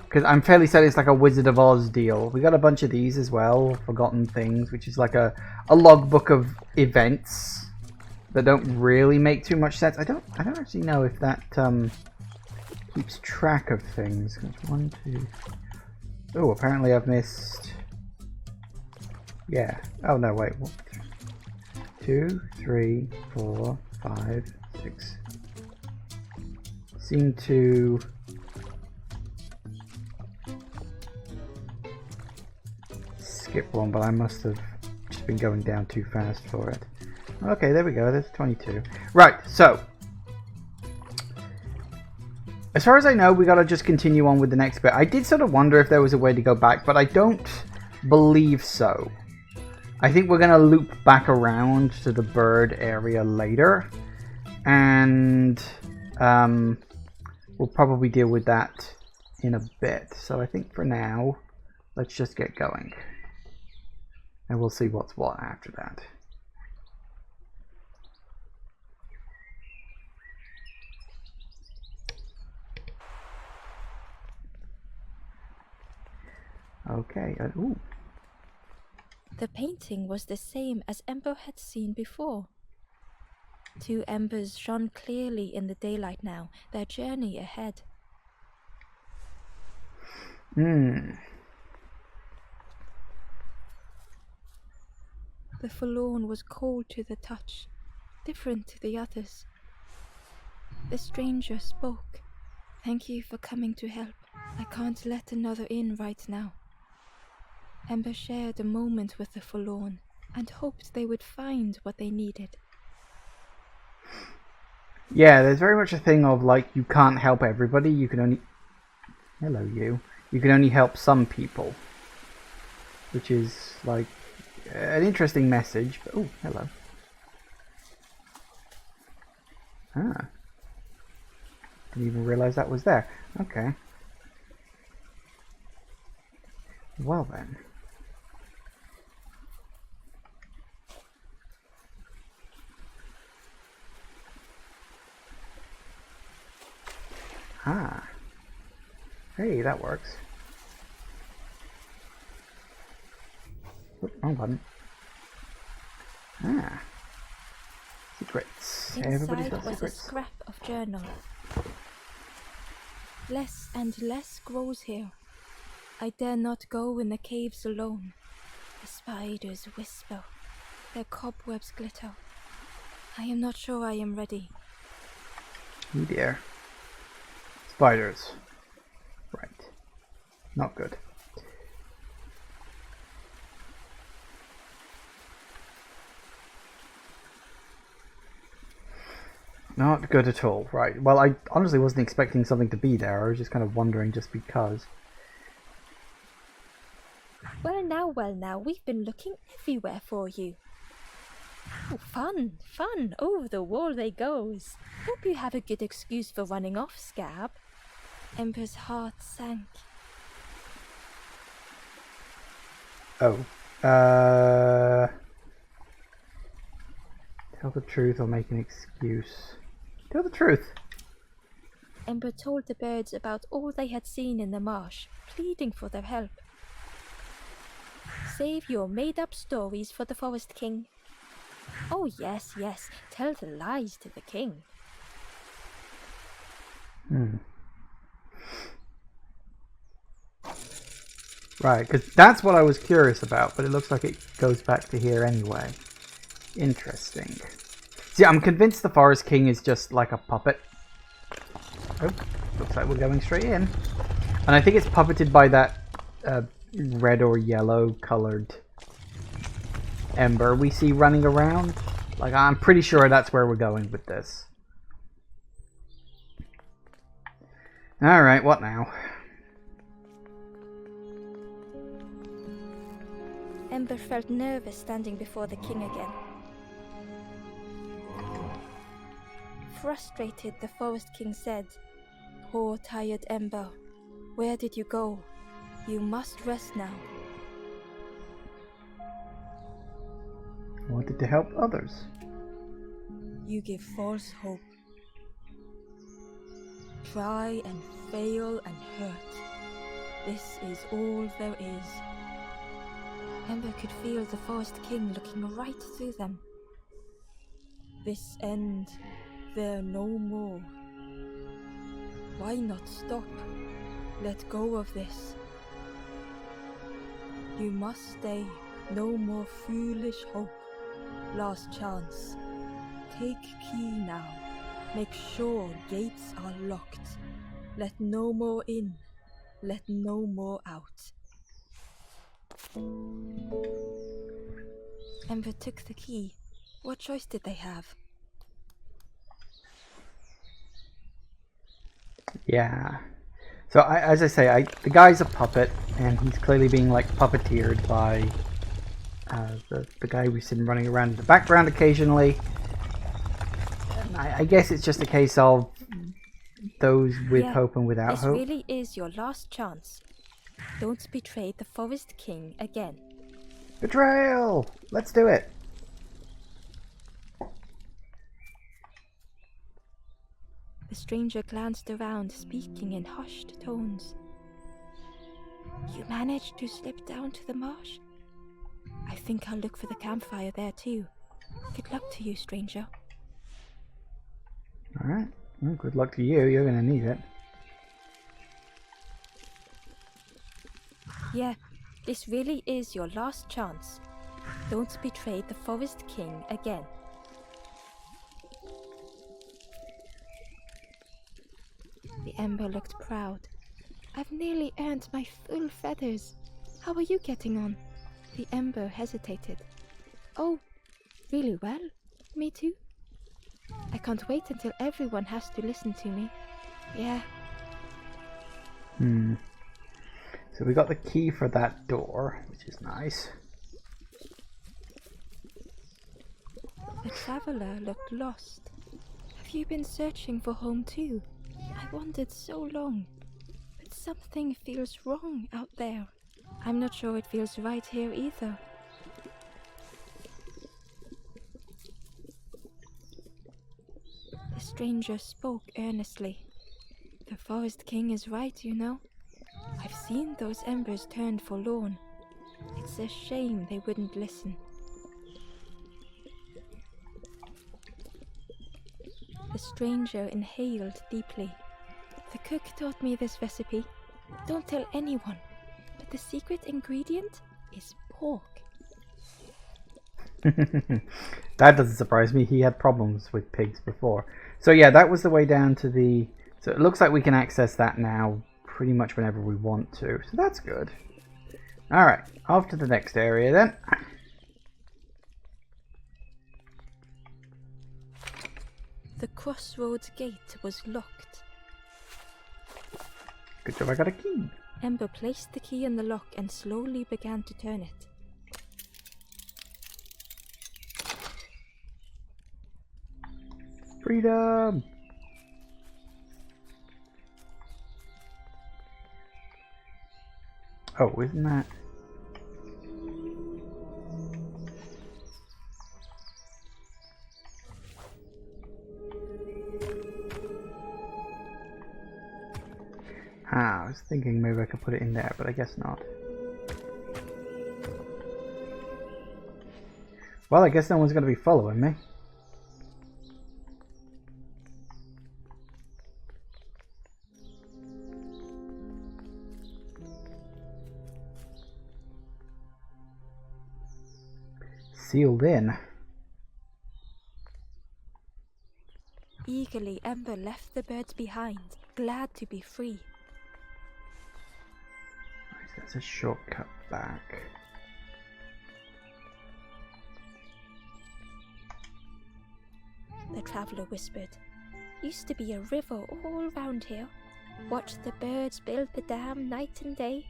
Because I'm fairly certain it's like a Wizard of Oz deal. We got a bunch of these as well, Forgotten Things, which is like a logbook of events that don't really make too much sense. I don't actually know if that keeps track of things. 1, 2. Oh, apparently I've missed. Yeah. Oh no, wait. 1, 2, 3, 4, 5, 6. Seem to. Skip one, but I must have just been going down too fast for it. Okay, there we go. There's 22. Right, so as far as I know, we gotta just continue on with the next bit. I did sort of wonder if there was a way to go back, but I don't believe so. I think we're gonna loop back around to the bird area later, and we'll probably deal with that in a bit. So I think for now, let's just get going. And we'll see what's what after that. Okay. Ooh. The painting was the same as Ember had seen before. 2 embers shone clearly in the daylight now, their journey ahead. Hmm. The forlorn was cold to the touch, different to the others. The stranger spoke. "Thank you for coming to help. I can't let another in right now." Ember shared a moment with the forlorn and hoped they would find what they needed. Yeah, there's very much a thing of like you can't help everybody. You can only You can only help some people, which is like an interesting message. But, oh, hello. Ah, didn't even realize that was there. Okay. Well then. Ah. Hey, that works. Oop, wrong button. Ah. Secrets. Everybody's Inside got was secrets. a scrap of journal. "Less and less grows here. I dare not go in the caves alone. The spiders whisper. Their cobwebs glitter. I am not sure I am ready." Oh dear. Spiders. Right. Not good. Not good at all. Right. Well, I honestly wasn't expecting something to be there. I was just kind of wondering just because. Well now, we've been looking everywhere for you. Oh, fun, over the wall they goes. Hope you have a good excuse for running off, Scab. Ember's heart sank. Oh. Tell the truth or make an excuse. Tell the truth. Ember told the birds about all they had seen in the marsh, pleading for their help. "Save your made-up stories for the Forest King." "Oh, yes, tell the lies to the king." Right, because that's what I was curious about, but it looks like it goes back to here anyway. Interesting. See, I'm convinced the Forest King is just like a puppet. Oh, looks like we're going straight in. And I think it's puppeted by that red or yellow colored Ember we see running around. Like, I'm pretty sure that's where we're going with this. Alright, what now? Ember felt nervous standing before the king again. Frustrated, the Forest King said, "Poor tired Ember, where did you go? You must rest now." I wanted to help others. "You give false hope. Try and fail and hurt. This is all there is." Ember could feel the Forest King looking right through them. "This end, there no more. Why not stop? Let go of this. You must stay. No more foolish hope. Last chance. Take key now. Make sure gates are locked. Let no more in. Let no more out." Ember took the key. What choice did they have? Yeah. So, as I say, the guy's a puppet, and he's clearly being, like, puppeteered by the guy we've seen running around in the background occasionally. And I guess it's just a case of those with Yeah, hope and without this hope. really is your last chance. Don't betray the Forest King again. Betrayal! Let's do it! The stranger glanced around, speaking in hushed tones. You managed to slip down to the marsh? I think I'll look for the campfire there too. Good luck to you, stranger. Alright. Well, good luck to you. You're gonna need it. Yeah, this really is your last chance. Don't betray the Forest King again. The Ember looked proud. I've nearly earned my full feathers. How are you getting on? The Ember hesitated. Oh, really well? Me too? I can't wait until everyone has to listen to me. Yeah. So we got the key for that door, which is nice. The traveler looked lost. Have you been searching for home too? I wandered so long, but something feels wrong out there. I'm not sure it feels right here either. The stranger spoke earnestly. The Forest King is right, you know. I've seen those embers turn forlorn. It's a shame they wouldn't listen. The stranger inhaled deeply. The cook taught me this recipe. Don't tell anyone, but the secret ingredient is pork. That doesn't surprise me. He had problems with pigs before. So yeah, that was the way down to the... So it looks like we can access that now pretty much whenever we want to. So that's good. Alright, off to the next area then. The crossroads gate was locked. Good job I got a key. Ember placed the key in the lock and slowly began to turn it. Freedom! Oh, isn't that... I was thinking maybe I could put it in there, but I guess not. Well, I guess no one's going to be following me. Sealed in. Eagerly, Ember left the birds behind, glad to be free. That's a shortcut back. The traveler whispered. Used to be a river all round here. Watched the birds build the dam night and day.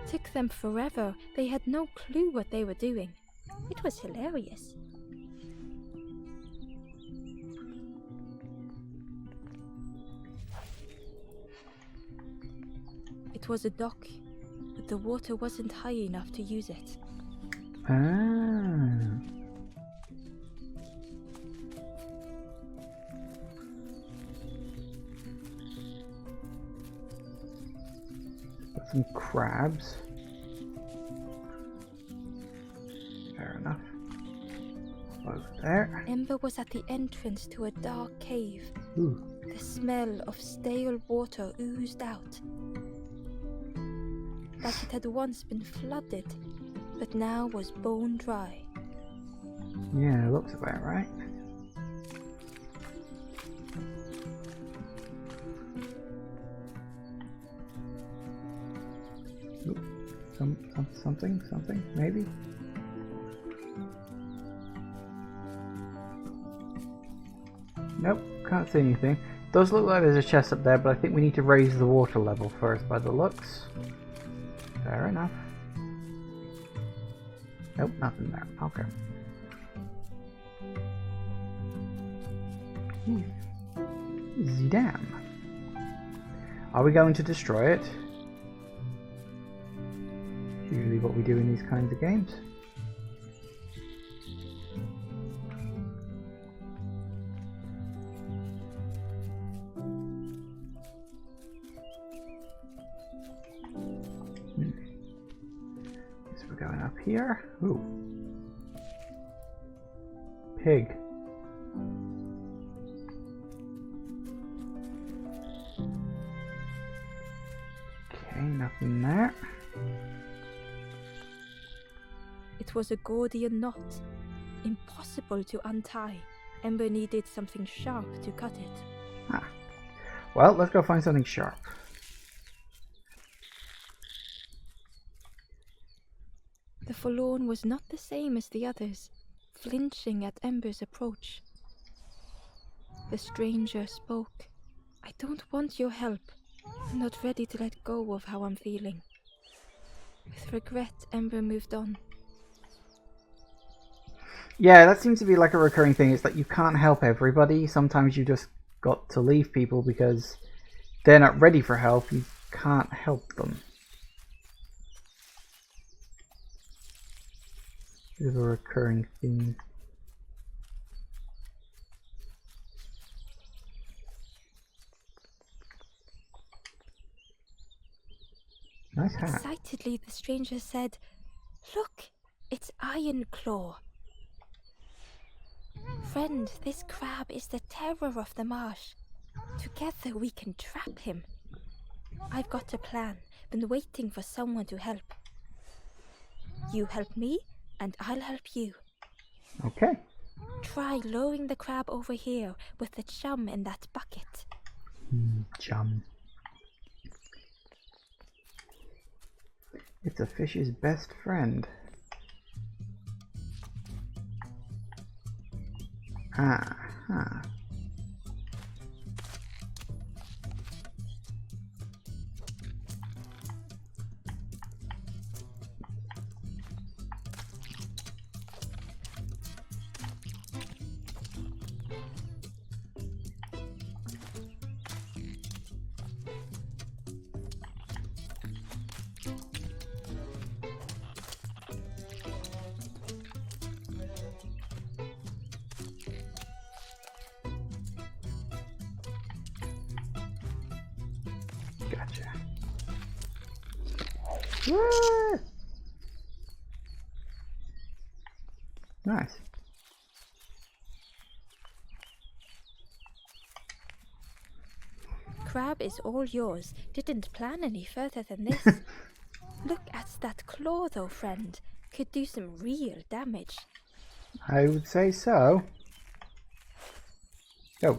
Took them forever. They had no clue what they were doing. It was hilarious. It was a dock, but the water wasn't high enough to use it. Ah. Got some crabs. Fair enough. Over there. Ember was at the entrance to a dark cave. Ooh. The smell of stale water oozed out. Like it had once been flooded, but now was bone dry. Yeah, looks about right. Ooh, something, maybe? Nope, can't see anything. Does look like there's a chest up there, but I think we need to raise the water level first by the looks. Fair enough. Nope, nothing there. Okay. The dam. Are we going to destroy it? Usually what we do in these kinds of games. So we're going up here. Ooh. Pig. Okay, nothing there. It was a Gordian knot. Impossible to untie. Ember needed something sharp to cut it. Ah. Well, let's go find something sharp. The Forlorn was not the same as the others, flinching at Ember's approach. The stranger spoke. I don't want your help. I'm not ready to let go of how I'm feeling. With regret, Ember moved on. Yeah, that seems to be like a recurring thing. It's that you can't help everybody. Sometimes you just got to leave people because they're not ready for help. You can't help them. Bit of a recurring theme. Nice hat. Excitedly, the stranger said, "Look, it's Iron Claw. Friend, this crab is the terror of the marsh. Together we can trap him. I've got a plan, been waiting for someone to help. You help me, and I'll help you. Okay. Try lowering the crab over here with the chum in that bucket." Chum. It's a fish's best friend. Ah. Gotcha. Woo! Nice. Crab is all yours. Didn't plan any further than this. Look at that claw though, friend. Could do some real damage. I would say so. Go.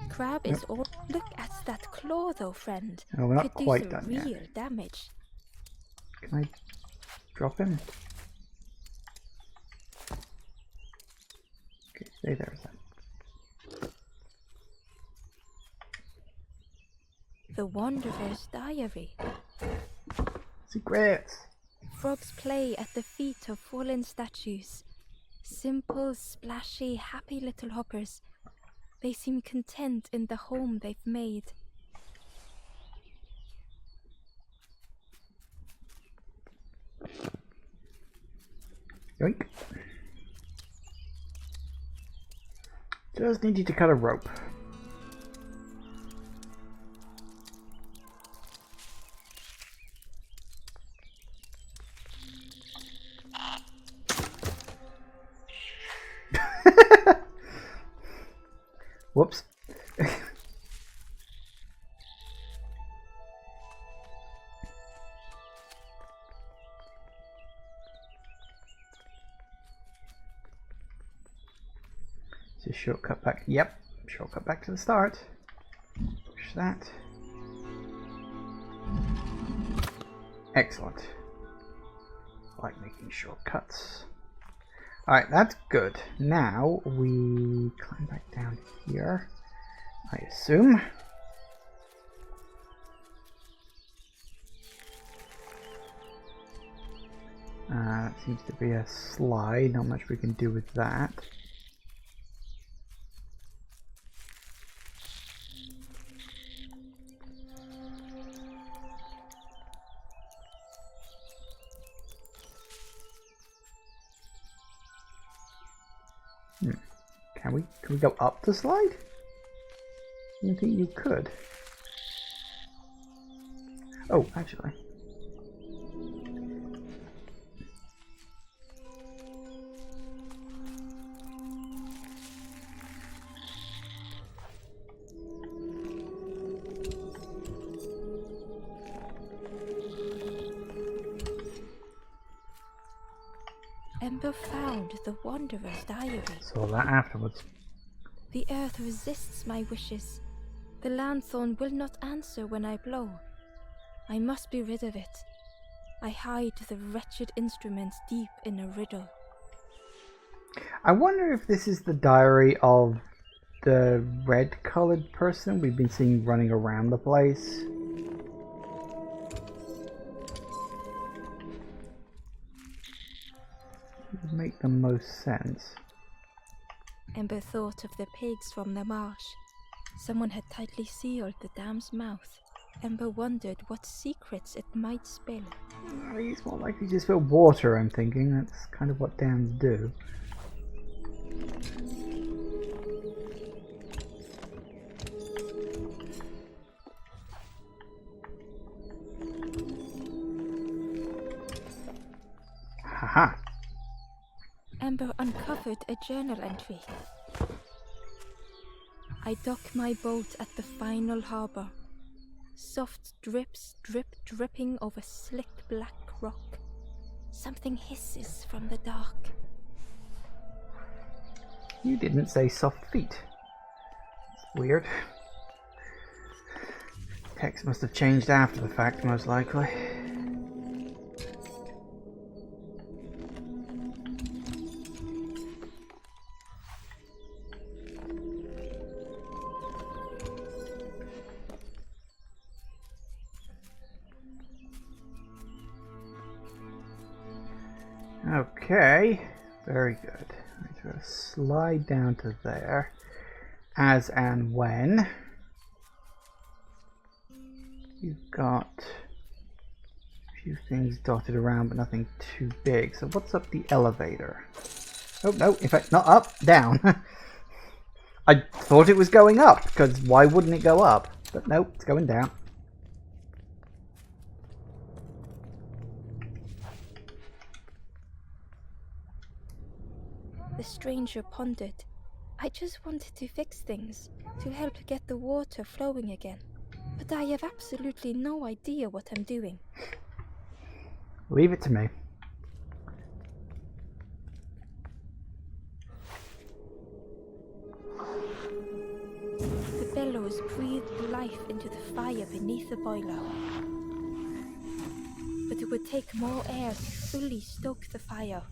Crab is all. Look at that claw though, friend. Oh, we're not Could do quite some done real yet. damage. Can I drop him? Okay, stay there a second. The Wanderer's Diary. Secrets! Frogs play at the feet of fallen statues. Simple, splashy, happy little hoppers. They seem content in the home they've made. Yoink. Just need you to cut a rope. Whoops. Just shortcut back. Yep, shortcut back to the start. Push that. Excellent. I like making shortcuts. Alright, that's good. Now we climb back down here, I assume. That seems to be a slide. Not much we can do with that. Can we go up the slide? You think you could? Oh, actually. Ember found the Wanderer's diary. Saw that afterwards. The earth resists my wishes. The lanthorn will not answer when I blow. I must be rid of it. I hide the wretched instrument deep in a riddle. I wonder if this is the diary of the red-colored person we've been seeing running around the place. Would make the most sense. Ember thought of the pigs from the marsh. Someone had tightly sealed the dam's mouth. Ember wondered what secrets it might spill. It's more likely to spill water, I'm thinking. That's kind of what dams do. Haha. Ember uncovered a journal entry. I dock my boat at the final harbor. Soft drips drip dripping over slick black rock. Something hisses from the dark. You didn't say soft feet. Weird. Text must have changed after the fact, most likely. Okay, very good. I'm going to slide down to there, as and when. You've got a few things dotted around, but nothing too big. So what's up the elevator? Oh, no, in fact, not up, down. I thought it was going up, because why wouldn't it go up? But no, it's going down. The stranger pondered. I just wanted to fix things, to help get the water flowing again. But I have absolutely no idea what I'm doing. Leave it to me. The bellows breathed life into the fire beneath the boiler. But it would take more air to fully stoke the fire.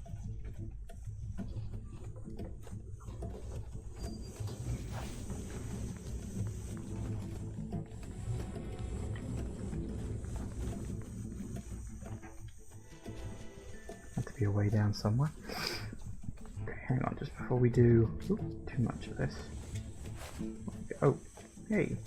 Be a way down somewhere. Okay, hang on, just before we do too much of this. Oh, hey.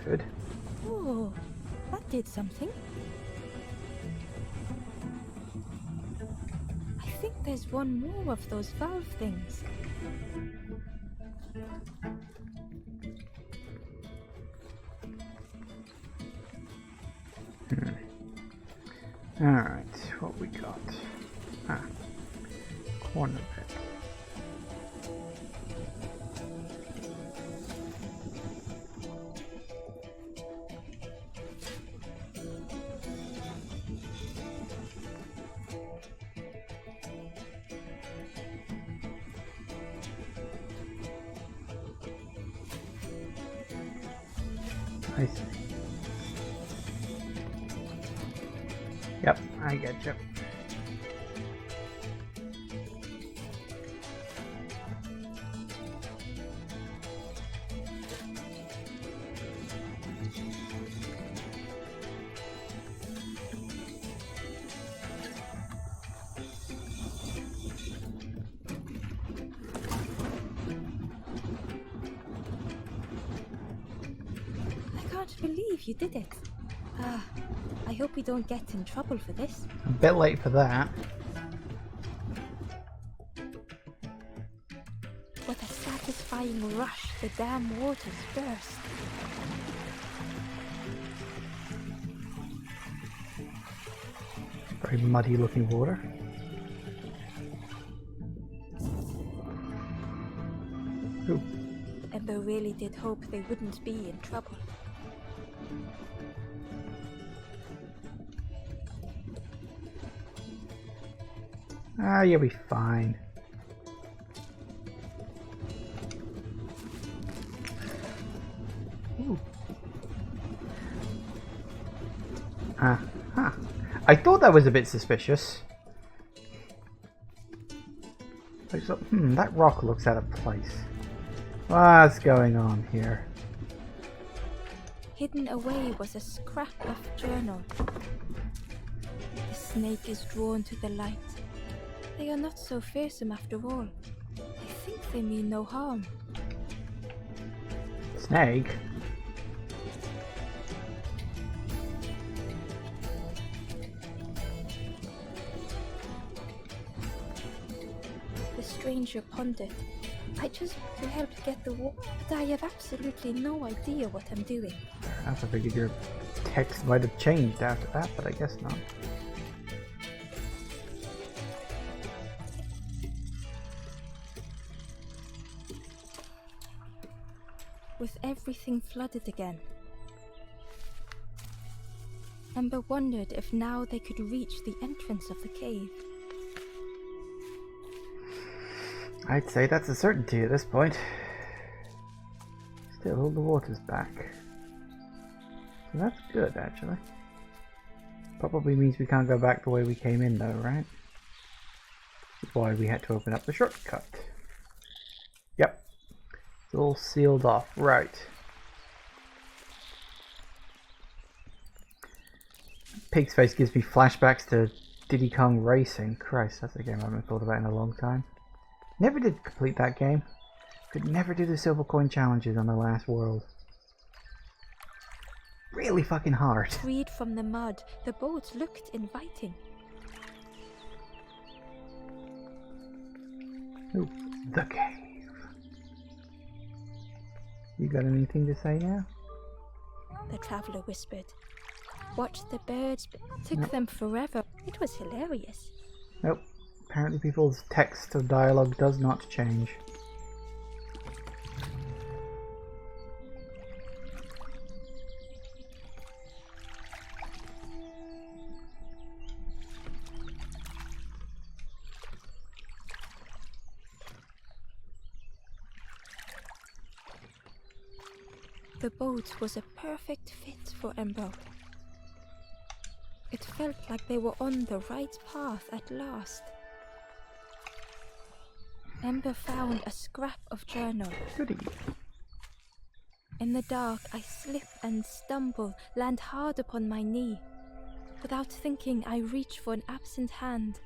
Good. Oh, that did something. I think there's one more of those valve things. Alright, what we got? Corner bit. I see. Yep, I get you. believe you did it. Ah, I hope we don't get in trouble for this. A bit late for that. What a satisfying rush the dam waters burst. Very muddy looking water. Ooh. Ember really did hope they wouldn't be in trouble. Ah, you'll be fine. Ooh. Huh. I thought that was a bit suspicious. I just thought, that rock looks out of place. What's going on here? Hidden away was a scrap of journal. The snake is drawn to the light. They are not so fearsome after all. I think they mean no harm. Snake? The stranger pondered. I just want to help get the water, but I have absolutely no idea what I'm doing. I figured your text might have changed after that, but I guess not. With everything flooded again, Ember wondered if now they could reach the entrance of the cave. I'd say that's a certainty at this point. Still, the water's back. So that's good, actually. Probably means we can't go back the way we came in, though, right? Which is why we had to open up the shortcut. Yep. It's all sealed off. Right. Pig's Face gives me flashbacks to Diddy Kong Racing. Christ, that's a game I haven't thought about in a long time. Never did complete that game. Could never do the silver coin challenges on the last world. Really fucking hard. Freed from the mud, the boat looked inviting. Ooh, the cave. You got anything to say now? The traveler whispered. Watch the birds. Took Nope. them forever. It was hilarious. Nope. Apparently people's text or dialogue does not change. The boat was a perfect fit for Ember. It felt like they were on the right path at last. Ember found a scrap of journal. Goody. In the dark, I slip and stumble, land hard upon my knee. Without thinking, I reach for an absent hand.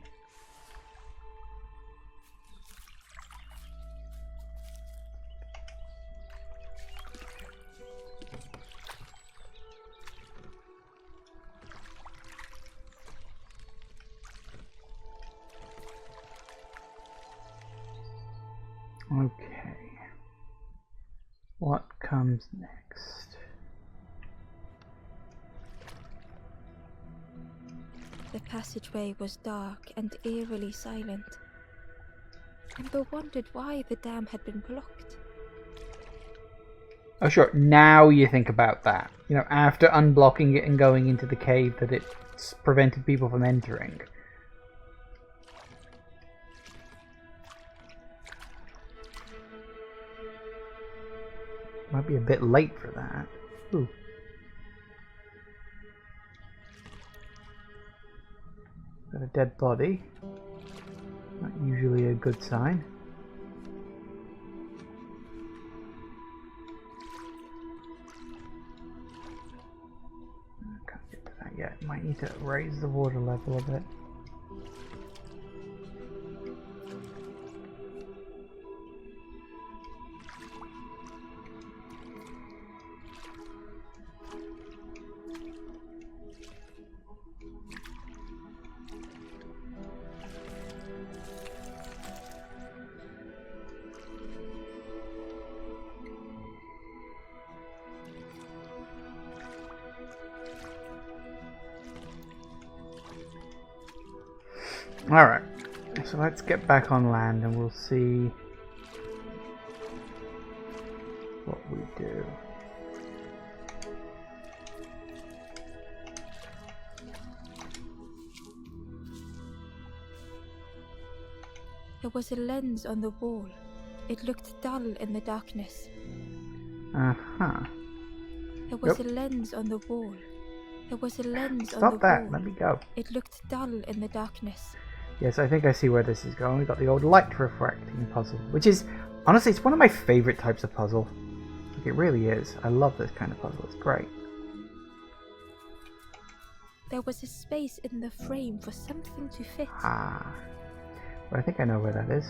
Okay. What comes next? The passageway was dark and eerily silent. Ember wondered why the dam had been blocked. Oh sure, now you think about that. You know, after unblocking it and going into the cave that it's prevented people from entering. Might be a bit late for that. Ooh. Got a dead body. Not usually a good sign. I can't get to that yet. Might need to raise the water level a bit. Alright, so let's get back on land and we'll see what we do. There was a lens on the wall. It looked dull in the darkness. Uh-huh. There was a lens on the wall. There was a lens on the Stop that, wall. let me go. It looked dull in the darkness. Yes, I think I see where this is going. We've got the old light refracting puzzle, which is, honestly, it's one of my favorite types of puzzle. Like, it really is. I love this kind of puzzle. It's great. There was a space in the frame for something to fit. Ah. But I think I know where that is.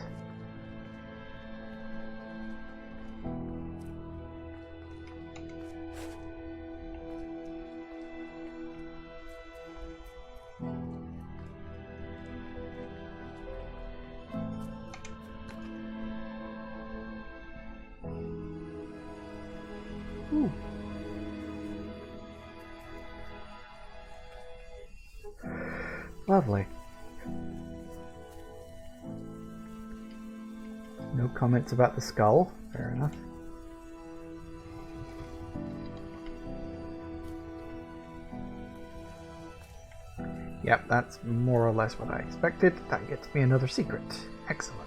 Ooh. Lovely. No comments about the skull. Fair enough. Yep, that's more or less what I expected. That gets me another secret. Excellent.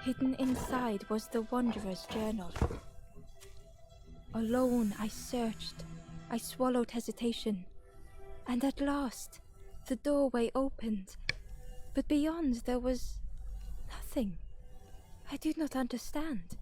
Hidden inside was the Wanderer's journal. Alone I searched. I swallowed hesitation. And at last, the doorway opened. But beyond there was nothing. I did not understand.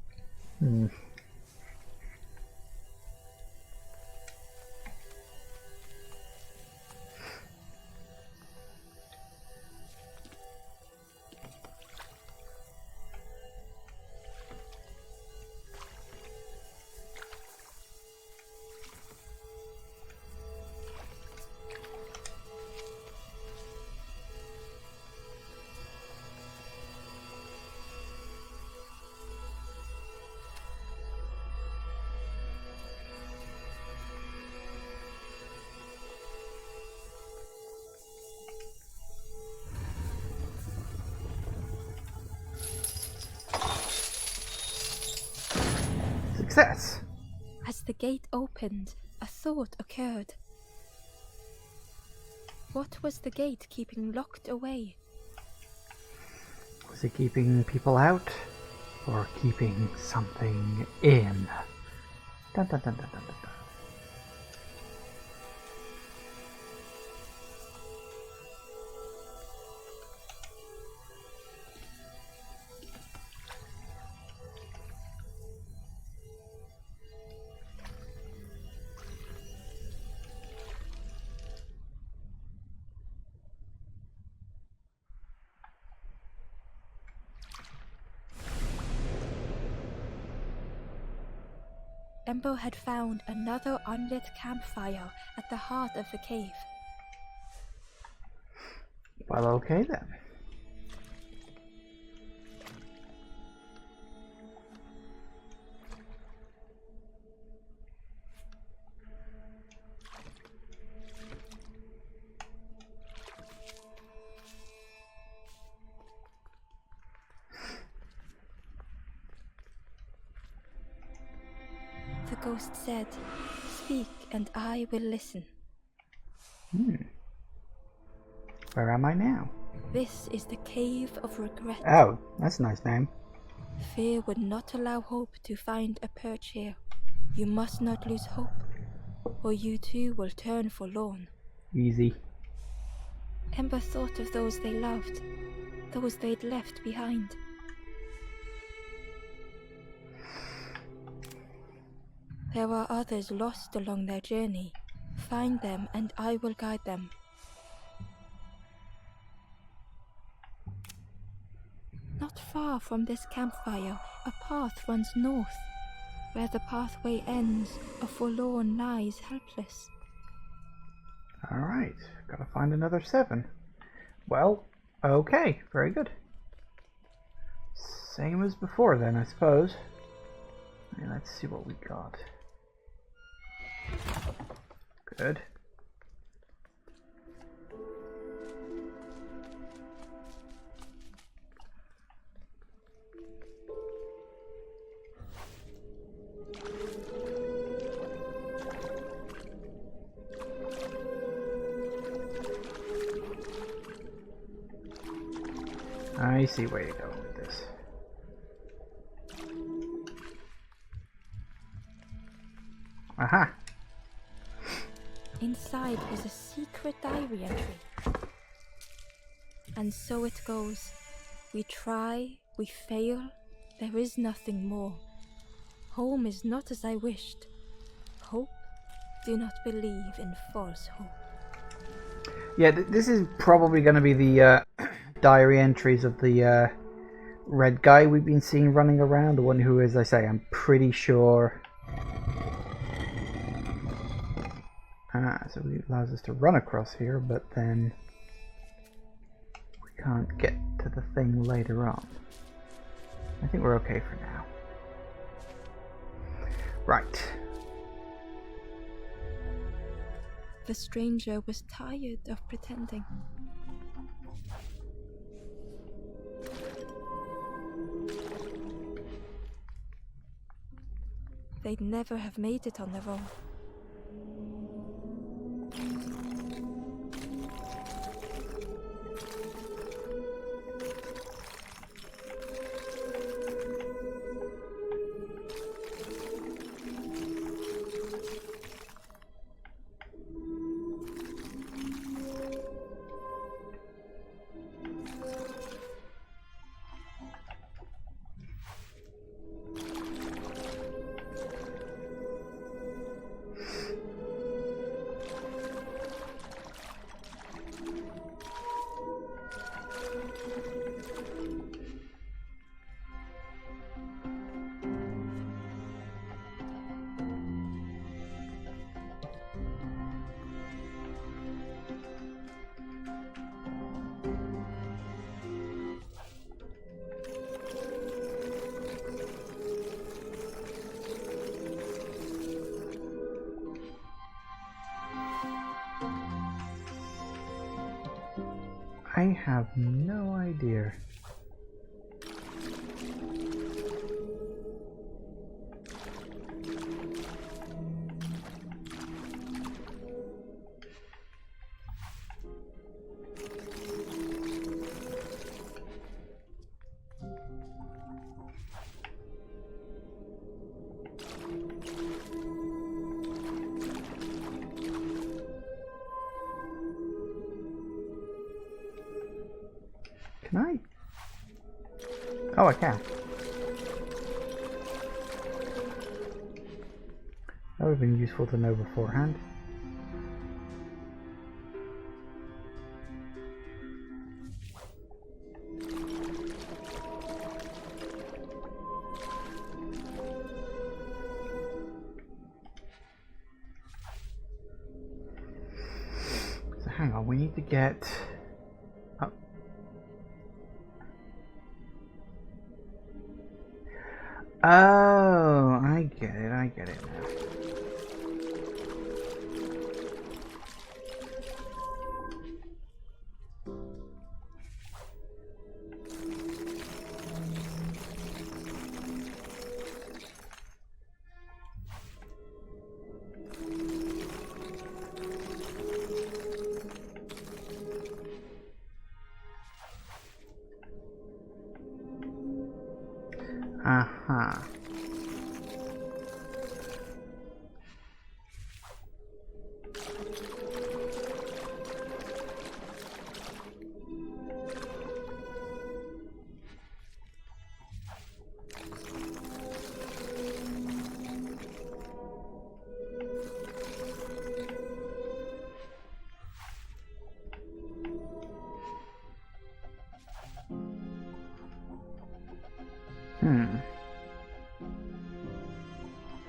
Success! As the gate opened, a thought occurred. What was the gate keeping locked away? Was it keeping people out? Or keeping something in? Dun, dun, dun, dun, dun, dun, dun. Ember had found another unlit campfire at the heart of the cave. Well, okay then. The ghost said, "Speak and I will listen." Where am I now? This is the Cave of Regret. Oh, that's a nice name. Fear would not allow hope to find a perch here. You must not lose hope, or you too will turn forlorn. Easy. Ember thought of those they loved, those they'd left behind. There are others lost along their journey. Find them and I will guide them. Not far from this campfire, a path runs north. Where the pathway ends, a forlorn lies helpless. Alright, gotta find another 7. Well, okay, very good. Same as before then, I suppose. Okay, let's see what we got. Good. I see where you're going with this. Aha! Inside was a secret diary entry. And so it goes. We try, we fail, there is nothing more. Home is not as I wished. Hope, do not believe in false hope. Yeah, this is probably going to be the diary entries of the red guy we've been seeing running around. The one who, as I say, I'm pretty sure... so it allows us to run across here, but then we can't get to the thing later on. I think we're okay for now. Right. The stranger was tired of pretending. They'd never have made it on their own. I have no idea. Can I? Oh, I can. That would have been useful to know beforehand. So hang on, we need to get up. Oh, I get it now. Aha.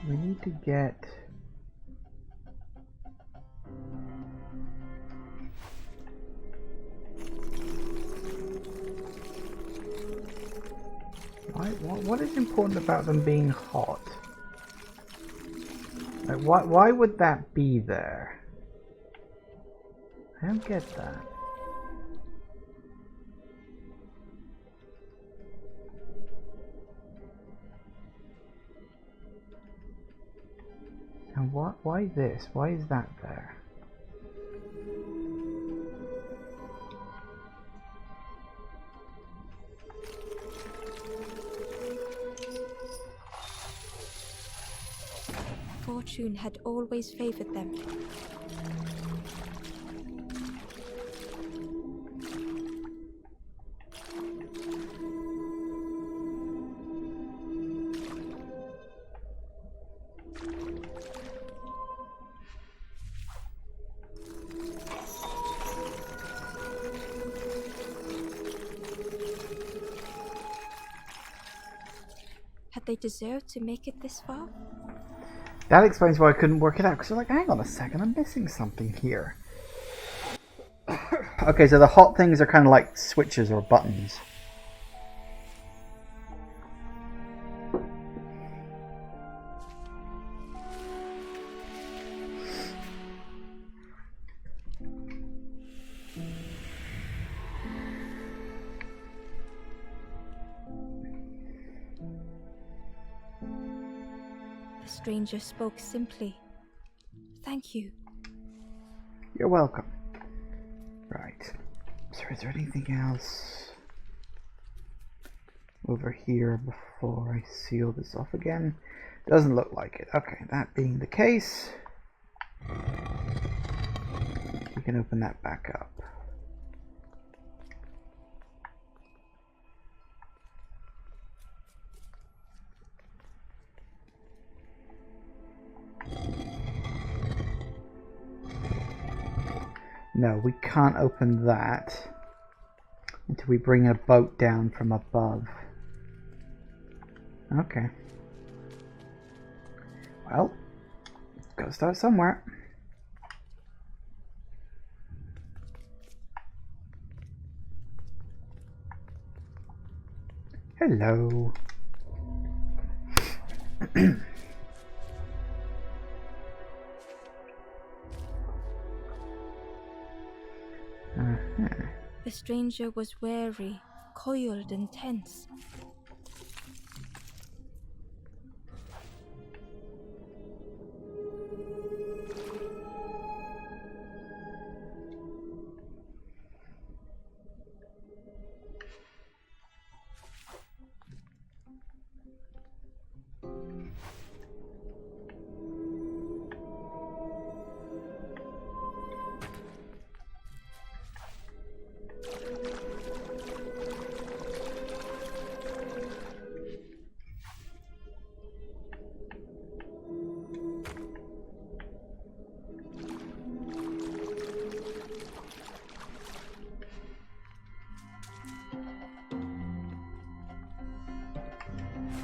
We need to get... What is important about them being hot? Like, why would that be there? I don't get that. And why this? Why is that there? Fortune had always favored them. Had they deserved to make it this far? That explains why I couldn't work it out, because you're like, hang on a second, I'm missing something here. Okay, so the hot things are kind of like switches or buttons. The stranger spoke simply. Thank you. You're welcome. Right. So is there anything else over here before I seal this off again? Doesn't look like it. Okay, that being the case, we can open that back up. No, we can't open that until we bring a boat down from above. Okay. Well, gotta start somewhere. Hello. The stranger was wary, coiled and tense.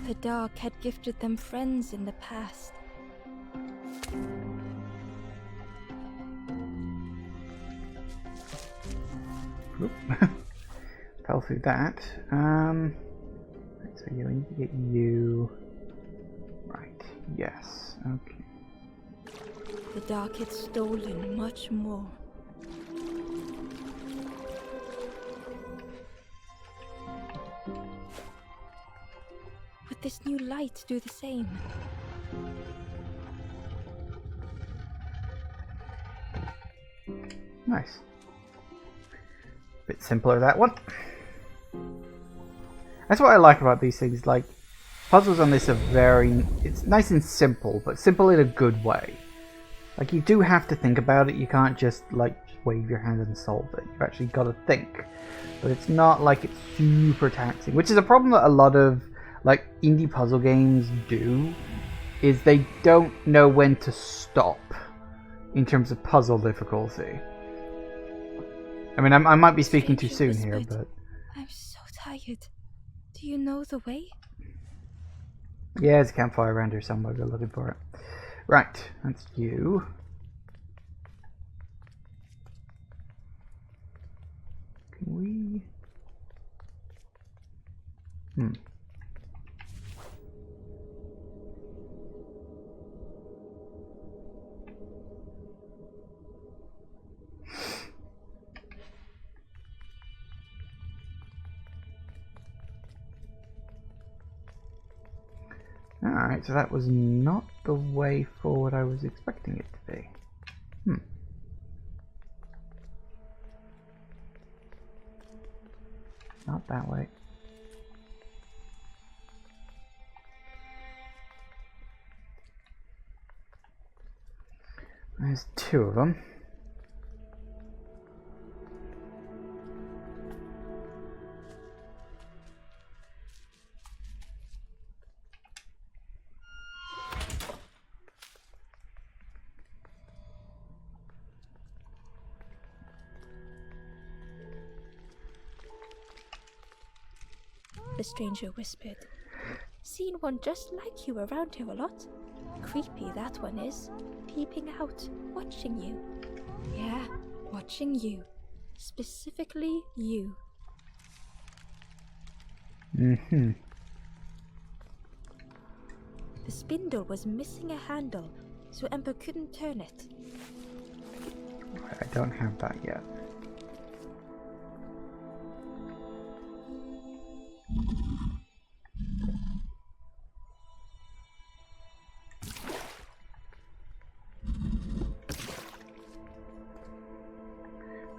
The dark had gifted them friends in the past. Fell through that. So you need to get you right. Yes. Okay. The dark had stolen much more. Would this new light do the same? Nice. Bit simpler, that one. That's what I like about these things. Like, puzzles on this are very... It's nice and simple, but simple in a good way. Like, you do have to think about it. You can't just, like, wave your hand and solve it. You've actually got to think. But it's not like it's super taxing, which is a problem that a lot of, like, indie puzzle games do, is they don't know when to stop in terms of puzzle difficulty. I mean, I might be speaking too soon here, but... I'm so tired. Do you know the way? Yeah, there's a campfire around here somewhere. We're looking for it. Right, that's you. Can we... Alright, so that was not the way forward I was expecting it to be. Not that way. There's two of them. The stranger whispered. Seen one just like you around here a lot. Creepy that one is. Peeping out, watching you. Yeah, watching you. Specifically you. Mm-hmm. The spindle was missing a handle, so Ember couldn't turn it. I don't have that yet.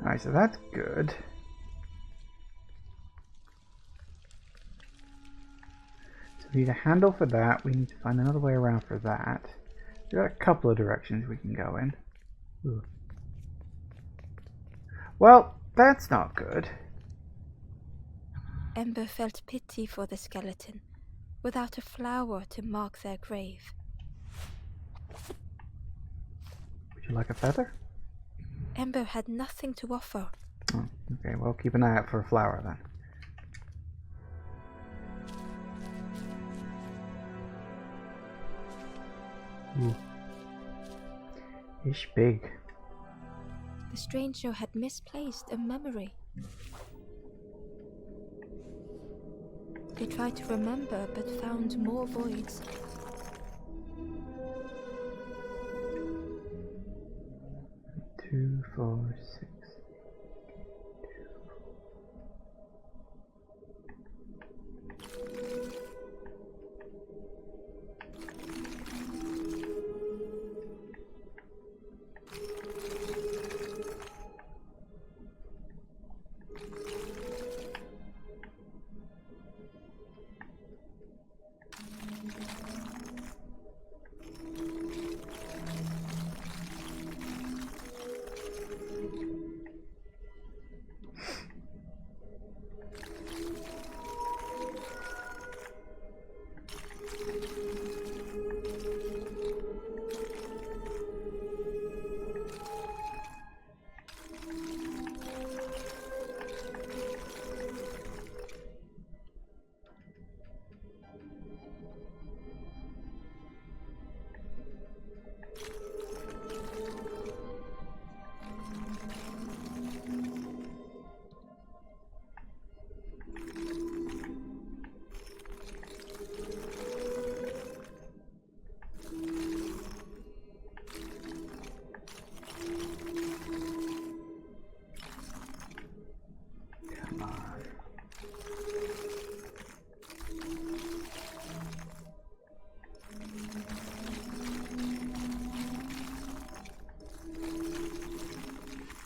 Alright, so that's good. So we need a handle for that. We need to find another way around for that. There are a couple of directions we can go in. Ooh. Well, that's not good. Ember felt pity for the skeleton, without a flower to mark their grave. Would you like a feather? Ember had nothing to offer. Oh, okay, well, keep an eye out for a flower then. Ooh. Ish big. The stranger had misplaced a memory. They tried to remember but found more voids. 2, 4, 6.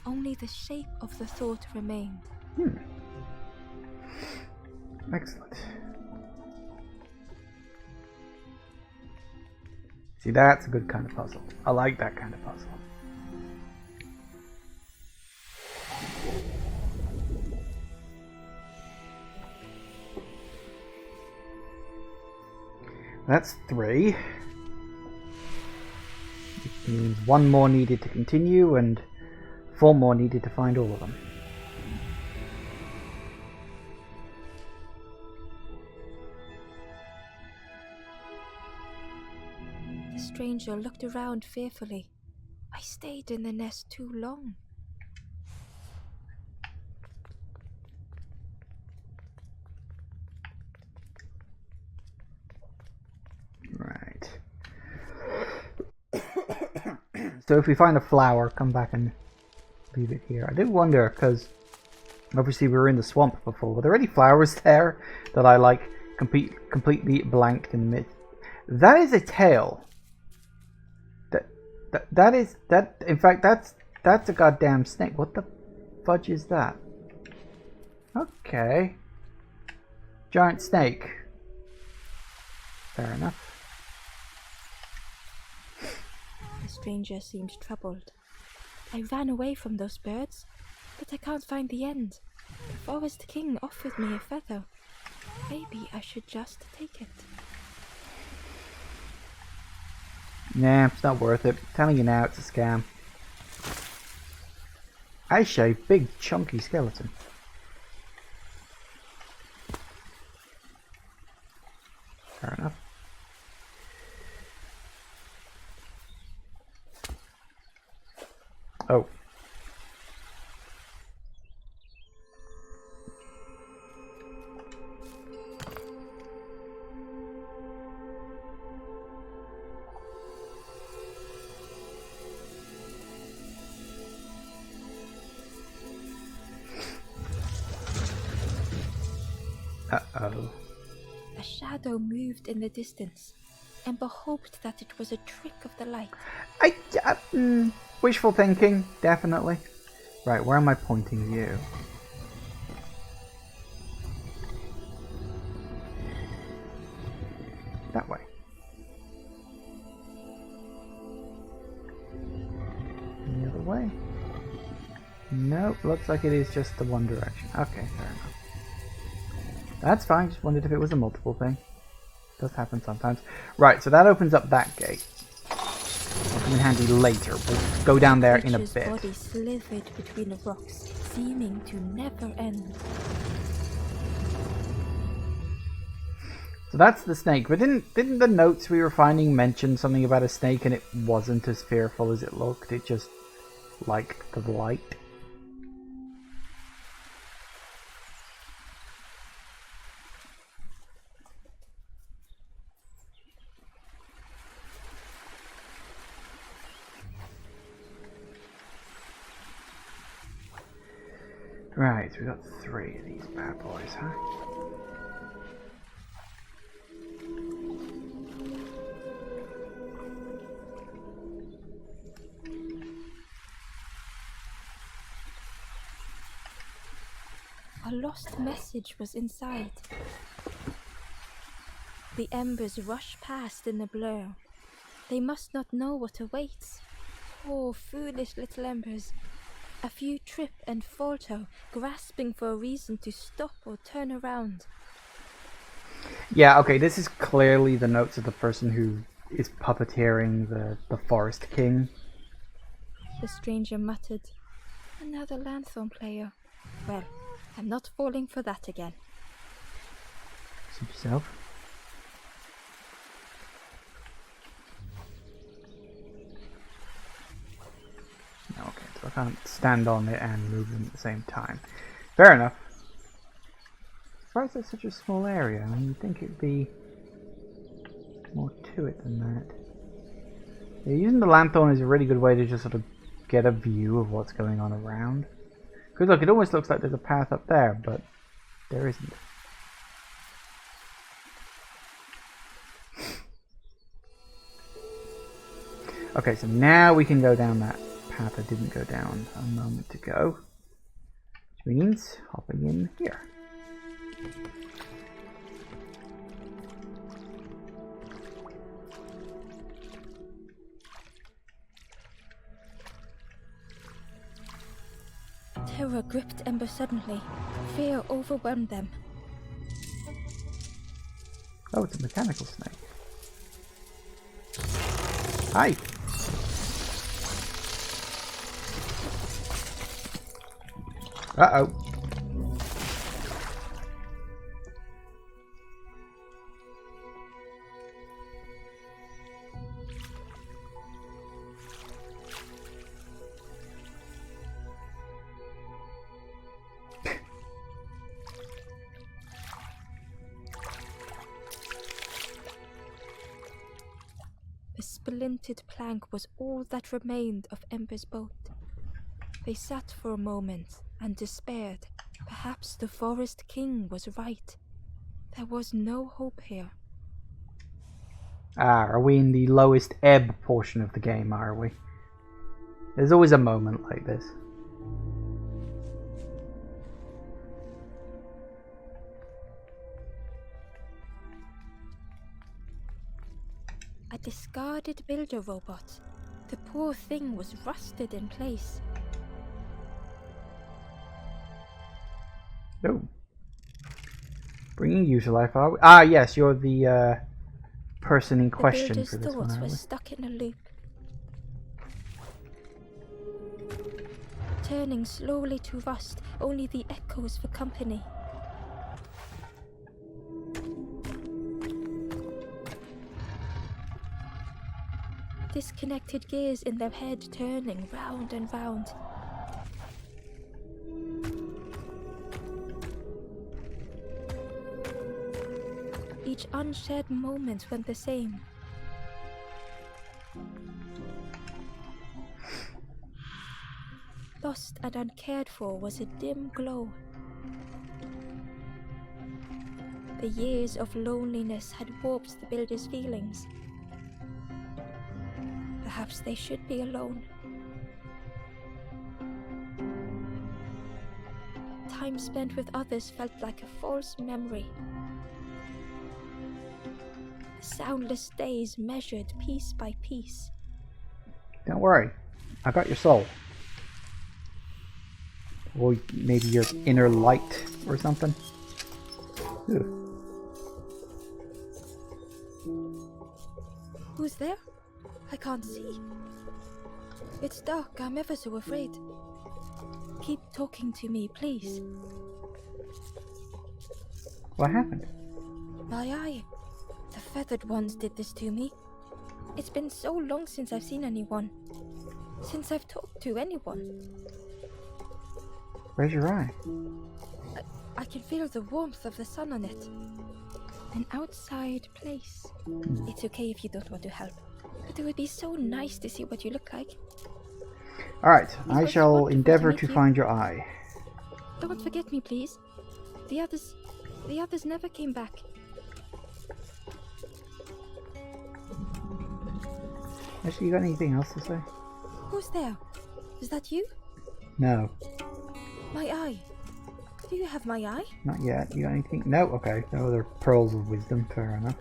Only the shape of the thought remained. Excellent. See, that's a good kind of puzzle. I like that kind of puzzle. That's 3. Which means 1 more needed to continue and 4 more needed to find all of them. The stranger looked around fearfully. I stayed in the nest too long. Right. So if we find a flower, come back and leave it here. I did wonder, because obviously we were in the swamp before. Were there any flowers there that I like completely blanked in the mid? That is a tail. That is that. In fact, that's a goddamn snake. What the fudge is that? Okay. Giant snake. Fair enough. The stranger seemed troubled. I ran away from those birds, but I can't find the end. The Forest King offered me a feather. Maybe I should just take it. Nah, it's not worth it. I'm telling you now, it's a scam. Aisha, big chunky skeleton. Fair enough. Oh. Uh-oh. A shadow moved in the distance. Ember hoped that it was a trick of the light. Wishful thinking, definitely. Right, where am I pointing you? That way. The other way? Nope, looks like it is just the one direction. Okay, fair enough. That's fine, just wondered if it was a multiple thing. Does happen sometimes. Right, so that opens up that gate. It'll come in handy later. We'll go down there in a bit. The body slithered between the rocks, seeming to never end. So that's the snake. But didn't the notes we were finding mention something about a snake and it wasn't as fearful as it looked? It just liked the light. Right, so we got 3 of these bad boys, huh? A lost message was inside. The embers rush past in the blur. They must not know what awaits. Poor, foolish little embers. A few trip and falter, grasping for a reason to stop or turn around. Yeah, okay, this is clearly the notes of the person who is puppeteering the Forest King. The stranger muttered, "Another Lanthorn player. Well, I'm not falling for that again." Suit yourself. Okay, so I can't stand on it and move them at the same time. Fair enough. Surprised that's such a small area. I mean, you'd think it'd be more to it than that. Yeah, using the lanthorn is a really good way to just sort of get a view of what's going on around. Because look, it almost looks like there's a path up there, but there isn't. Okay, so now we can go down that path I didn't go down a moment ago. Which means hopping in here. Terror gripped Ember suddenly. Fear overwhelmed them. Oh, it's a mechanical snake. Hi! Uh-oh. splintered plank was all that remained of Ember's boat. They sat for a moment and despaired. Perhaps the Forest King was right. There was no hope here. Ah, are we in the lowest ebb portion of the game, are we? There's always a moment like this. A discarded builder robot. The poor thing was rusted in place. Oh. Bringing you to life, are we? Ah, yes, you're the person in question for this one, The builder's thoughts aren't were we? stuck in a loop. Turning slowly to rust, only the echoes for company. Disconnected gears in their head turning round and round. Each unshared moment went the same. Lost and uncared for was a dim glow. The years of loneliness had warped the builder's feelings. Perhaps they should be alone. Time spent with others felt like a false memory. Soundless days measured piece by piece. Don't worry, I got your soul. Or maybe your inner light or something. Ooh. Who's there? I can't see. It's dark, I'm ever so afraid. Keep talking to me, please. What happened? My eye. The feathered ones did this to me. It's been so long since I've seen anyone. Since I've talked to anyone. Where's your eye? I can feel the warmth of the sun on it. An outside place. It's okay if you don't want to help. But it would be so nice to see what you look like. Alright, It I was shall wonderful to endeavor meet to you. find your eye. Don't forget me, please. The others never came back. Actually, you got anything else to say? Who's there? Is that you? No, My eye. Do you have my eye? not yet. You got anything? No? Okay. No, they're pearls of wisdom. Fair enough.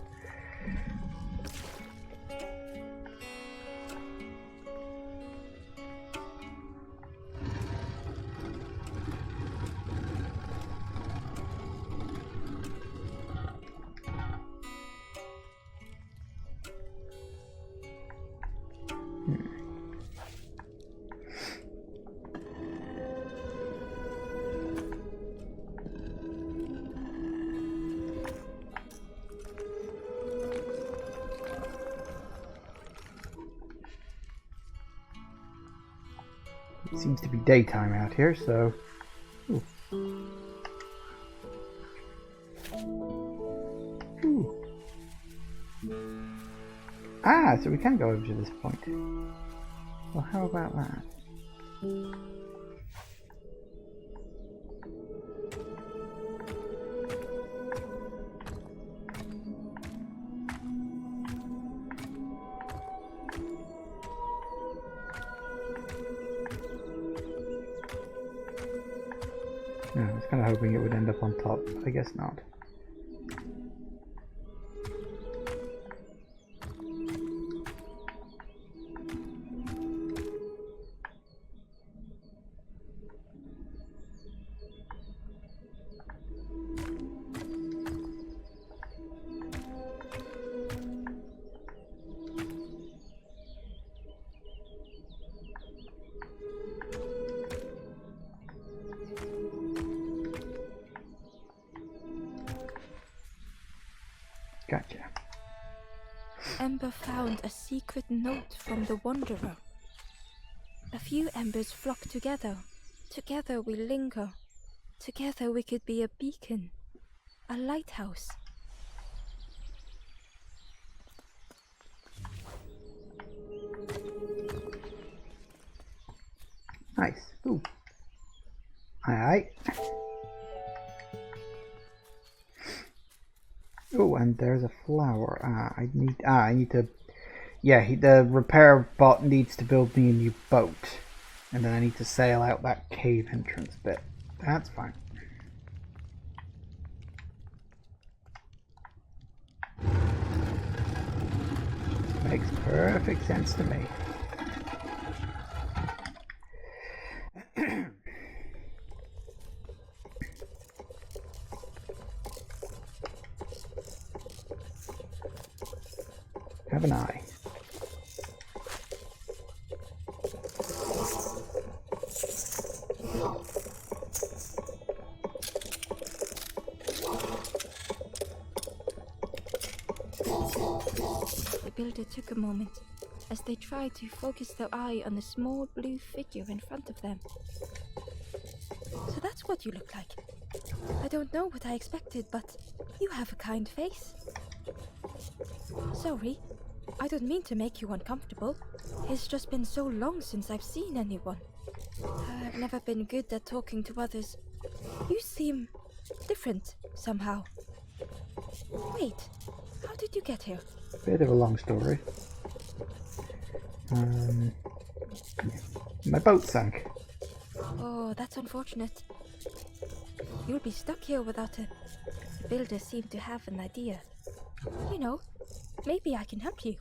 It seems to be daytime out here, so... Ooh. Ooh. Ah, so we can go over to this point. Well, how about that? Yeah, I was kind of hoping it would end up on top. I guess not. Gotcha. Ember found a secret note from the Wanderer. A few embers flock together. Together we linger. Together we could be a beacon. A lighthouse. Nice. Ooh. Alright. Oh, and there's a flower. I need to... Yeah, the repair bot needs to build me a new boat. And then I need to sail out that cave entrance bit. That's fine. Makes perfect sense to me. Have an eye. The builder took a moment as they tried to focus their eye on the small blue figure in front of them. So that's what you look like. I don't know what I expected, but you have a kind face. Sorry, I don't mean to make you uncomfortable. It's just been so long since I've seen anyone. I've never been good at talking to others. You seem different somehow. Wait, how did you get here? Bit of a long story. My boat sank. Oh, that's unfortunate. You'll be stuck here without a... The builder seemed to have an idea. You know, maybe I can help you.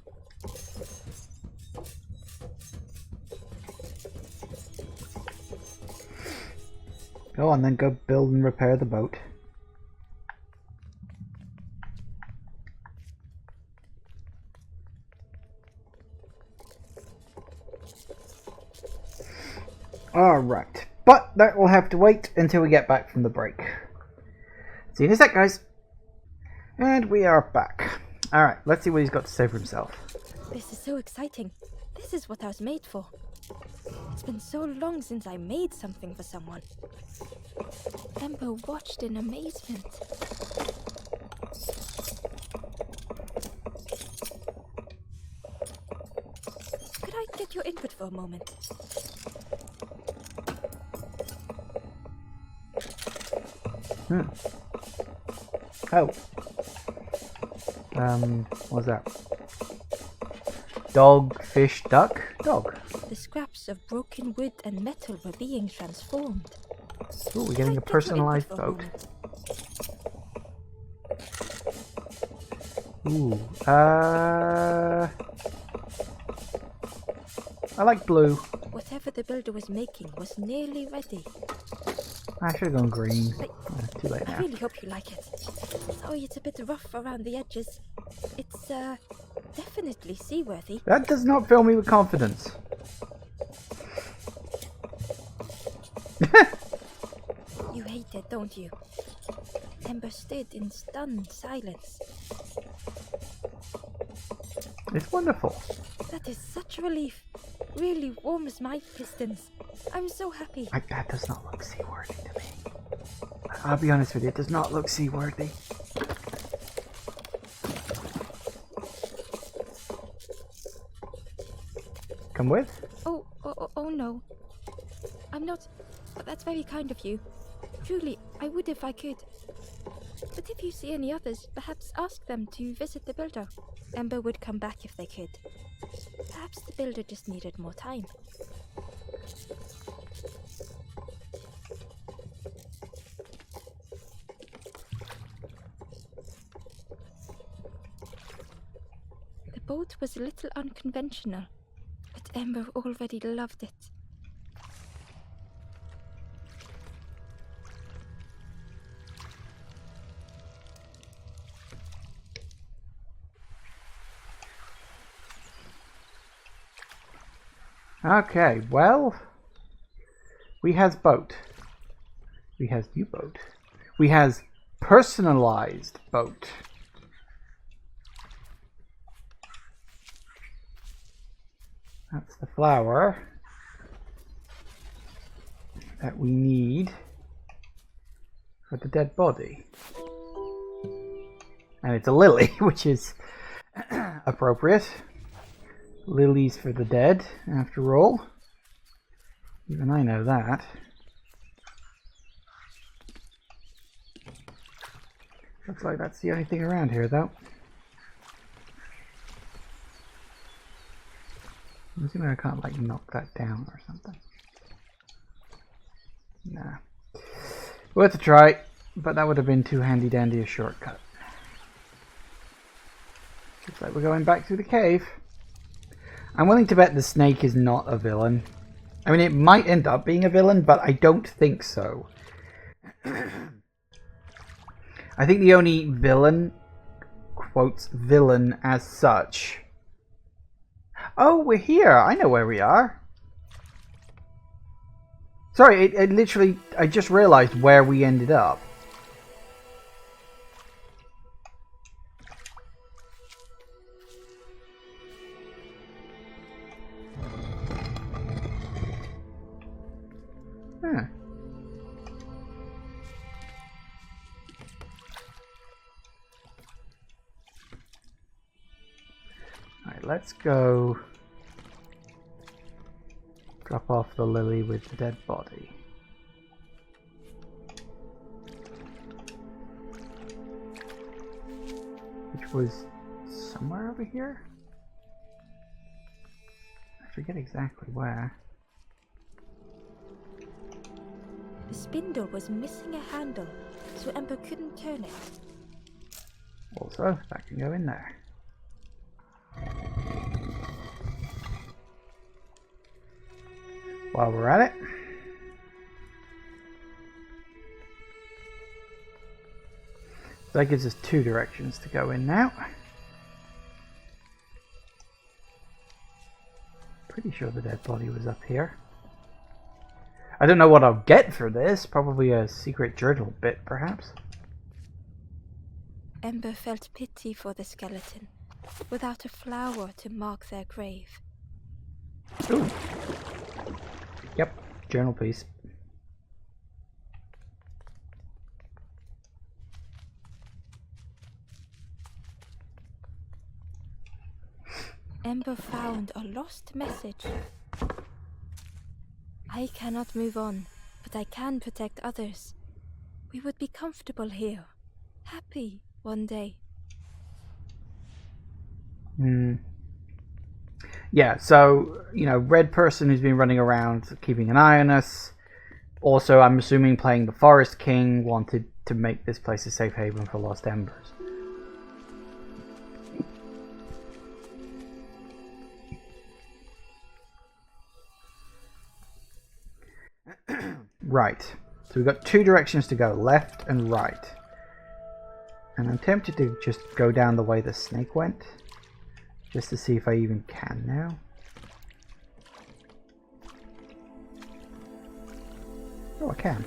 Go on then, go build and repair the boat. Alright, but that will have to wait until we get back from the break. See you in a sec, guys. And we are back. Alright, let's see what he's got to say for himself. This is so exciting. This is what I was made for. It's been so long since I made something for someone. Ember watched in amazement. Could I get your input for a moment? Oh. What's that? Dog, fish, duck? Dog. The scraps of broken wood and metal were being transformed. Ooh, we're getting a personalized boat. Ooh, I like blue. Whatever the builder was making was nearly ready. I should have gone green. Too late now. I really hope you like it. Sorry it's a bit rough around the edges. It's, definitely seaworthy. That does not fill me with confidence. You hate it, don't you? Ember stood in stunned silence. It's wonderful. That is such a relief. Really warms my pistons. I'm so happy. That does not look seaworthy to me. I'll be honest with you, it does not look seaworthy. Come with? Oh no. I'm not... That's very kind of you. Truly, I would if I could. But if you see any others, perhaps ask them to visit the builder. Ember would come back if they could. Perhaps the builder just needed more time. The boat was a little unconventional, but Ember already loved it. Okay, well, we has boat. We has new boat. We has personalized boat. That's the flower that we need for the dead body. And it's a lily, which is appropriate. Lilies for the dead, after all. Even I know that. Looks like that's the only thing around here, though. I'm assuming I can't, like, knock that down or something. Nah. Worth a try, but that would have been too handy-dandy a shortcut. Looks like we're going back through the cave. I'm willing to bet the snake is not a villain. I mean, it might end up being a villain, but I don't think so. I think the only villain, quotes, villain as such. Oh, we're here. I know where we are. Sorry, it literally, I just realized where we ended up. Huh. Alright, let's go drop off the lily with the dead body. Which was somewhere over here? I forget exactly where. The spindle was missing a handle, so Ember couldn't turn it. Also, that can go in there. While we're at it, so that gives us 2 directions to go in now. Pretty sure the dead body was up here. I don't know what I'll get for this. Probably a secret journal bit, perhaps. Ember felt pity for the skeleton, without a flower to mark their grave. Ooh. Yep, journal piece. Ember found a lost message. I cannot move on, but I can protect others. We would be comfortable here, happy one day. Yeah, so, you know, red person who's been running around keeping an eye on us. Also, I'm assuming playing the Forest King wanted to make this place a safe haven for lost embers. Right, so we've got 2 directions to go, left and right. And I'm tempted to just go down the way the snake went, just to see if I even can now. Oh, I can.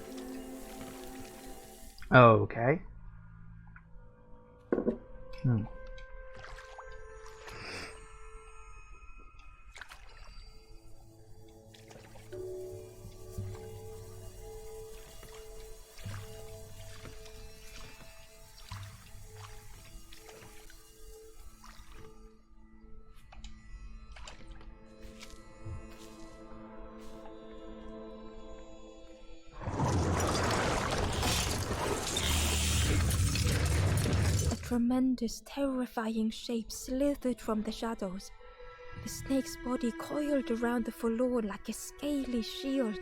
Okay. Tremendous, terrifying shape slithered from the shadows. The snake's body coiled around the forlorn like a scaly shield.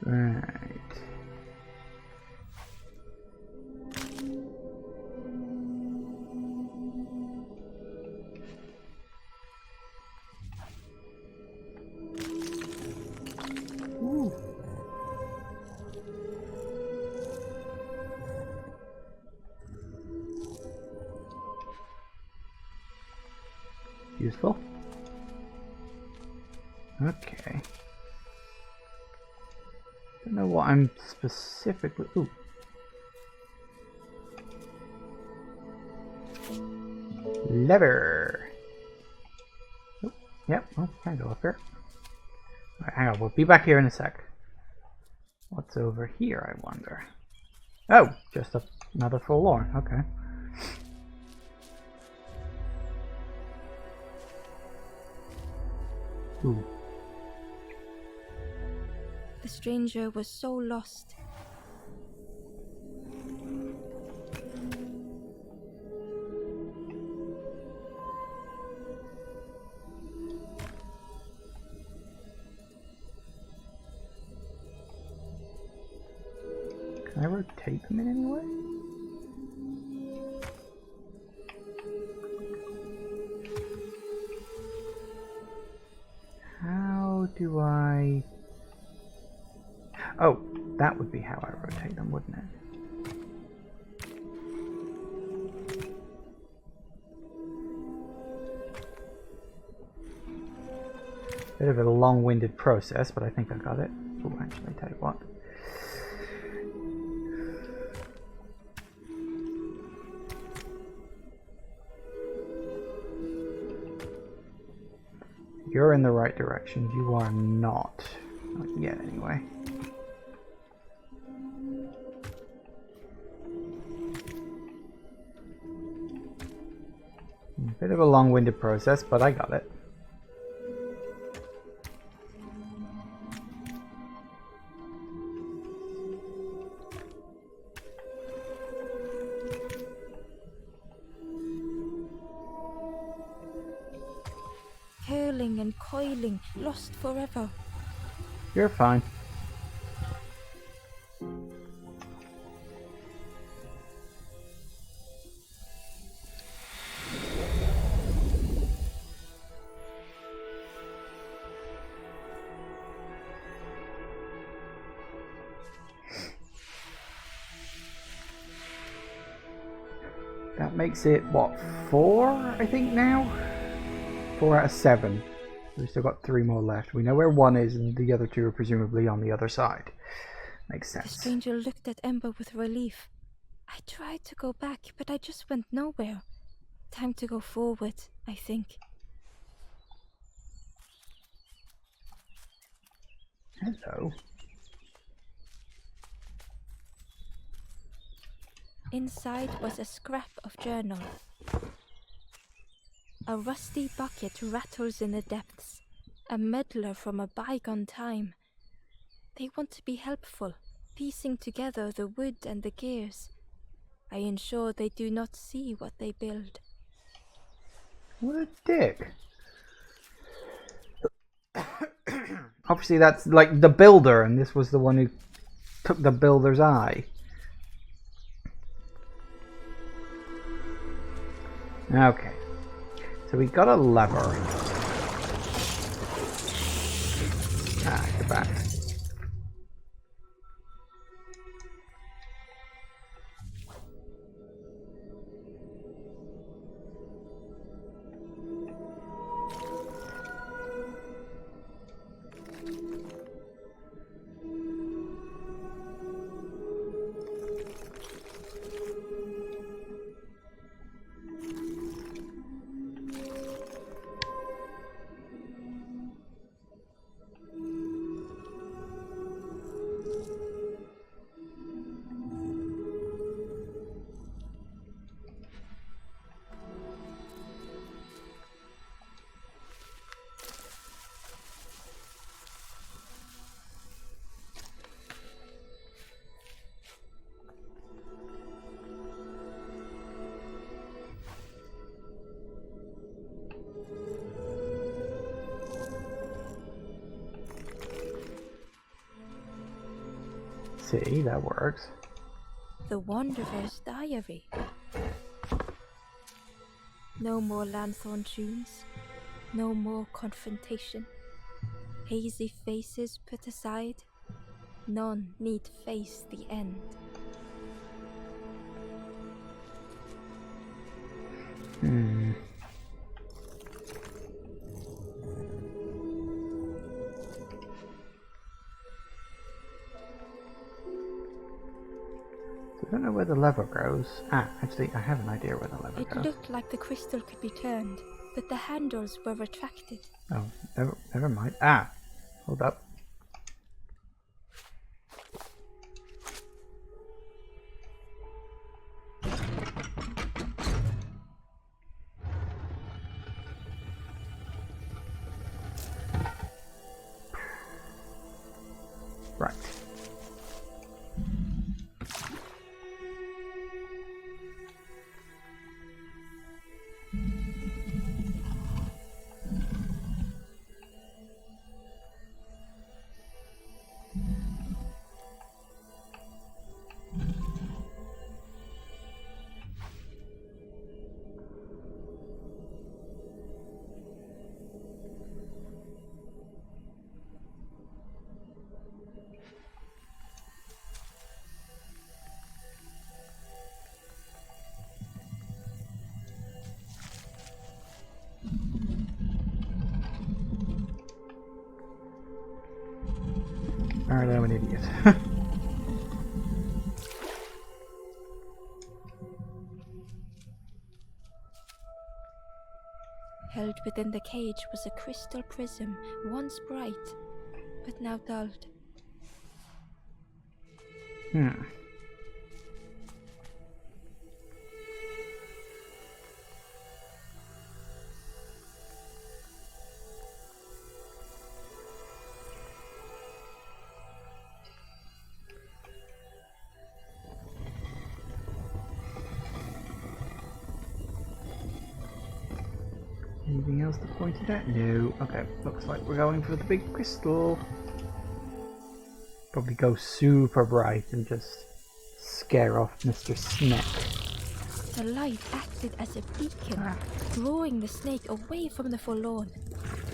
Right. Ooh. Useful. Okay. Don't know what I'm specifically. Ooh. Lever. Oh, yep. Oh, can go up here. Alright, hang on. We'll be back here in a sec. What's over here, I wonder? Oh, just another full lore. Okay. Ooh. The stranger was so lost. Can I rotate them in any way? How do I... Oh, that would be how I rotate them, wouldn't it? Bit of a long-winded process, but I think I got it. Oh, actually, tell you what. You're in the right direction. You are not. Not yet, anyway. Bit of a long-winded process, but I got it. Curling and coiling, lost forever. You're fine. That makes it, what, 4, I think now? 4 out of 7. We've still got 3 more left. We know where 1 is, and the other 2 are presumably on the other side. Makes sense. The stranger looked at Ember with relief. I tried to go back, but I just went nowhere. Time to go forward, I think. Hello. Inside was a scrap of journal. A rusty bucket rattles in the depths. A meddler from a bygone time. They want to be helpful, piecing together the wood and the gears. I ensure they do not see what they build. What a dick. Obviously that's like the builder, and this was the one who took the builder's eye. Okay. So we got a lever. Ah, you're back. See, that works. The Wanderer's Diary. No more lanthorn tunes. No more confrontation. Hazy faces put aside. None need face the end. I don't know where the lever goes. Ah, actually, I have an idea where the lever It goes. looked like the crystal could be turned, but the handles were retracted. Oh, never mind. Ah, hold up. idiot. Held within the cage was a crystal prism, once bright, but now dulled. Anything else to point it at? No. Okay, looks like we're going for the big crystal. Probably go super bright and just scare off Mr. Snake. The light acted as a beacon, drawing the snake away from the forlorn.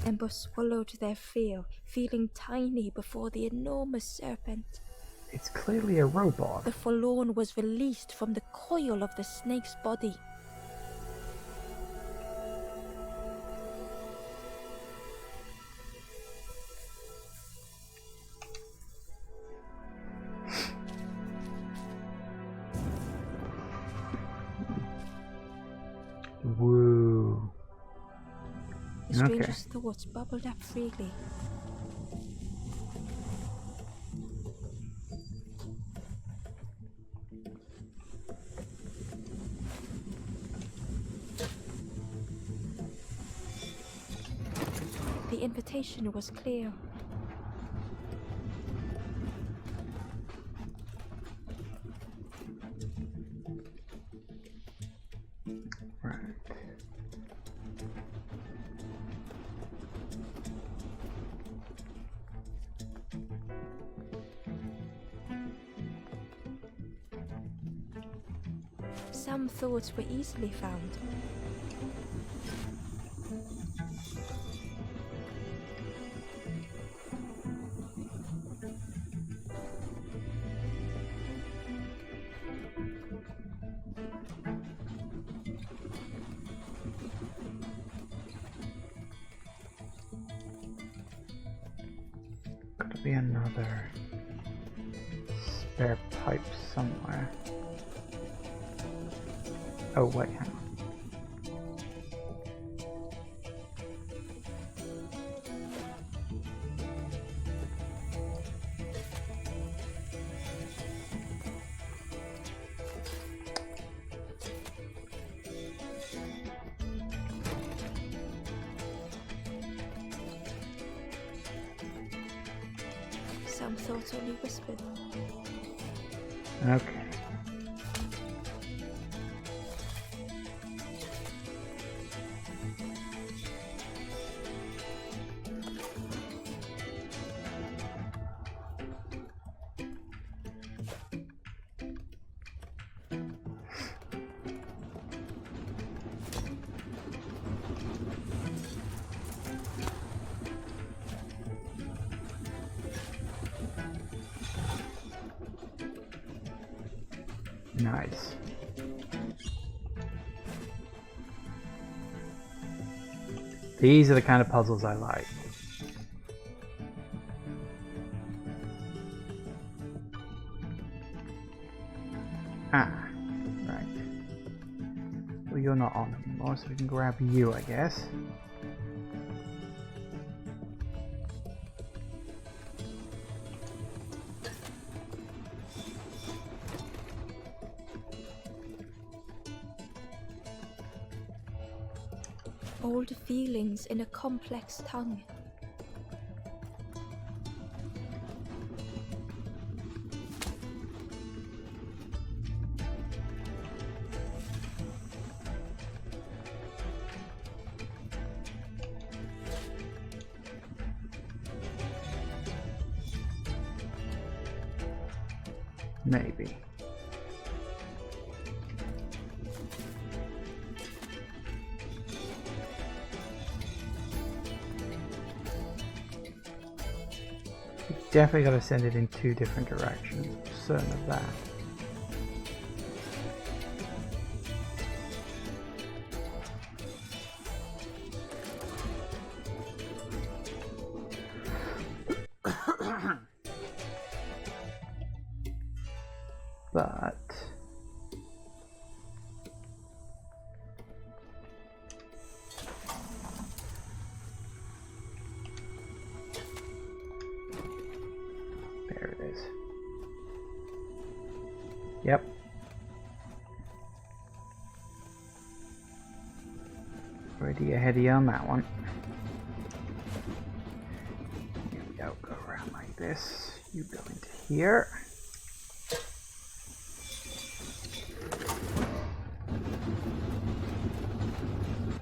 Ember swallowed their fear, feeling tiny before the enormous serpent. It's clearly a robot. The forlorn was released from the coil of the snake's body. Woo. The stranger's thoughts bubbled up freely. The invitation was clear. Some thoughts were easily found. Gotta be another spare pipe somewhere. Oh wait, hang on. Some thoughts only whispered. Okay. Nice. These are the kind of puzzles I like. Ah, right. Well, you're not on anymore, so we can grab you, I guess. Old feelings in a complex tongue. Maybe. Definitely got to send it in two different directions. I'm certain of that. but there it is. Yep. Pretty aheady on that one. Here we go. Go around like this. You go into here.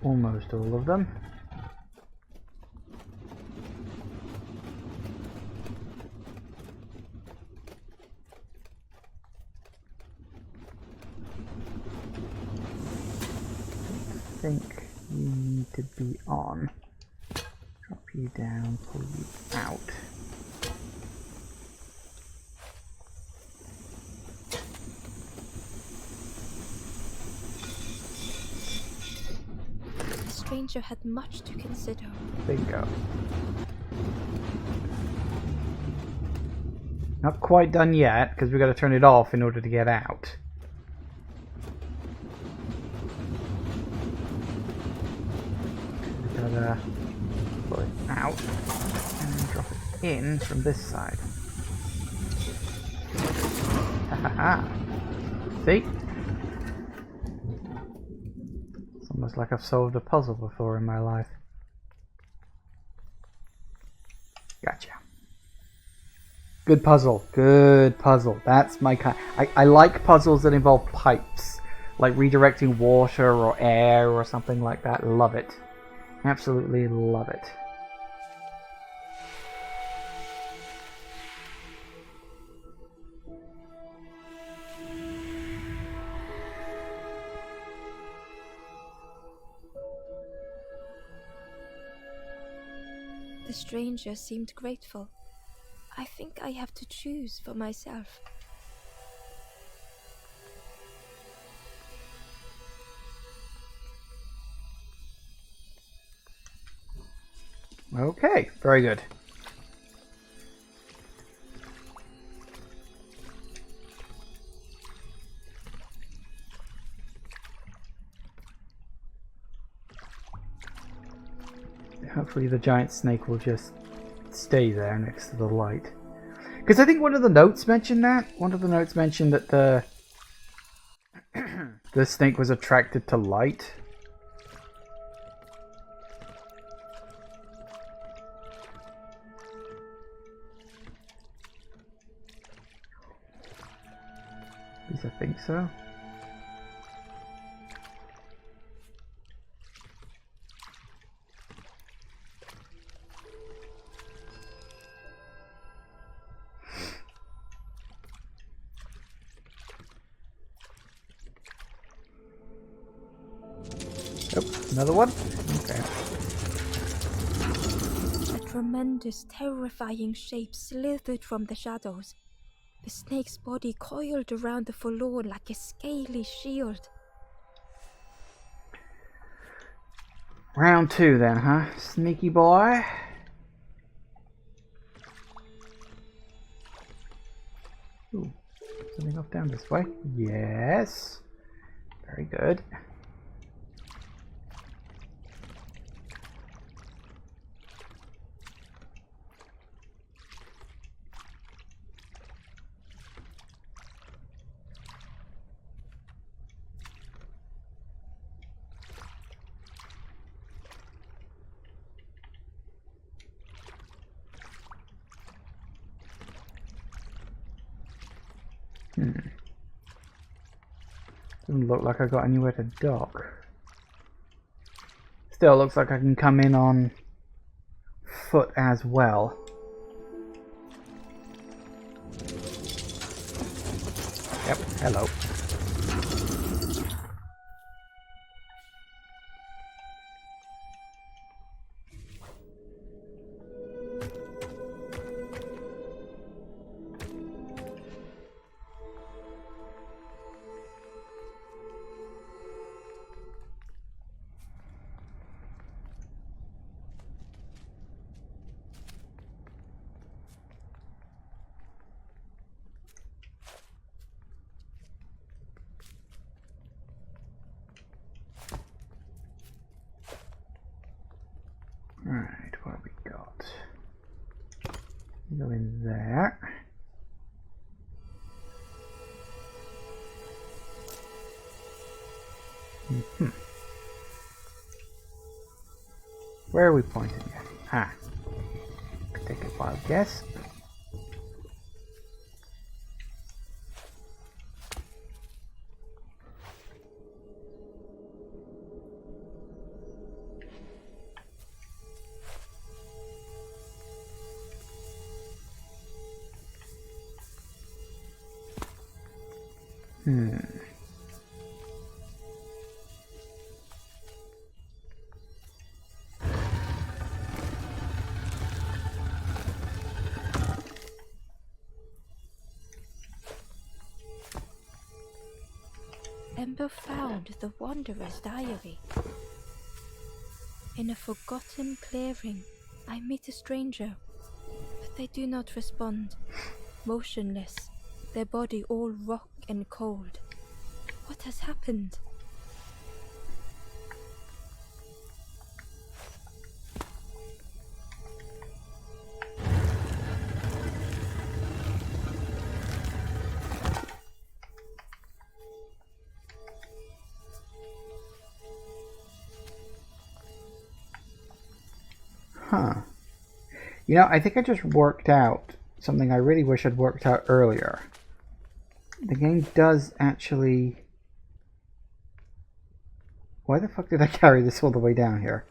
Almost all of them. I think you need to be on. Drop you down, pull you out. The stranger had much to consider. Bingo. Not quite done yet, because we've got to turn it off in order to get out. We've got to pull it out and then drop it in from this side. Ha ha ha. See? It's almost like I've solved a puzzle before in my life. Gotcha. Good puzzle. Good puzzle. That's my kind. I like puzzles that involve pipes, like redirecting water or air or something like that. Love it. Absolutely love it. The stranger seemed grateful. I think I have to choose for myself. Okay, very good. Hopefully the giant snake will just stay there next to the light. Because I think one of the notes mentioned that. One of the notes mentioned that the the snake was attracted to light. At least I think so. Oh, another one? Okay. A tremendous, terrifying shape slithered from the shadows. The snake's body coiled around the forlorn like a scaly shield. Round 2 then, huh? Sneaky boy. Ooh, something off down this way. Yes. Very good. Doesn't look like I got anywhere to dock. Still looks like I can come in on foot as well. Yep, hello. Go in there. Where are we pointing at? Ah. Take a wild guess. Ember found the Wanderer's diary. In a forgotten clearing, I meet a stranger, but they do not respond. Motionless, their body all rock and cold. What has happened? Huh. You know, I think I just worked out something I really wish I'd worked out earlier. The game does actually... Why the fuck did I carry this all the way down here?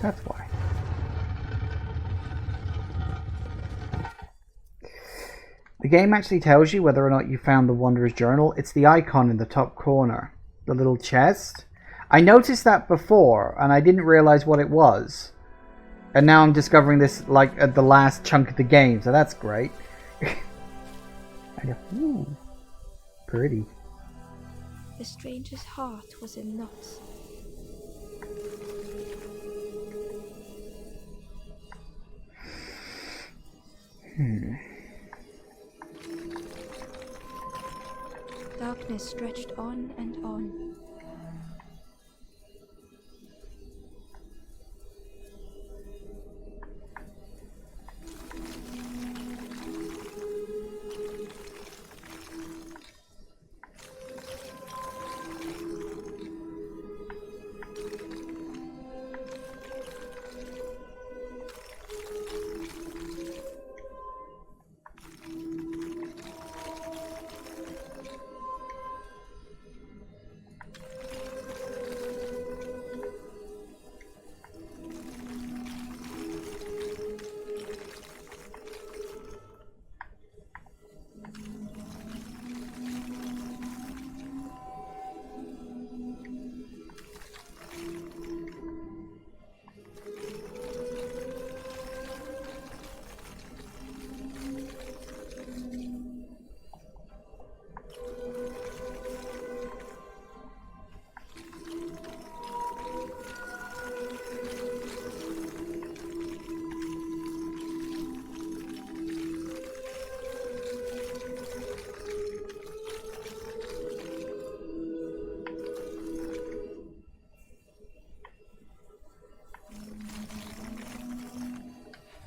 That's why. The game actually tells you whether or not you found the Wanderer's Journal. It's the icon in the top corner. The little chest. I noticed that before, and I didn't realize what it was. And now I'm discovering this, like, at the last chunk of the game, so that's great. Ooh, pretty. The stranger's heart was in knots. Darkness stretched on and on.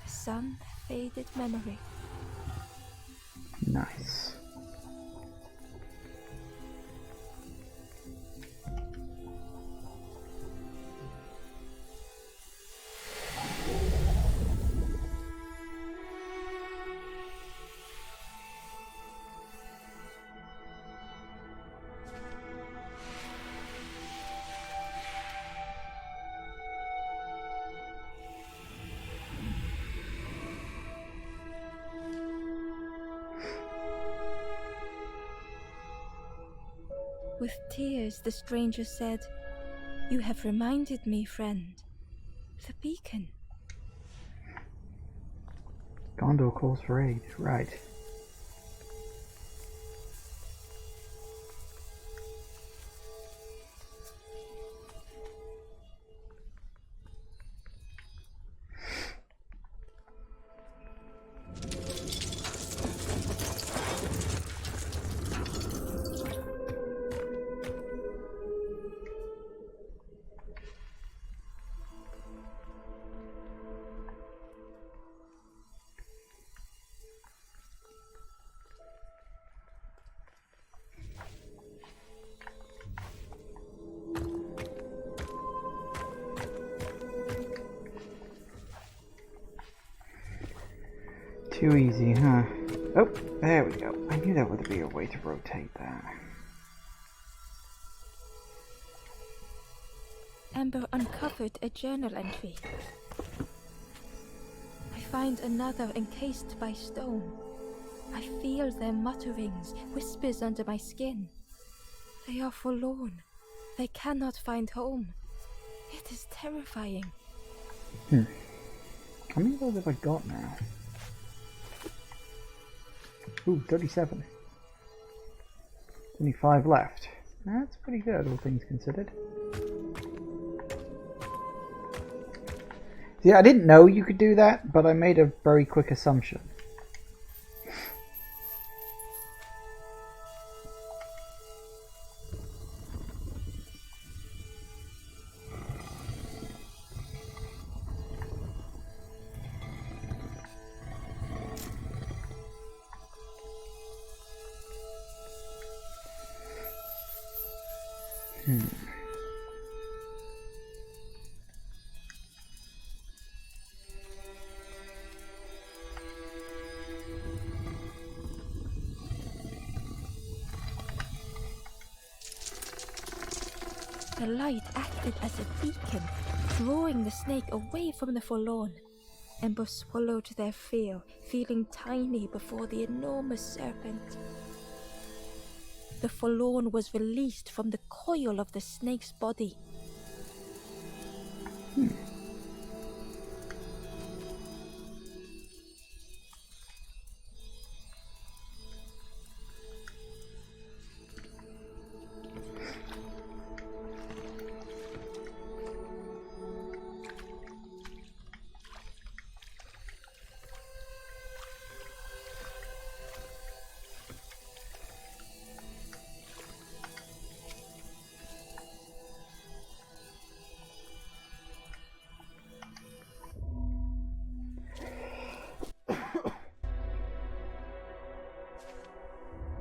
Some faded memory. Nice. With tears, the stranger said, "You have reminded me, friend. The beacon." Gondor calls for aid. Right. Too easy, huh? Oh, there we go. I knew that would be a way to rotate that. Ember uncovered a journal entry. I find another encased by stone. I feel their mutterings, whispers under my skin. They are forlorn. They cannot find home. It is terrifying. How many of those have I got now? Ooh, 37. Only 5 left. That's pretty good, all things considered. Yeah, I didn't know you could do that, but I made a very quick assumption. The light acted as a beacon, drawing the snake away from the forlorn. Ember swallowed their fear, feeling tiny before the enormous serpent. The forlorn was released from the coil of the snake's body.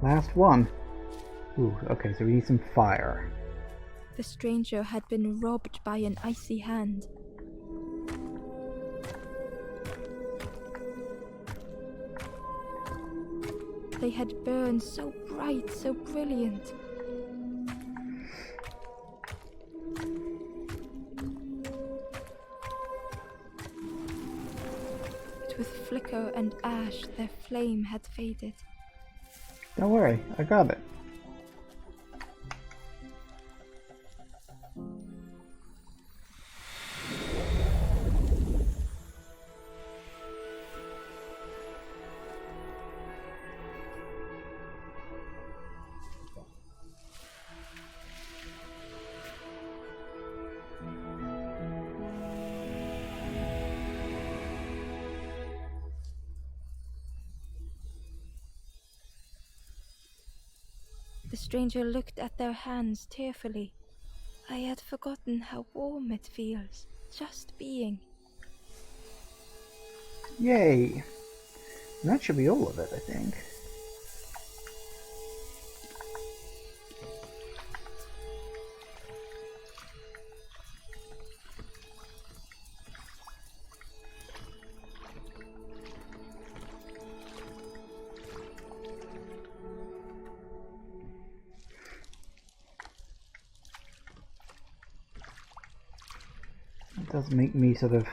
Last one. Ooh, okay, so we need some fire. The stranger had been robbed by an icy hand. They had burned so bright, so brilliant. But with flicker and ash, their flame had faded. Don't worry, I got it. The stranger looked at their hands tearfully. I had forgotten how warm it feels, just being. Yay! And that should be all of it, I think. It does make me sort of...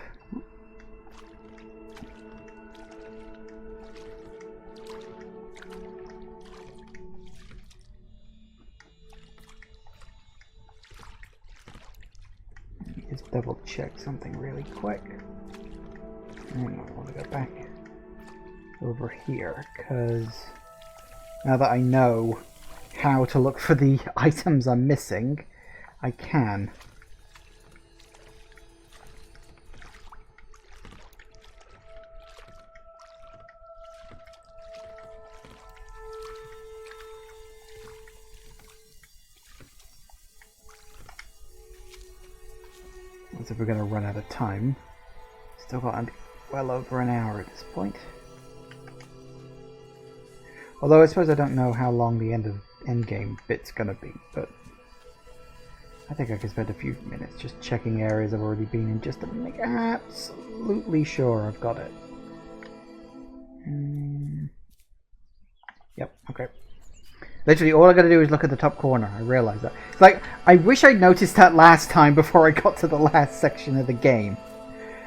Let me just double check something really quick. Hang on, I want to go back over here, because now that I know how to look for the items I'm missing, I can. As if we're going to run out of time. Still got well over an hour at this point. Although I suppose I don't know how long the end game bit's going to be, but I think I could spend a few minutes just checking areas I've already been in just to make absolutely sure I've got it. Yep, okay. Literally, all I gotta do is look at the top corner. I realize that. It's like, I wish I'd noticed that last time before I got to the last section of the game.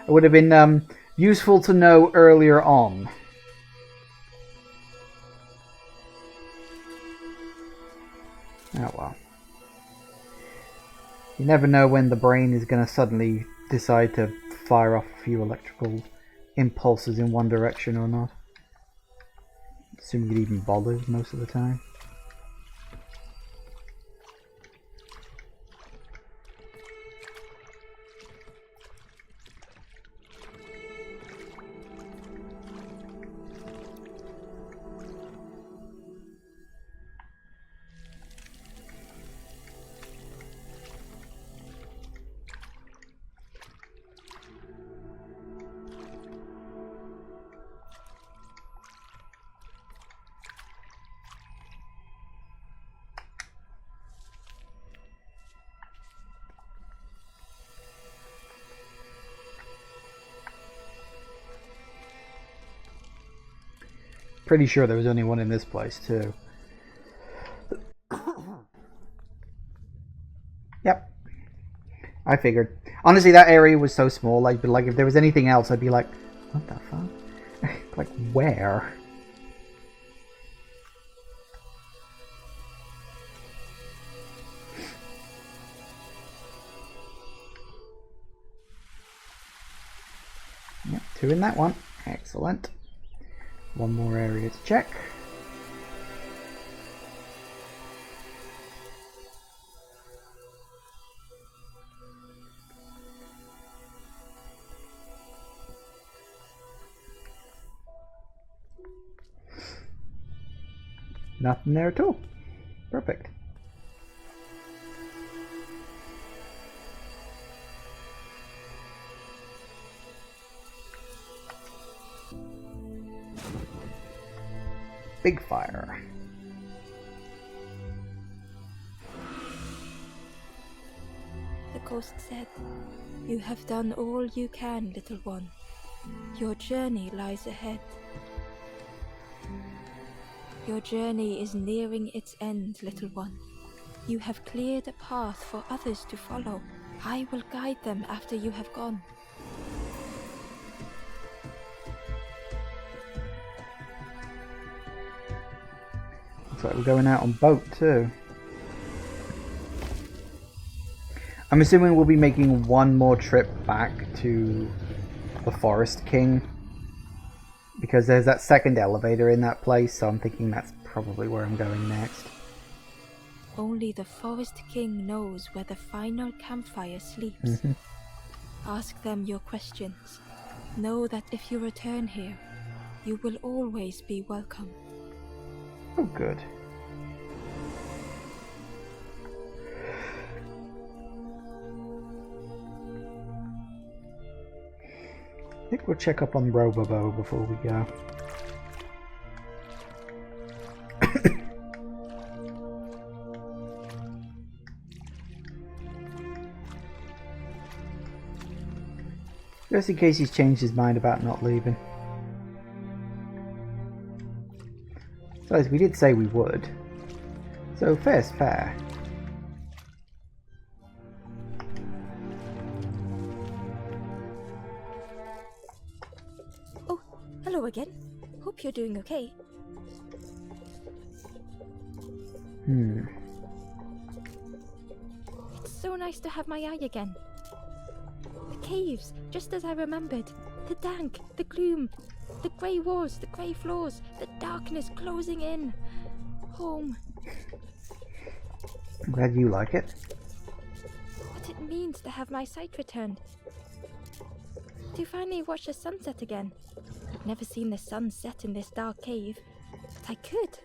It would have been useful to know earlier on. Oh well. You never know when the brain is going to suddenly decide to fire off a few electrical impulses in one direction or not. Assuming it even bothers most of the time. Pretty sure there was only one in this place too. Yep. I figured. Honestly, that area was so small. I'd be like, if there was anything else, I'd be like, what the fuck? Like, where? Yep, 2 in that one. Excellent. One more area to check. Nothing there at all. Perfect. Big fire. The ghost said, "You have done all you can, little one. Your journey lies ahead. Your journey is nearing its end, little one. You have cleared a path for others to follow. I will guide them after you have gone." Looks like we're going out on boat too. I'm assuming we'll be making one more trip back to the Forest King, because there's that second elevator in that place, so I'm thinking that's probably where I'm going next. Only the Forest King knows where the final campfire sleeps. Ask them your questions. Know that if you return here, you will always be welcome. Oh, good. I think we'll check up on Robobo before we go. Just in case he's changed his mind about not leaving. Besides, we did say we would. So fair's fair. Oh, hello again. Hope you're doing okay. It's so nice to have my eye again. The caves, just as I remembered. The dank, the gloom, the grey walls, the grey floors, the darkness closing in. Home. I'm glad you like it. What it means to have my sight returned. To finally watch the sunset again. I've never seen the sun set in this dark cave, but I could.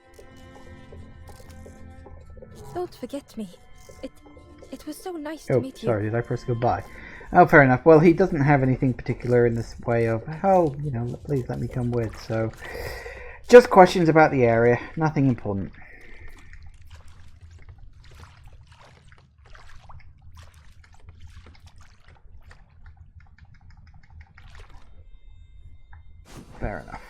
Don't forget me. It was so nice to meet you. Oh, sorry, did I press goodbye? Oh, fair enough. Well, he doesn't have anything particular in this way of, oh, you know, please let me come with, so... Just questions about the area, nothing important. Fair enough.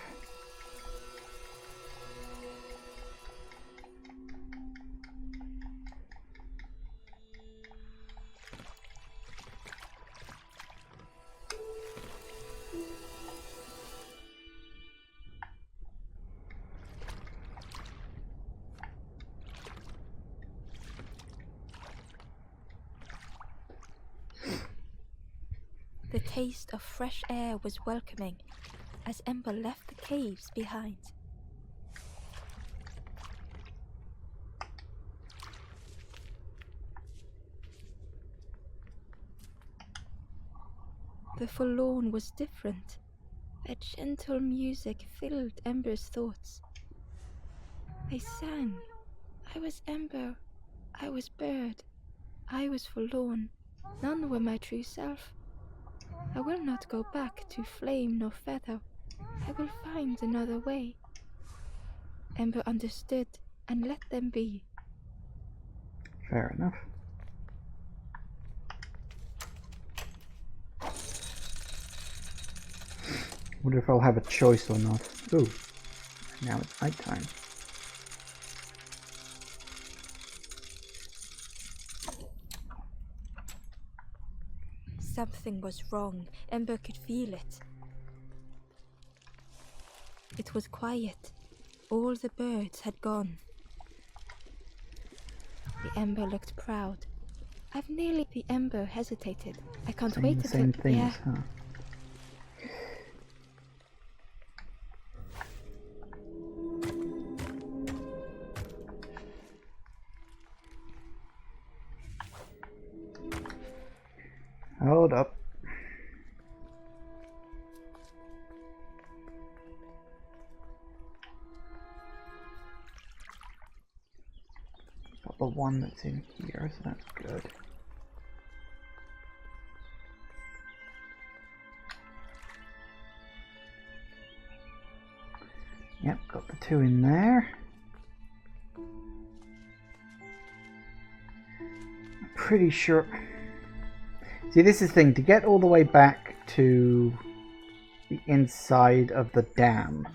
taste of fresh air was welcoming as Ember left the caves behind. The forlorn was different. A gentle music filled Ember's thoughts. They sang. I was Ember. I was bird. I was forlorn. None were my true self. I will not go back to flame nor feather. I will find another way. Ember understood and let them be. Fair enough. Wonder if I'll have a choice or not. Ooh, now it's nighttime. Something was wrong. Ember could feel it. It was quiet. All the birds had gone. The Ember looked proud. The Ember hesitated. I can't wait The same things, yeah. huh? Hold up. Got the one that's in here, so that's good. Yep, got the two in there. I'm pretty sure. See, this is the thing, to get all the way back to the inside of the dam,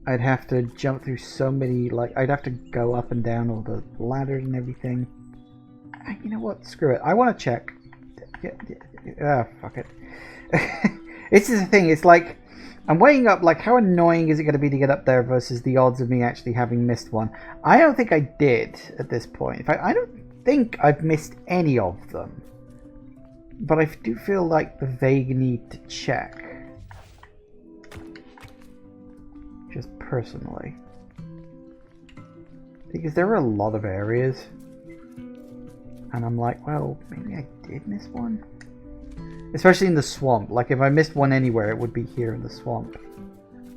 I'd have to jump through so many, I'd have to go up and down all the ladders and everything. You know what, screw it, I want to check. Fuck it. This is the thing, it's like, I'm weighing up, how annoying is it going to be to get up there versus the odds of me actually having missed one. I don't think I did at this point. In fact, I don't think I've missed any of them. But I do feel like the vague need to check. Just personally. Because there are a lot of areas. And I'm like, well, maybe I did miss one? Especially in the swamp. Like, if I missed one anywhere, it would be here in the swamp.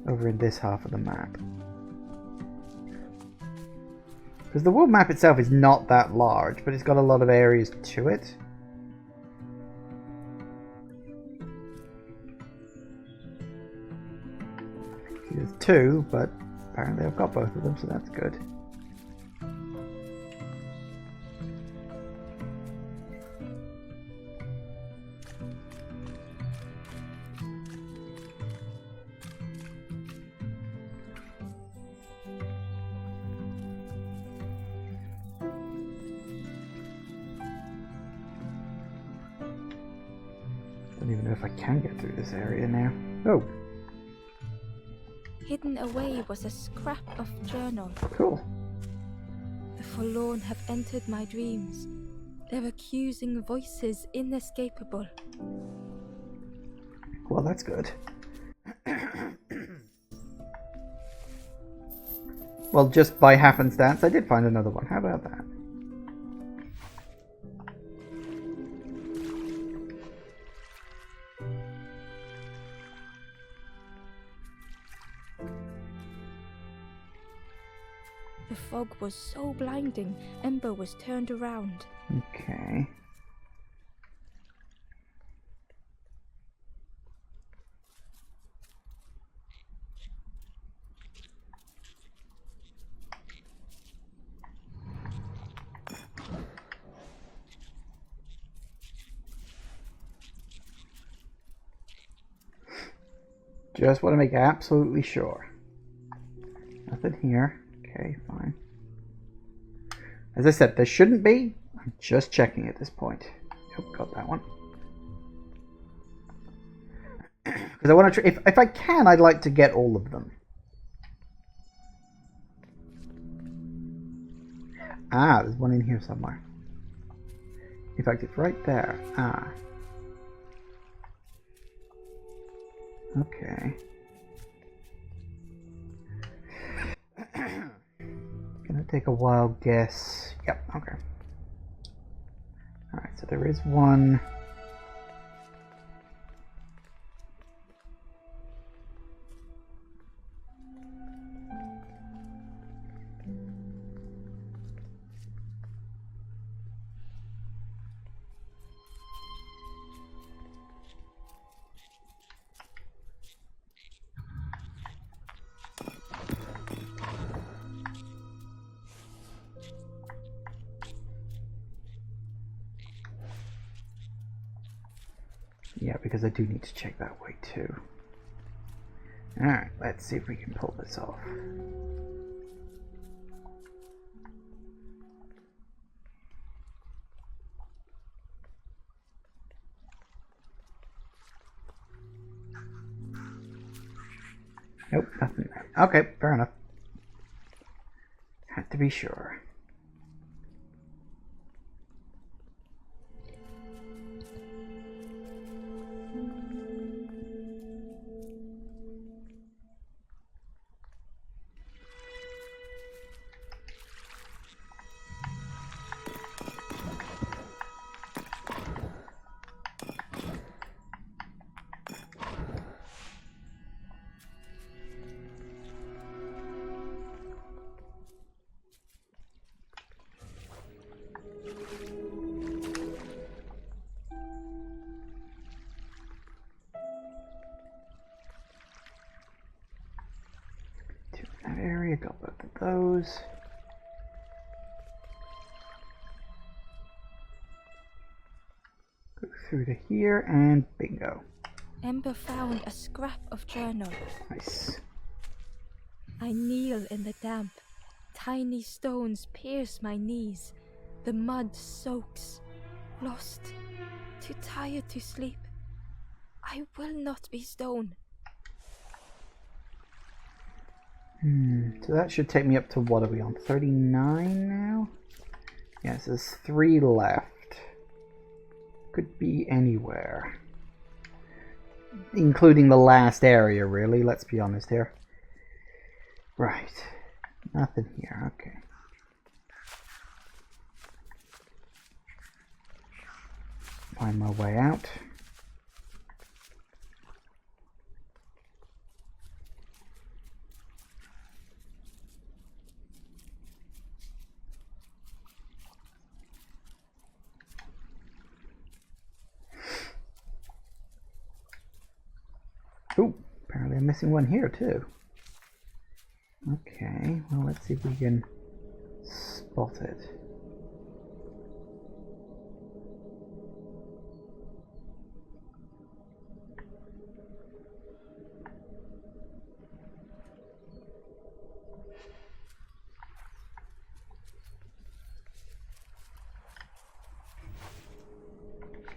Over in this half of the map. Because the world map itself is not that large, but it's got a lot of areas to it. There's two, but apparently I've got both of them, so that's good. Don't even know if I can get through this area now. Oh! Hidden away was a scrap of journal. Cool. The forlorn have entered my dreams. Their accusing voices inescapable. Well, that's good. Well, just by happenstance, I did find another one. How about that? The fog was so blinding, Ember was turned around. Okay. Just want to make absolutely sure. Nothing here. Okay, fine. As I said, there shouldn't be. I'm just checking at this point. Yep, got that one. Because I want to. If I can, I'd like to get all of them. Ah, there's one in here somewhere. In fact, it's right there. Ah. Okay. Gonna take a wild guess. Yep, okay. Alright, so there is one. Yeah, because I do need to check that way too. Alright, let's see if we can pull this off. Nope, nothing there. Okay, fair enough. Had to be sure. That area, got both of those. Go through to here and bingo. Ember found a scrap of journal. Nice. I kneel in the damp. Tiny stones pierce my knees. The mud soaks. Lost. Too tired to sleep. I will not be stone. So that should take me up to, what are we on, 39 now? Yes, there's 3 left. Could be anywhere. Including the last area, really, let's be honest here. Right. Nothing here, okay. Find my way out. Oh, apparently I'm missing one here too. Okay, well let's see if we can spot it.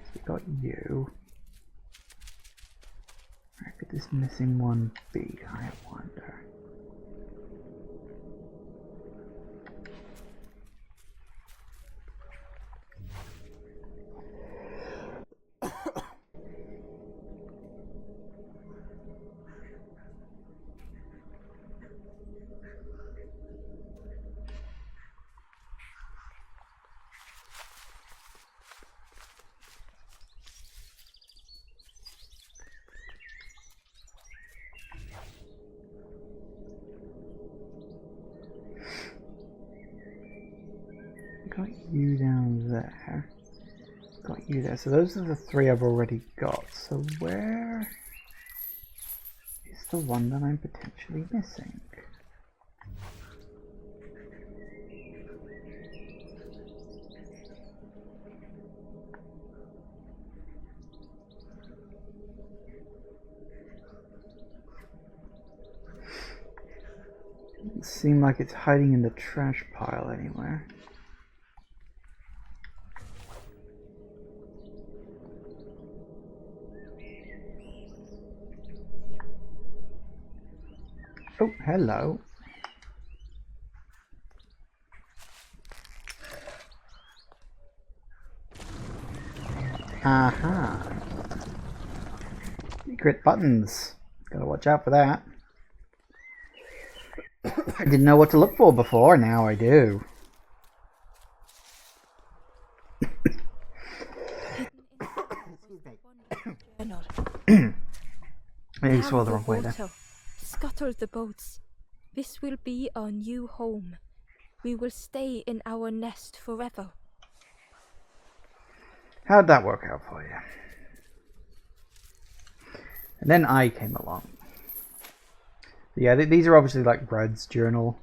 So we got you. Where could this missing one be, I wonder? Got you down there. Got you there. So those are the 3 I've already got. So where is the one that I'm potentially missing? Doesn't seem like it's hiding in the trash pile anywhere. Oh, hello. Aha. Secret buttons. watch out for that. I didn't know what to look for before, now I do. Maybe swallowed the wrong way there. Scuttle the boats. This will be our new home. We will stay in our nest forever. How'd that work out for you? And then I came along. Yeah, these are obviously like Red's journal.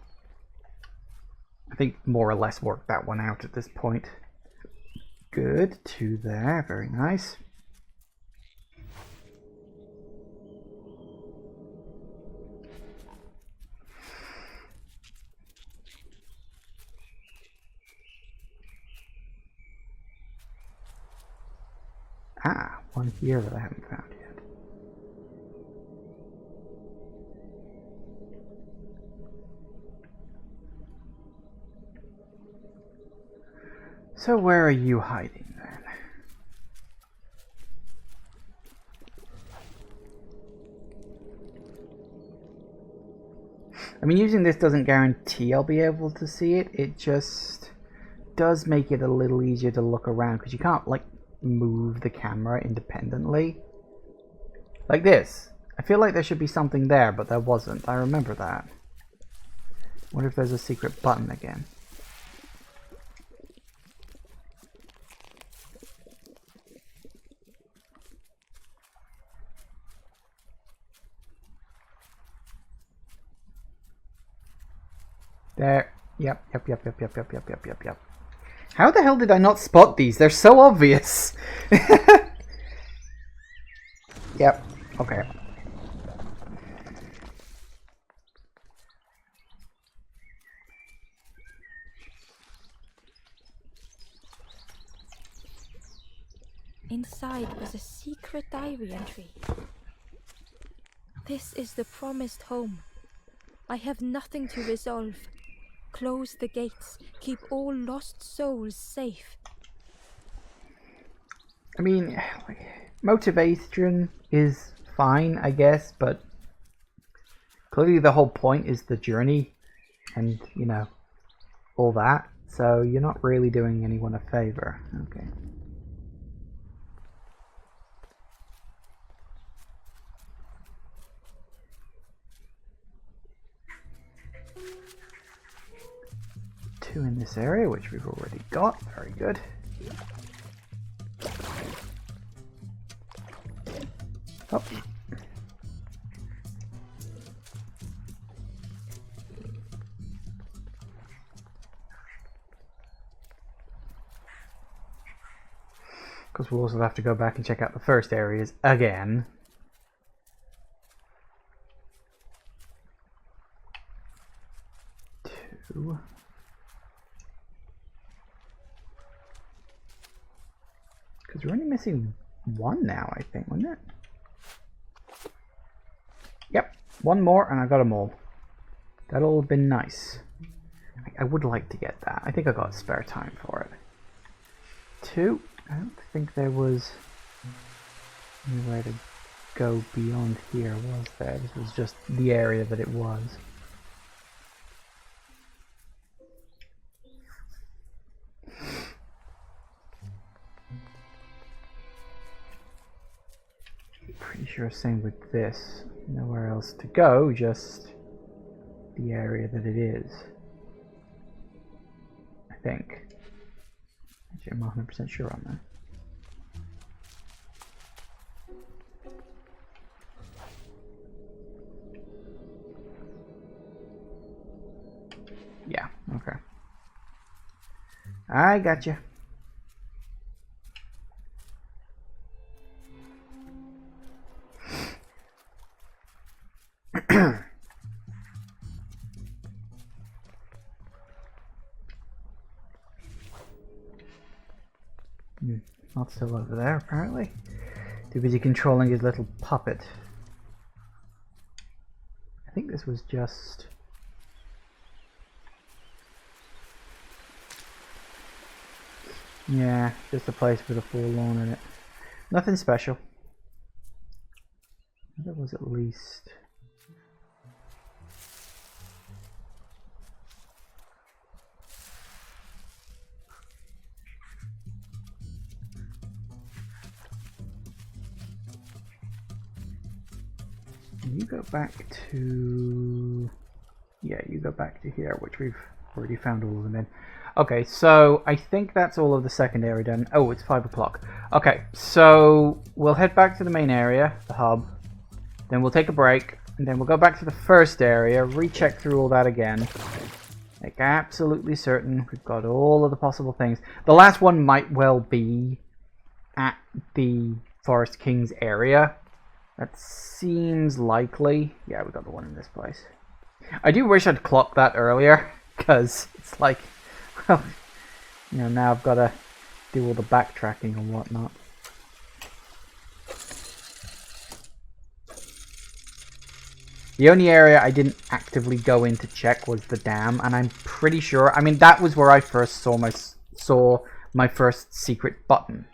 I think more or less worked that one out at this point. Good, 2 there, very nice. Ah, one here that I haven't found yet. So where are you hiding then? I mean, using this doesn't guarantee I'll be able to see it. It just does make it a little easier to look around because you can't like move the camera independently like this. I feel like there should be something there, but there wasn't. I remember that. Wonder if there's a secret button again. There. Yep. How the hell did I not spot these? They're so obvious. Yep. Okay. Inside was a secret diary entry. This is the promised home. I have nothing to resolve. Close the gates. Keep all lost souls safe. I mean, like, motivation is fine, I guess, but clearly the whole point is the journey and, you know, all that. So you're not really doing anyone a favor. Okay. Two in this area, which we've already got. Very good. Oh. Because we'll also have to go back and check out the first areas again. Two. Because we're only missing one now, I think, wasn't it? Yep, one more and I got them all. That'll have been nice. I would like to get that. I think I got spare time for it. Two. I don't think there was anywhere to go beyond here, was there? This was just the area that it was. Pretty sure same with this. Nowhere else to go, just the area that it is. I think. Actually, I'm not 100% sure on that. Yeah, okay. I gotcha. Not still over there, apparently. Too busy controlling his little puppet. I think this was just... yeah, just a place with a forlorn in it. Nothing special. Another was at least... You go back to... Yeah, you go back to here, which we've already found all of them in. Okay, so I think that's all of the secondary done. Oh, it's 5 o'clock. Okay, so we'll head back to the main area, the hub. Then we'll take a break, and then we'll go back to the first area, recheck through all that again. Make absolutely certain we've got all of the possible things. The last one might well be at the Forest King's area. That seems likely. Yeah, we got the one in this place. I do wish I'd clocked that earlier, because it's like, well, you know, now I've got to do all the backtracking and whatnot. The only area I didn't actively go in to check was the dam, and I'm pretty sure, I mean, that was where I first saw my first secret button.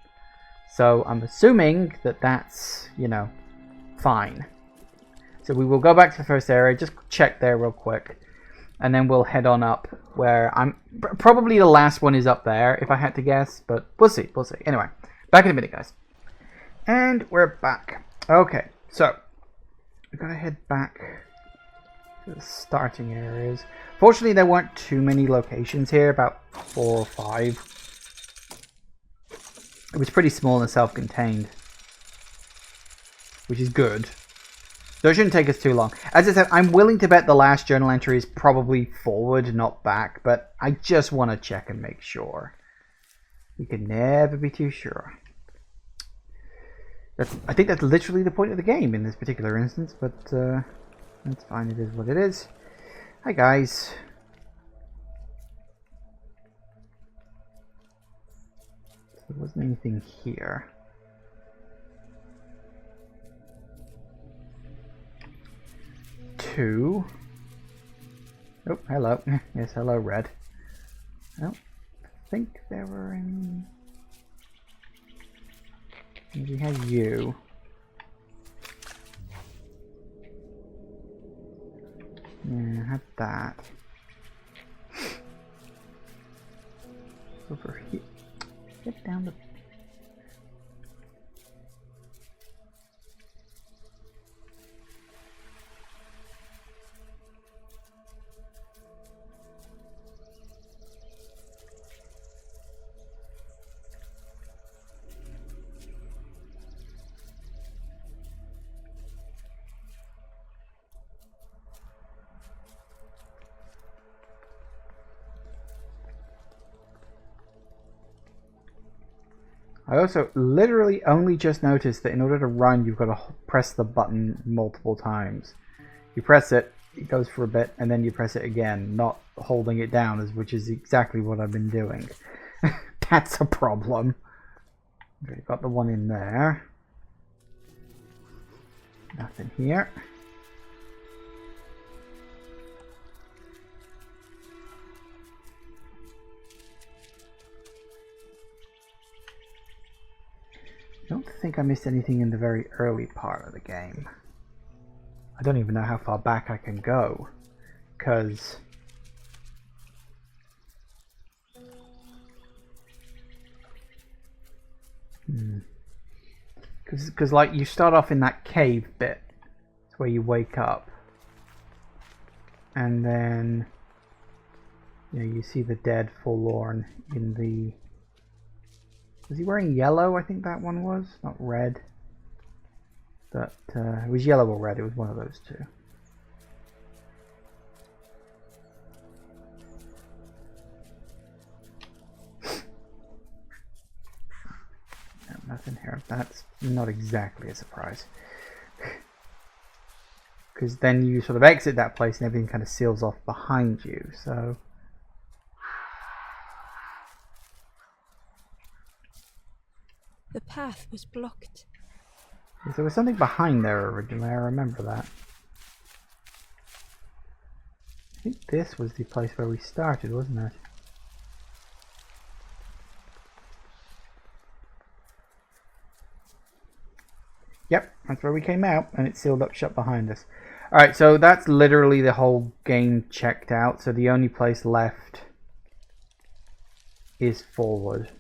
So I'm assuming that that's, you know, fine. So we will go back to the first area, just check there real quick, and then we'll head on up where I'm... Probably the last one is up there, if I had to guess, but we'll see, we'll see. Anyway, back in a minute, guys. And we're back. Okay, so we're going to head back to the starting areas. Fortunately, there weren't too many locations here, about 4 or 5. It was pretty small and self-contained, which is good. So it shouldn't take us too long. As I said, I'm willing to bet the last journal entry is probably forward, not back, but I just want to check and make sure. You can never be too sure. I think that's literally the point of the game in this particular instance, but that's fine, it is what it is. Hi guys. There wasn't anything here. Oh, hello. Yes, hello, Red. Oh, I think there were any... We have you. Yeah, I had that. Over here. Get down the... I also literally only just noticed that in order to run, you've got to press the button multiple times. You press it, it goes for a bit, and then you press it again, not holding it down, which is exactly what I've been doing. That's a problem. Okay, got the one in there. Nothing here. I don't think I missed anything in the very early part of the game. I don't even know how far back I can go, because like you start off in that cave bit. It's where you wake up, and then you see the dead forlorn in the... Was he wearing yellow? I think that one was, not red. But it was yellow or red. It was one of those two. No, nothing here. That's not exactly a surprise. Because then you sort of exit that place and everything kind of seals off behind you. So... The path was blocked. There was something behind there originally, I remember that. I think this was the place where we started, wasn't it? Yep, That's where we came out, and it's sealed up shut behind us. Alright, so that's literally the whole game checked out, so the only place left is forward.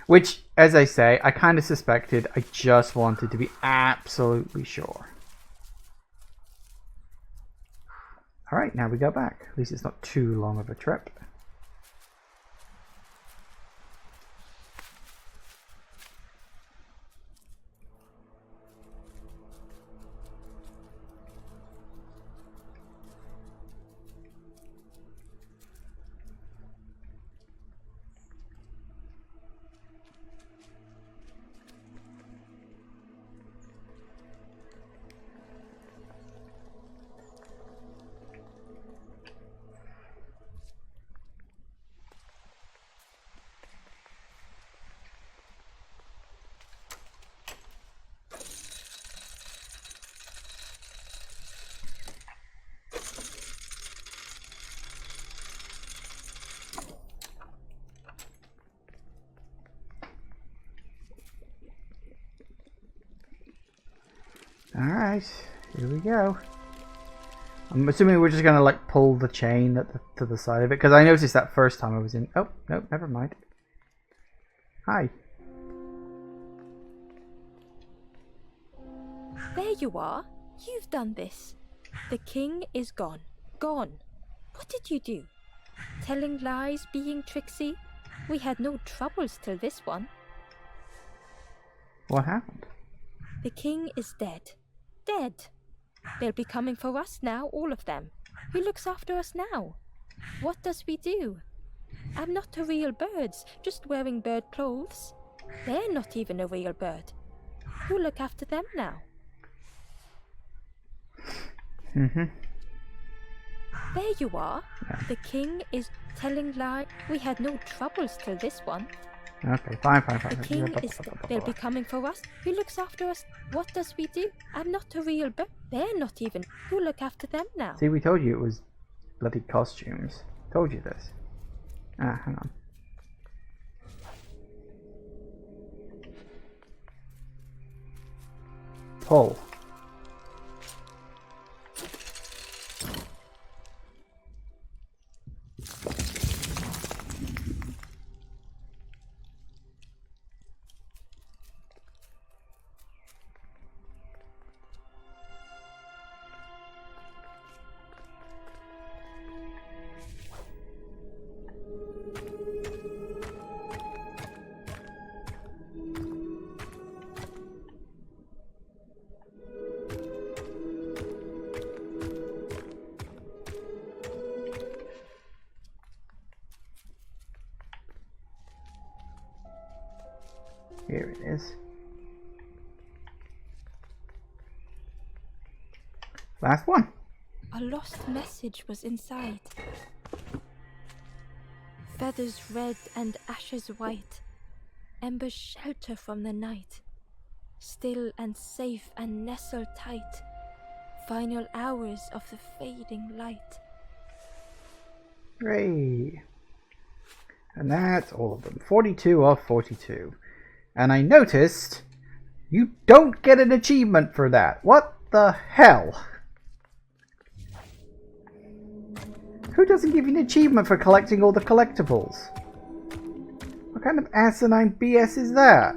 Which, as I say, I kind of suspected. I just wanted to be absolutely sure. Alright, now we go back. At least it's not too long of a trip. Alright, here we go. I'm assuming we're just gonna like pull the chain to the side of it, because I noticed that first time I was in. Oh, no, never mind. Hi. There you are. You've done this. The king is gone. Gone. What did you do? Telling lies, being tricksy? We had no troubles till this one. What happened? The king is dead. Dead. They'll be coming for us now, all of them. Who looks after us now? What does we do? I'm not a real bird, just wearing bird clothes. They're not even a real bird. Who look after them now? Mm-hmm. There you are. Yeah. The king is telling lies. We had no troubles till this one. Okay, fine. The king is dead. They'll be coming for us. Who looks after us? What does we do? I'm not a real bird. They're not even. Who look after them now? See, we told you it was bloody costumes. Told you this. Ah, hang on. Pull. Here it is. Last one. A lost message was inside. Feathers red and ashes white. Ember's shelter from the night. Still and safe and nestled tight. Final hours of the fading light. Hooray. And that's all of them. 42 of 42. And I noticed you don't get an achievement for that. What the hell? Who doesn't give you an achievement for collecting all the collectibles? What kind of asinine BS is that?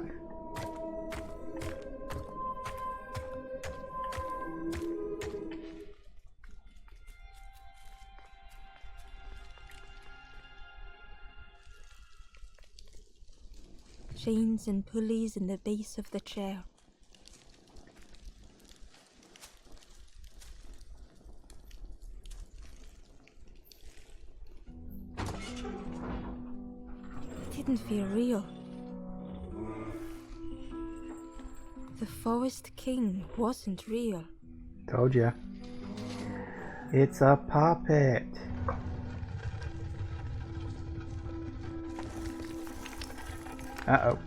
Chains and pulleys in the base of the chair. It didn't feel real. The Forest King wasn't real. Told ya. It's a puppet. Uh-oh.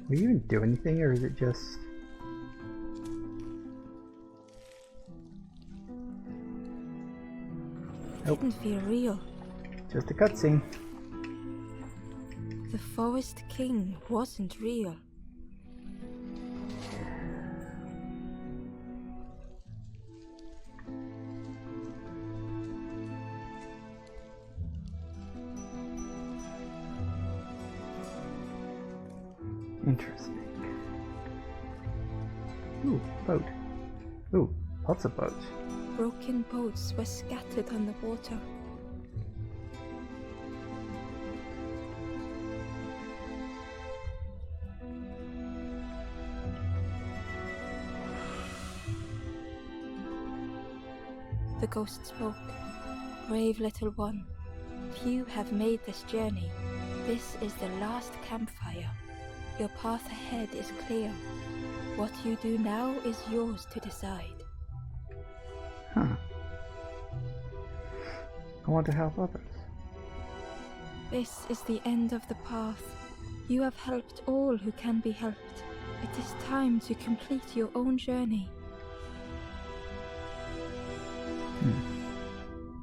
Will you even do anything, or is it just... Nope. didn't feel real. Just a cutscene. The Forest King wasn't real. Interesting. Ooh, boat. Ooh, lots of boats. Broken boats were scattered on the water. The ghost spoke. Brave little one, few have made this journey. This is the last campfire. Your path ahead is clear. What you do now is yours to decide. Huh. I want to help others. This is the end of the path. You have helped all who can be helped. It is time to complete your own journey.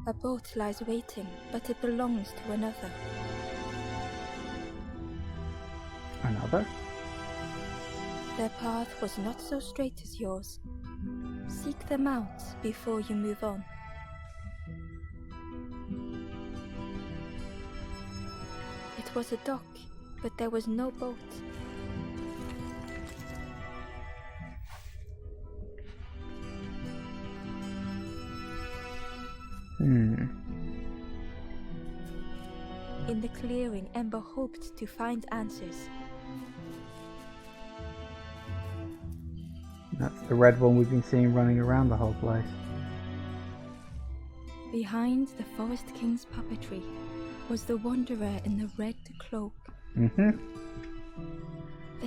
A boat lies waiting, but it belongs to another. Another? Their path was not so straight as yours. Seek them out before you move on. It was a dock, but there was no boat. In the clearing, Ember hoped to find answers. That's the red one we've been seeing running around the whole place. Behind the Forest King's puppetry was the wanderer in the red cloak. The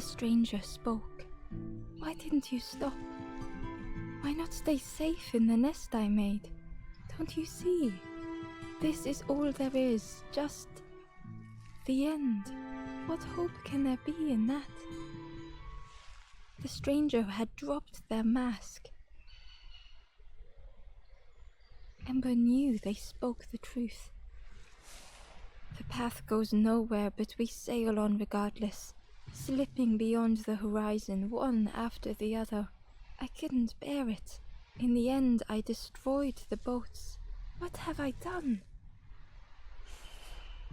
stranger spoke. Why didn't you stop? Why not stay safe in the nest I made? Don't you see? This is all there is, just the end. What hope can there be in that? The stranger had dropped their mask. Ember knew they spoke the truth. The path goes nowhere, but we sail on regardless, slipping beyond the horizon, one after the other. I couldn't bear it. In the end, I destroyed the boats. What have I done?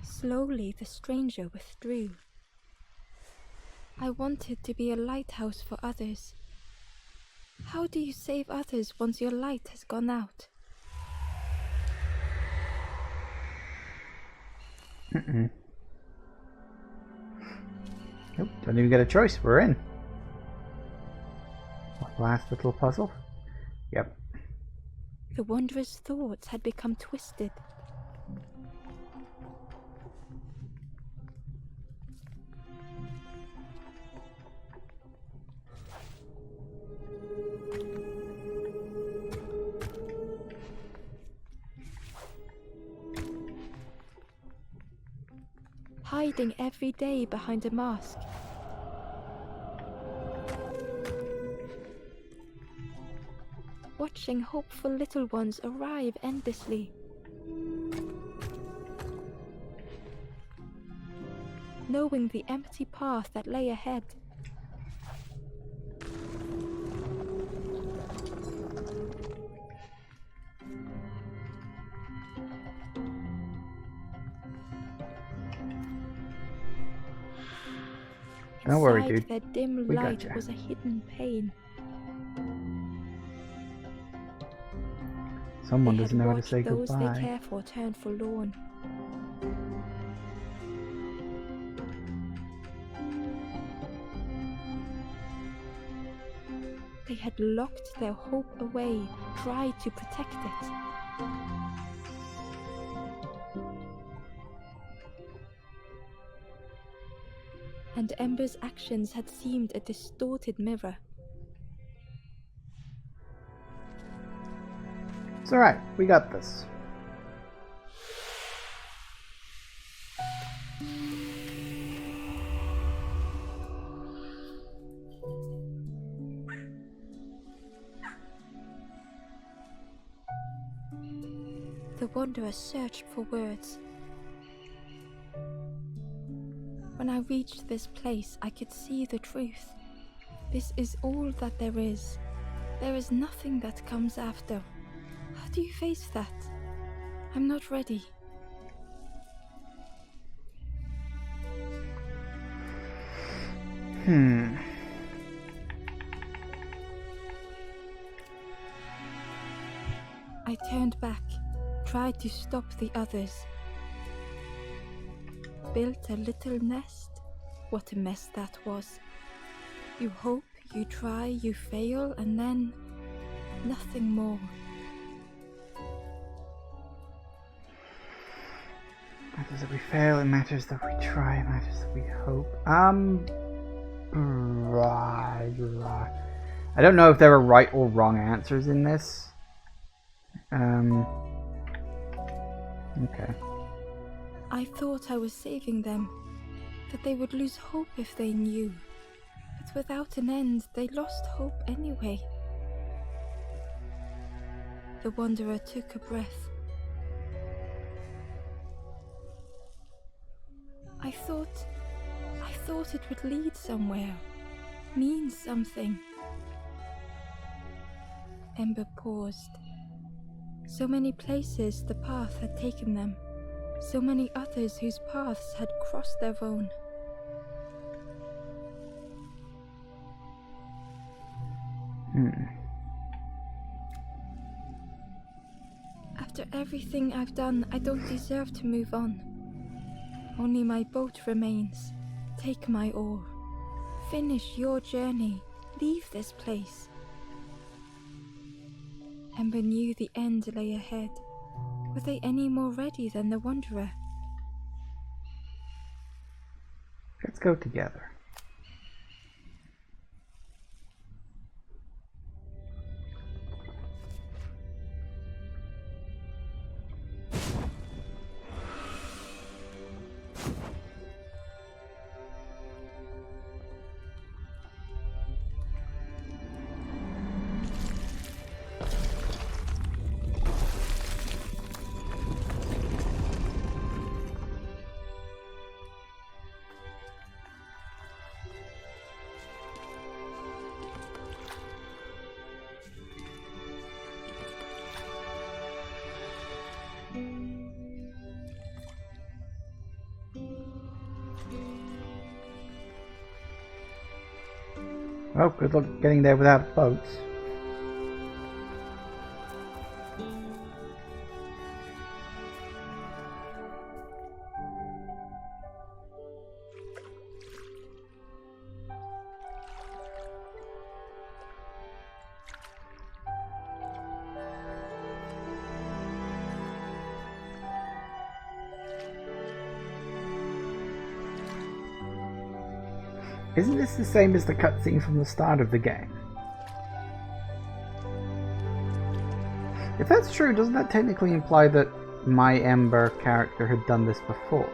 Slowly, the stranger withdrew. I wanted to be a lighthouse for others. How do you save others once your light has gone out? Nope, don't even get a choice. We're in. Last little puzzle. Yep. The wanderer's thoughts had become twisted. Hiding every day behind a mask. Watching hopeful little ones arrive endlessly. Knowing the empty path that lay ahead. Don't worry, Inside dude. their dim We light gotcha. was a hidden pain. Someone They doesn't had know how to watched say those goodbye. they care for turn forlorn. They had locked their hope away, tried to protect it. And Ember's actions had seemed a distorted mirror. It's alright, we got this. The The Wanderer searched for words. When I reached this place, I could see the truth. This is all that there is. There is nothing that comes after. How do you face that? I'm not ready. I turned back, tried to stop the others. Built a little nest. What a mess that was. You hope, you try, you fail, and then nothing more. It matters that we fail, it matters that we try, it matters that we hope. Right. I don't know if there are right or wrong answers in this. Okay. I thought I was saving them, that they would lose hope if they knew. But without an end, they lost hope anyway. The Wanderer took a breath. I thought it would lead somewhere, mean something. Ember paused. So many places the path had taken them, so many others whose paths had crossed their own. After everything I've done, I don't deserve to move on. Only my boat remains. Take my oar. Finish your journey. Leave this place. Ember knew the end lay ahead. Were they any more ready than the Wanderer? Let's go together. Well, good luck getting there without boats. Isn't this the same as the cutscene from the start of the game? If that's true, doesn't that technically imply that my Ember character had done this before?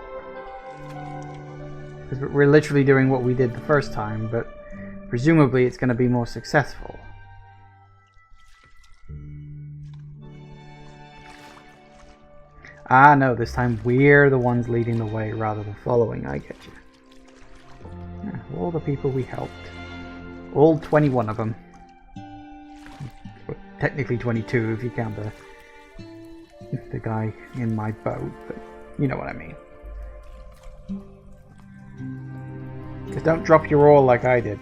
Because we're literally doing what we did the first time, but presumably it's going to be more successful. Ah, no, this time we're the ones leading the way rather than following. I get you. Yeah, all the people we helped. All 21 of them. Well, technically 22 if you count the guy in my boat, but you know what I mean. Just don't drop your oar like I did.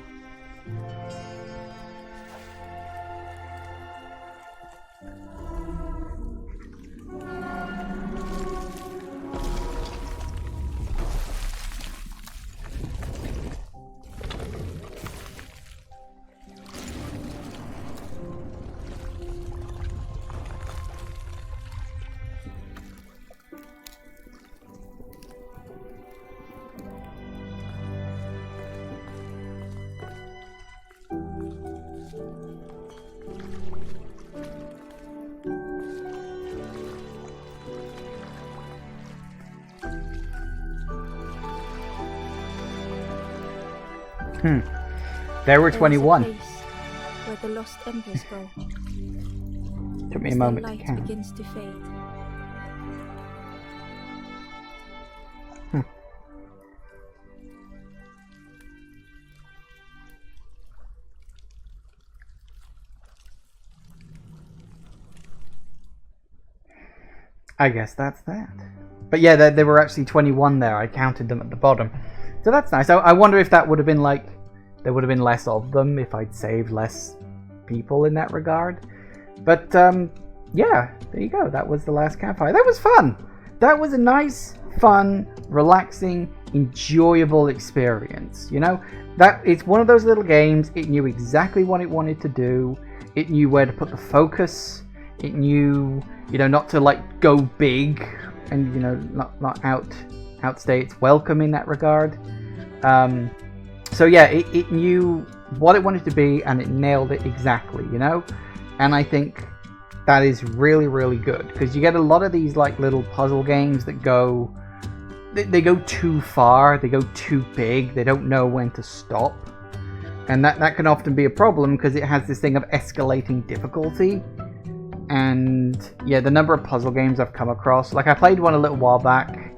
There were 21. There is a place where the lost embers go. Took me a As moment the to light count. begins to fade, I guess that's that. But yeah, there were actually 21 there. I counted them at the bottom. So that's nice. I wonder if that would have been like, there would have been less of them if I'd saved less people in that regard. But yeah, there you go. That was the Last Campfire. That was fun. That was a nice, fun, relaxing, enjoyable experience. You know, that it's one of those little games. It knew exactly what it wanted to do. It knew where to put the focus. It knew, you know, not to like go big and, you know, not outstay its welcome in that regard. So yeah, it knew what it wanted to be and it nailed it exactly, you know. And I think that is really, really good, because you get a lot of these like little puzzle games that go, they go too far, they go too big, they don't know when to stop, and that can often be a problem because it has this thing of escalating difficulty. And yeah, the number of puzzle games I've come across, like I played one a little while back,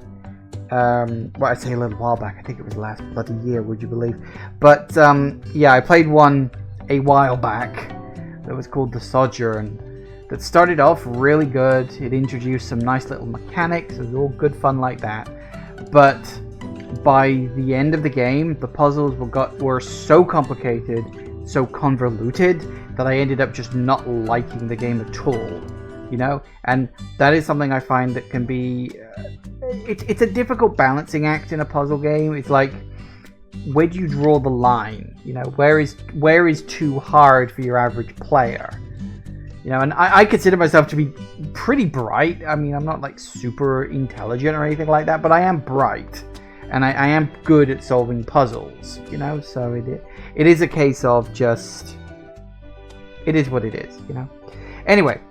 well, I say a little while back, I think it was last bloody year, would you believe? But yeah, I played one a while back that was called The Sojourn, that started off really good. It introduced some nice little mechanics. It was all good fun like that. But by the end of the game, the puzzles were so complicated, so convoluted, that I ended up just not liking the game at all. You know? And that is something I find that can be... it's a difficult balancing act in a puzzle game. It's like, where do you draw the line? You know, where is too hard for your average player? You know, and I consider myself to be pretty bright. I mean, I'm not like super intelligent or anything like that, but I am bright. And I am good at solving puzzles, you know? So it is a case of just... it is what it is, you know? Anyway,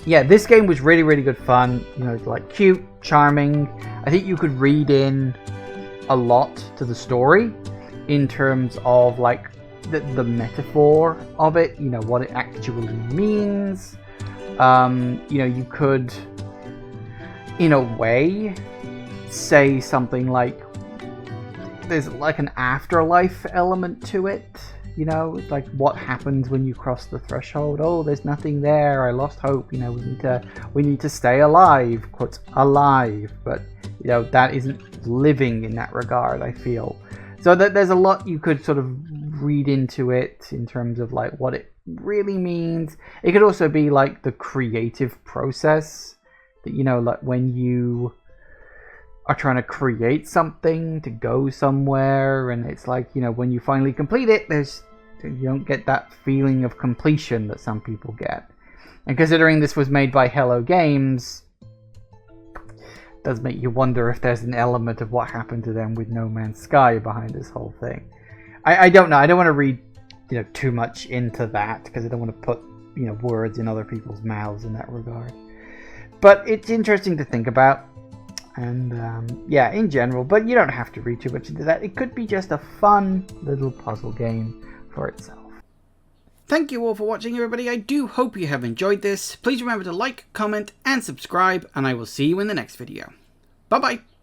yeah, this game was really, really good fun. You know, it's like cute, charming. I think you could read in a lot to the story in terms of like the metaphor of it, you know, what it actually means. You know, you could, in a way, say something like there's like an afterlife element to it. You know, it's like what happens when you cross the threshold. Oh, there's nothing there. I lost hope. You know, we need to stay alive. Quotes alive, but you know that isn't living in that regard. I feel so that there's a lot you could sort of read into it in terms of like what it really means. It could also be like the creative process that, you know, like when you are trying to create something to go somewhere, and it's like, you know, when you finally complete it, you don't get that feeling of completion that some people get. And considering this was made by Hello Games, it does make you wonder if there's an element of what happened to them with No Man's Sky behind this whole thing. I don't know. I don't want to read, you know, too much into that, because I don't want to put, you know, words in other people's mouths in that regard. But it's interesting to think about. And yeah, in general, but you don't have to read too much into that. It could be just a fun little puzzle game for itself. Thank you all for watching, everybody. I do hope you have enjoyed this. Please remember to like, comment, and subscribe, and I will see you in the next video. Bye-bye.